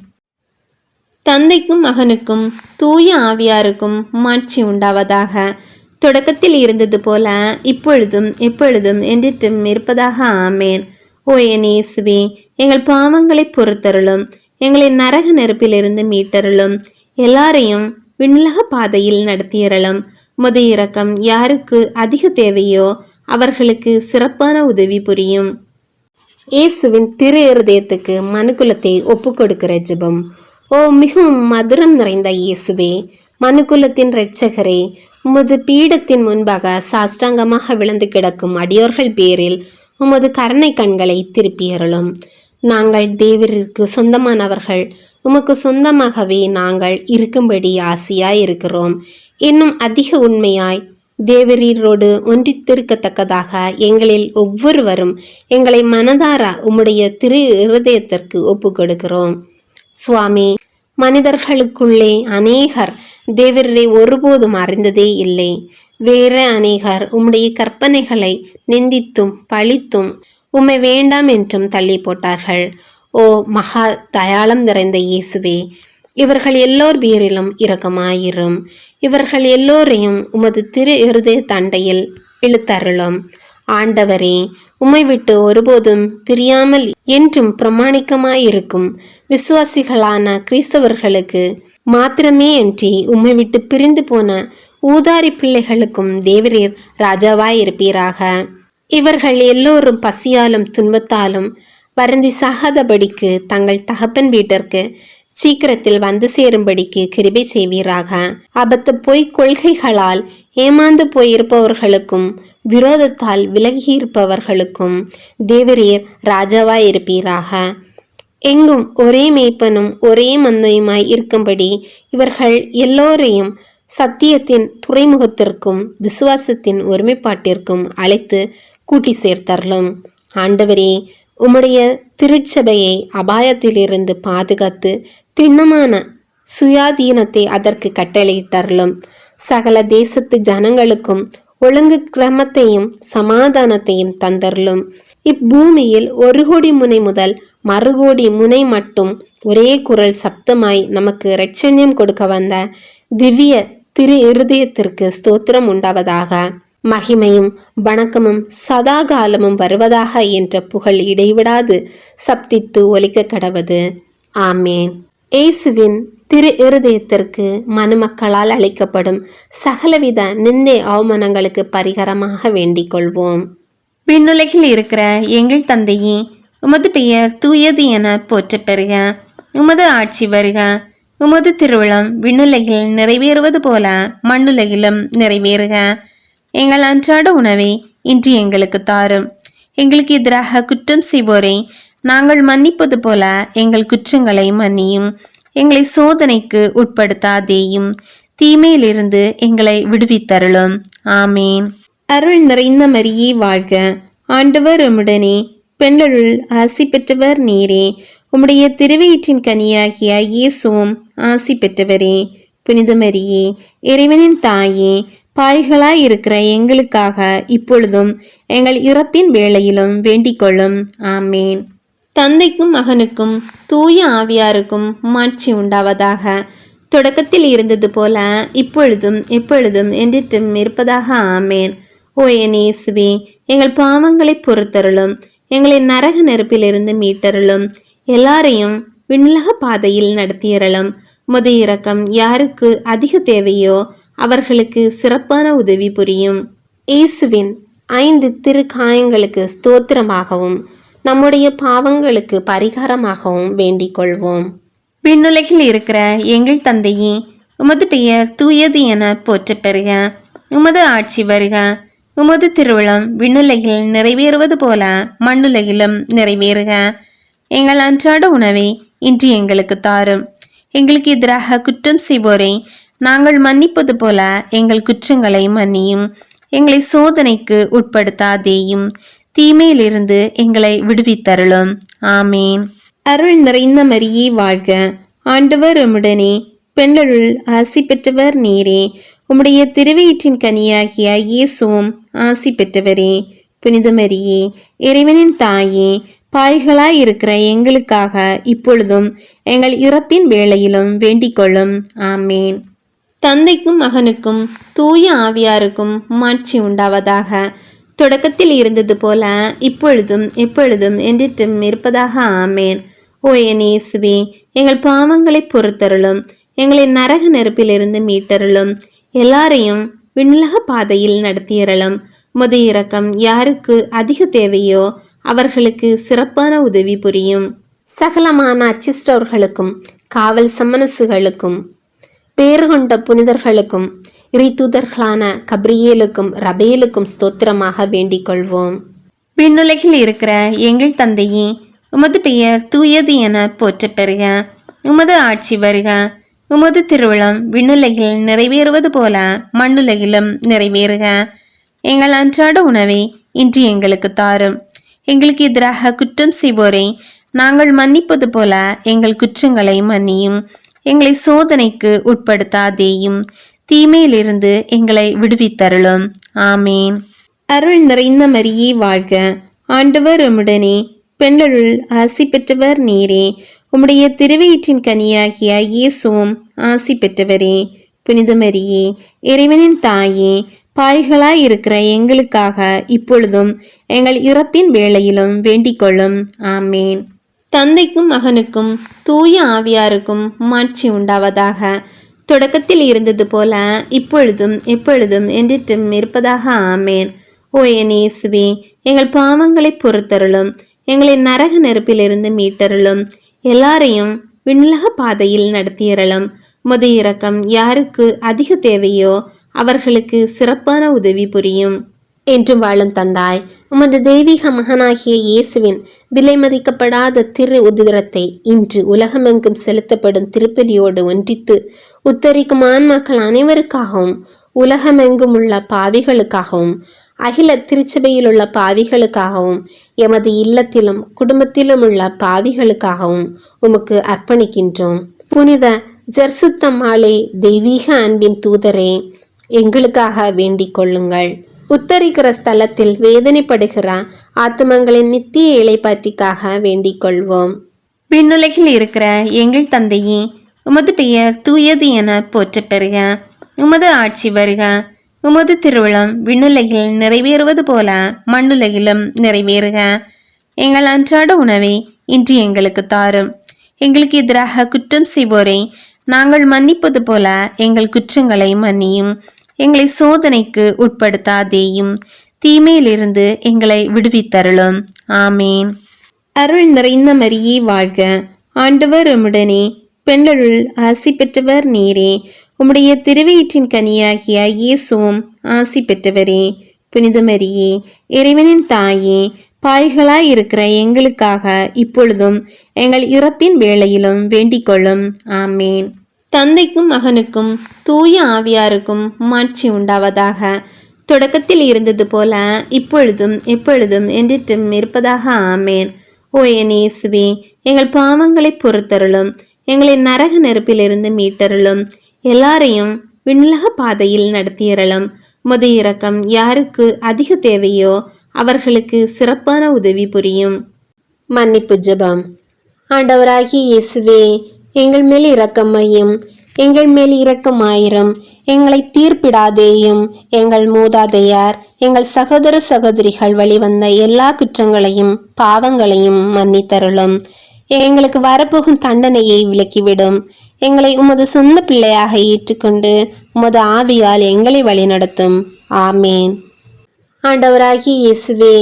தந்தைக்கும் மகனுக்கும் தூய ஆவியாருக்கும் மாட்சி உண்டாவதாக. தொடக்கத்தில் இருந்தது போல இப்பொழுதும் எப்பொழுதும் என்றிட்டும் இருப்பதாக. ஆமேன். ஓ என் இயேசுவே, எங்கள் பாவங்களை பொறுத்தருளும், எங்களை நரக நெருப்பிலிருந்து மீட்டருளும், எல்லாரையும் விண்ணுலக பாதையில் நடத்தியறலும். முத இரக்கம் யாருக்கு அதிக தேவையோ அவர்களுக்கு சிறப்பான உதவி புரியும். இயேசுவின் திரு இருதயத்துக்கு மனுக்குலத்தை ஒப்பு கொடுக்கிற ஜெபம். ஓ மிகவும் மதுரம் நிறைந்த இயேசுவே, மனுக்குலத்தின் இரட்சகரே, உமது பீடத்தின் முன்பாக சாஷ்டாங்கமாக விழுந்து கிடக்கும் அடியோர்கள் பேரில் உமது கருணை கண்களை திருப்பியருளும். நாங்கள் தேவரிற்கு சொந்தமானவர்கள், உமக்கு சொந்தமாகவே நாங்கள் இருக்கும்படி ஆசையாய் இருக்கிறோம். இன்னும் அதிக உண்மையாய் தேவரீரோடு ஒன்றித்திருக்கத்தக்கதாக எங்களில் ஒவ்வொருவரும் எங்களை மனதார உம்முடைய திரு இருதயத்திற்கு ஒப்பு கொடுக்கிறோம். சுவாமி, மனிதர்களுக்குள்ளே அநேகர் தேவரை ஒருபோதும் அறிந்ததே இல்லை. வேற அநேகர் உம்முடைய கற்பனைகளை நிந்தித்தும் பழித்தும் உம்மை வேண்டாம் என்றும் தள்ளி போட்டார்கள். ஓ மகா தயாளம் நிறைந்த இயேசுவே, இவர்கள் எல்லோர் பேரிலும் இரக்கமாயிரும். இவர்கள் எல்லோரையும் உமது திரு இருதய தண்டையில் இழுத்தருளும். ஆண்டவரே, உம்மை விட்டு ஒருபோதும் பிரியாமல் என்றும் பிரமாணிக்கமாயிருக்கும் விசுவாசிகளான கிறிஸ்தவர்களுக்கு மாத்திரமே அன்றி உம்மை விட்டு பிரிந்து போன ஊதாரி பிள்ளைகளுக்கும் தேவரீர் ராஜாவாயிருப்பீராக. இவர்கள் எல்லோரும் பசியாலும் துன்பத்தாலும் வருந்தி சாகாதபடிக்கு தங்கள் தகப்பன் வீட்டிற்கு சீக்கிரத்தில் வந்து சேரும்படிக்கு கிருபை செய்வீராக. அபத்த பொய்க் கொள்கைகளால் ஏமாந்து போயிருப்பவர்களுக்கும் விரோதத்தால் விலகியிருப்பவர்களுக்கும் தேவரீர் ராஜாவாயிருப்பீராக. எங்கும் ஒரே மேய்ப்பனும் ஒரே மந்தையுமாய் இருக்கும்படி இவர்கள் எல்லோரையும் சத்தியத்தின் துறைமுகத்திற்கும் விசுவாசத்தின் ஒருமைப்பாட்டிற்கும் அழைத்து கூட்டி சேர்த்தரலும். ஆண்டவரே, உம்முடைய திருச்சபையை அபாயத்திலிருந்து பாதுகாத்து திண்ணமான சுயாதீனத்தை அதற்கு கட்டளையிட்டருளும். சகல தேசத்து ஜனங்களுக்கும் ஒழுங்கு கிரமத்தையும் சமாதானத்தையும் தந்தருளும். இப்பூமியில் 1 கோடி முனை முதல் 1 கோடி முனை மட்டும் ஒரே குரல் சப்தமாய் நமக்கு இரட்சண்யம் கொடுக்க வந்த திவ்ய திரு இருதயத்திற்கு ஸ்தோத்திரம் உண்டாவதாக. மகிமையும் வணக்கமும் சதாகாலமும் வருவதாக என்ற புகழ் இடைவிடாது சப்தித்து ஒலிக்க கடவது. ஆமேன். இயேசுவின் திரு இருதயத்திற்கு மனுமக்களால் அளிக்கப்படும் சகலவித நிந்தை அவமானங்களுக்கு பரிகாரமாக வேண்டிக் கொள்வோம். விண்ணுலகில் இருக்கிற எங்கள் தந்தையே, உமது பெயர் தூயது என போற்றப் பெறுக. உமது ஆட்சி வருக. உமது திருவுளம் விண்ணுலகில் நிறைவேறுவது போல மண்ணுலகிலும் நிறைவேறுக. எங்கள் அன்றாட உணவை இன்று எங்களுக்கு தாரும். எங்களுக்கு எதிராக குற்றம் செய்வோரை நாங்கள் மன்னிப்பது போல எங்கள் குற்றங்களை மன்னியும். எங்களை சோதனைக்கு உட்படுத்தாதேயும், தீமையிலிருந்து எங்களை விடுவித்தருளும். ஆமேன். அருள் நிறைந்த மரியே வாழ்க. ஆண்டவர் உம்முடனே, பெண்களுள் ஆசி பெற்றவர் நீரே. உம்முடைய திருவயிற்றின் கனியாகிய இயேசுவும் ஆசி பெற்றவரே. புனித மரியே, இறைவனின் தாயே, பாய்களாய் இருக்கிற எங்களுக்காக இப்பொழுதும் எங்கள் இறப்பின் வேளையிலும் வேண்டிக் கொள்ளும். ஆமேன். தந்தைக்கும் மகனுக்கும் தூய ஆவியாருக்கும் மாட்சி உண்டாவதாக. தொடக்கத்தில் இருந்தது போல இப்பொழுதும் எப்பொழுதும் என்றிட்டும் இருப்பதாக. ஆமேன். ஓ என் இயேசுவே, எங்கள் பாவங்களை பொறுத்தருளும். எங்களை நரக நெருப்பிலிருந்து மீட்டருளும். எல்லாரையும் விண்ணுலக பாதையில் நடத்தியறலும். முது இரக்கம் யாருக்கு அதிக தேவையோ அவர்களுக்கு சிறப்பான உதவி புரியும். இயேசுவின் 5 திருக்காயங்களுக்கு ஸ்தோத்திரமாகவும் நம்முடைய பாவங்களுக்கு பரிகாரமாகவும் வேண்டிக் கொள்வோம். விண்ணுலகில் இருக்கிற எங்கள் தந்தையே, உமது பெயர் தூயது என போற்றப் பெறுக. உமது ஆட்சி வருக. உமது திருவுளம் விண்ணுலகில் நிறைவேறுவது போல மண்ணுலகிலும் நிறைவேறுக. எங்கள் அன்றாட உணவை இன்று எங்களுக்கு தாரும். எங்களுக்கு எதிராக குற்றம் செய்வோரை நாங்கள் மன்னிப்பது போல எங்கள் குற்றங்களை மன்னியும். எங்களை சோதனைக்கு உட்படுத்தாதேயும், தீமையிலிருந்து எங்களை விடுவித்தருளும். ஆமேன். அருள் நிறைந்த மரியே வாழ்க. ஆண்டவர் உம்முடனே, பெண்களுள் ஆசி பெற்றவர் நீரே. உம்முடைய திருவயிற்றின் கனியாகிய இயேசுவும் ஆசி பெற்றவரே. புனித மரியே, இறைவனின் தாயே, பாய்களாய் இருக்கிற எங்களுக்காக இப்பொழுதும் எங்கள் இறப்பின் வேளையிலும் வேண்டிக் கொள்ளும். ஆமேன். தந்தைக்கும் மகனுக்கும் தூய ஆவியாருக்கும் மாட்சி உண்டாவதாக. தொடக்கத்தில் இருந்தது போல இப்பொழுதும் எப்பொழுதும் என்றிட்டும் இருப்பதாக. ஆமேன். ஓ என் இயேசுவே, எங்கள் பாவங்களை பொறுத்தருளும். எங்களை நரக நெருப்பிலிருந்து மீட்டருளும். எல்லாரையும் விண்ணுலக பாதையில் நடத்தியறலும். முது இரக்கம் யாருக்கு அதிக தேவையோ அவர்களுக்கு சிறப்பான உதவி புரியும். சகலமான அச்சிஸ்டர்களுக்கும் காவல் சம்மனசுகளுக்கும் பேறு கொண்ட புனிதர்களுக்கும் இறைத்தூதர்களான கப்ரியேலுக்கும் ரபேலுக்கும் ஸ்தோத்திரமாக வேண்டிக் கொள்வோம். விண்ணுலகில் இருக்கிற எங்கள் தந்தையே, உமது பெயர் தூயது என போற்றப் பெறுக. உமது ஆட்சி வருக. உமது திருவுளம் விண்ணுலகில் நிறைவேறுவது போல மண்ணுலகிலும் நிறைவேறுக. எங்கள் அன்றாட உணவை இன்று எங்களுக்கு தாரும். எங்களுக்கு எதிராக குற்றம் செய்வோரை நாங்கள் மன்னிப்பது போல எங்கள் குற்றங்களை மன்னியும். எங்களை சோதனைக்கு உட்படுத்தாதேயும், தீமையிலிருந்து எங்களை விடுவித்தருளும். ஆமேன். அருள் நிறைந்த மரியே வாழ்க. ஆண்டவர் உம்முடனே, பெண்களுள் ஆசி பெற்றவர் நீரே. உம்முடைய திருவயிற்றின் கனியாகிய இயேசுவும் ஆசி பெற்றவரே. புனித மரியே, இறைவனின் தாயே, பாய்களாய் இருக்கிற எங்களுக்காக இப்பொழுதும் எங்கள் இறப்பின் வேளையிலும் வேண்டிக் கொள்ளும். ஆமேன். தந்தைக்கும் மகனுக்கும் தூய ஆவியாருக்கும் மாட்சி உண்டாவதாக. தொடக்கத்தில் இருந்தது போல இப்பொழுதும் எப்பொழுதும் என்றிட்டும் இருப்பதாக. ஆமேன். ஓ என் இயேசுவே, எங்கள் பாவங்களை பொறுத்தருளும். எங்களை நரக நெருப்பிலிருந்து மீட்டருளும். எல்லாரையும் விண்ணுலக பாதையில் நடத்தியறலும். முது இரக்கம் யாருக்கு அதிக தேவையோ அவர்களுக்கு சிறப்பான உதவி புரியும். என்றும் வாழும் தந்தாய், உமது தெய்வீக மகனாகிய இயேசுவின் விலை மதிக்கப்படாத திரு உதிரத்தை இன்று உலகமெங்கும் செலுத்தப்படும் திருப்பலியோடு ஒன்றித்து உத்தரிக்கும் ஆன்மாக்கள் அனைவருக்காகவும், உலகமெங்கும் உள்ள பாவிகளுக்காகவும், அகில திருச்சபையில் உள்ள பாவிகளுக்காகவும், எமது இல்லத்திலும் குடும்பத்திலும் உள்ள பாவிகளுக்காகவும் உமக்கு அர்ப்பணிக்கின்றோம். புனித ஜர்சுத்தம்மாளே, தெய்வீக அன்பின் தூதரே, எங்களுக்காக வேண்டிக் கொள்ளுங்கள். உத்தரிக்கிற ஸ்தலத்தில் வேதனைப்படுகிற ஆத்துமங்களின் நித்திய இளைப்பாற்றிக்காக வேண்டிக் கொள்வோம். விண்ணுலகில் இருக்கிற எங்கள் தந்தையே, உமது பெயர் தூயது என போற்றப் பெறுக. உமது ஆட்சி வருக. உமது திருவிழம் விண்ணுலகில் நிறைவேறுவது போல மண்ணுலகிலும் நிறைவேறுக. எங்கள் அன்றாட உணவை இன்று எங்களுக்கு தாரும். எங்களுக்கு எதிராக குற்றம் செய்வோரை நாங்கள் மன்னிப்பது போல எங்கள் குற்றங்களை மன்னியும். எங்களை சோதனைக்கு உட்படுத்தாதேயும், தீமையிலிருந்து எங்களை விடுவித்தருளும். ஆமேன். அருள் நிறைந்த மரியே வாழ்க. ஆண்டவர் உம்முடனே, பெண்களுள் ஆசி பெற்றவர் நீரே. உம்முடைய திருவயிற்றின் கனியாகிய இயேசுவும் ஆசி பெற்றவரே. புனித மரியே, இறைவனின் தாயே, பாய்களாய் இருக்கிற எங்களுக்காக இப்பொழுதும் எங்கள் இறப்பின் வேளையிலும் வேண்டிக் கொள்ளும். ஆமேன். தந்தைக்கும் மகனுக்கும் தூய ஆவியாருக்கும் மாட்சி உண்டாவதாக. தொடக்கத்தில் இருந்தது போல இப்பொழுதும் எப்பொழுதும் என்றிட்டும் இருப்பதாக. ஆமேன். ஓ என் இயேசுவே, எங்கள் பாவங்களை பொறுத்தருளும். எங்களை நரக நெருப்பிலிருந்து மீட்டருளும். எல்லாரையும் விண்ணுலக பாதையில் நடத்தியறலும். உமது இரக்கம் யாருக்கு அதிக தேவையோ அவர்களுக்கு சிறப்பான உதவி புரியும். மன்னிப்பு ஜெபம். ஆண்டவராகிய இயேசுவே, எங்கள் மேல் இரக்கமையும், எங்கள் மேல் இரக்கமாயிரும். எங்களை தீர்ப்பிடாதேயும். எங்கள் மூதாதையார், எங்கள் சகோதர சகோதரிகள் வழிவந்த எல்லா குற்றங்களையும் பாவங்களையும் மன்னித்தருளும். எங்களுக்கு வரப்போகும் தண்டனையை விலக்கிவிடும். எங்களை உமது சொந்த பிள்ளையாக ஏற்றுக்கொண்டு உமது ஆவியால் எங்களை வழிநடத்தும். ஆமேன். ஆண்டவராகிய இயேசுவே,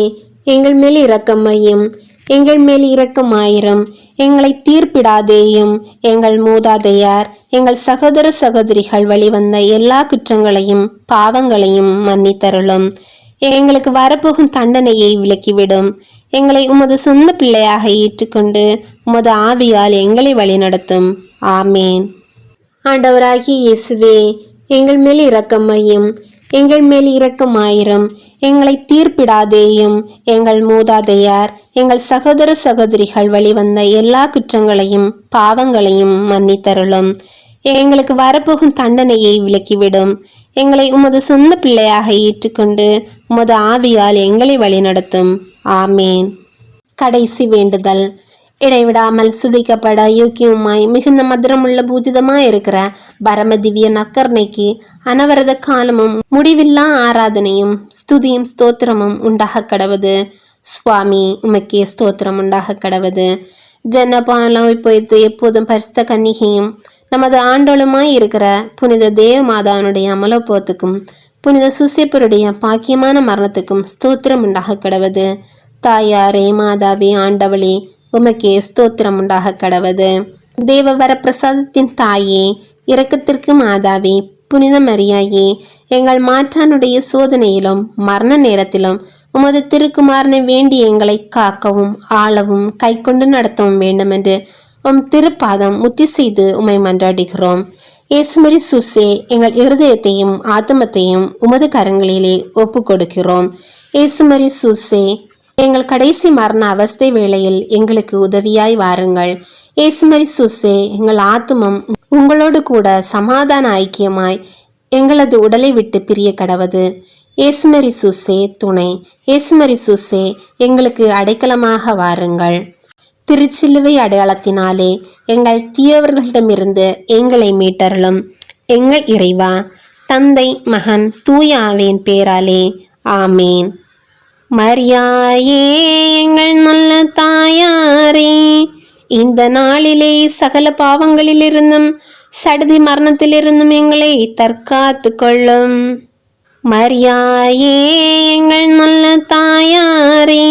எங்கள் மேல் இரக்கமையும், எங்கள் மேல் இரக்கமாயிரும். எங்களை தீர்ப்பிடாதேயும். எங்கள் மூதாதையார், எங்கள் சகோதர சகோதரிகள் வழிவந்த எல்லா குற்றங்களையும் பாவங்களையும் மன்னித்தருளும். எங்களுக்கு வரப்போகும் தண்டனையை விலக்கிவிடும். எங்களை உமது சொந்த பிள்ளையாக ஏற்றுக்கொண்டு உமது ஆவியால் எங்களை வழிநடத்தும். ஆமேன். ஆண்டவராகிய இயேசுவே, எங்கள் மேல் இரக்கமையும், எங்கள் மேல் இரக்கமாயிரும். எங்களை தீர்ப்பிடாதேயும். எங்கள் மூதாதையார், எங்கள் சகோதர சகோதரிகள் வழிவந்த எல்லா குற்றங்களையும் பாவங்களையும் மன்னித்தருளும். எங்களுக்கு வரப்போகும் தண்டனையை விலக்கிவிடும். எங்களை உமது சொந்த பிள்ளையாக ஏற்றுக்கொண்டு உமது ஆவியால் எங்களை வழிநடத்தும். ஆமேன். கடைசி வேண்டுதல். இடைவிடாமல் சுதிக்கப்பட யோக்கியமாய் மிகுந்த மதுரமுள்ள பூஜிதமாய் இருக்கிற பரம திவ்ய நற்கருணைக்கு அனவரத காலமும் முடிவில்லா ஆராதனையும் ஸ்துதியும் ஸ்தோத்திரமும் உண்டாக கடவது. சுவாமி, உமக்கே ஸ்தோத்திரம் உண்டாக கடவது. ஜனபாலம் பொய்த்து எப்போதும் பரிசுத்த கன்னிகையும் நமது ஆண்டோளுமாய் இருக்கிற புனித தேவ மாதானுடைய அமலோப்போத்துக்கும் புனித சுசேப்பருடைய பாக்கியமான மரணத்துக்கும் ஸ்தோத்திரம் உண்டாக கடவது. தாயாரே, மாதாவே, ஆண்டவளே, உமக்கே ஸ்தோத்திரம் உண்டாக கடவது. தேவ வரப்பிரசாதத்தின் தாயே, இரக்கத்திற்கு மாதாவே, புனித மரியாயே, எங்கள் மாற்றானுடைய சோதனையிலும் மரண நேரத்திலும் உமது திருக்குமாரனை வேண்டி எங்களை காக்கவும் ஆளவும் கை கொண்டு நடத்தவும் வேண்டுமென்று உம் திருப்பாதம் முத்தி செய்து உமை மன்றாடுகிறோம். இயேசுமரி சுசே, எங்கள் இருதயத்தையும் ஆத்மத்தையும் உமது கரங்களிலே ஒப்பு கொடுக்கிறோம். இயேசுமரி சுசே, எங்கள் கடைசி மரண அவஸ்தை வேளையில் எங்களுக்கு உதவியாய் வாருங்கள். இயேசுமரி சுசே, எங்கள் ஆத்துமம் உங்களோடு கூட சமாதான ஐக்கியமாய் எங்களது உடலை விட்டு பிரிய கடவது. இயேசுமரி சுசே துணை. இயேசுமரி சுசே, எங்களுக்கு அடைக்கலமாக வாருங்கள். திருச்சிலுவை அடையாளத்தினாலே எங்கள் தீயவர்களிடமிருந்து எங்களை மீட்டருளும். எங்கள் இறைவா, தந்தை, மகன், தூய ஆவியின் பேராலே. ஆமேன். மரியாயே, எங்கள் நல்ல தாயாரே, இந்த நாளிலே சகல பாவங்களிலிருந்தும் சடுதி மரணத்திலிருந்தும் எங்களை தற்காத்து கொள்ளும். மரியாயே, எங்கள் நல்ல தாயாரே,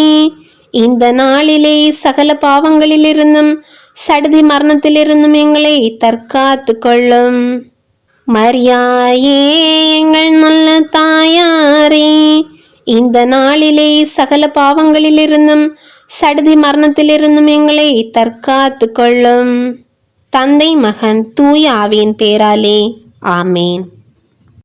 இந்த நாளிலே சகல பாவங்களிலிருந்தும் சடுதி மரணத்திலிருந்தும் எங்களை தற்காத்து கொள்ளும். மரியாயே, எங்கள் நல்ல தாயாரே, இந்த நாளிலே சகல பாவங்களிலிருந்தும் சடுதி மரணத்திலிருந்தும் எங்களை தற்காத்து கொள்ளும். தந்தை, மகன், தூய ஆவியின் பேராலே. ஆமேன்.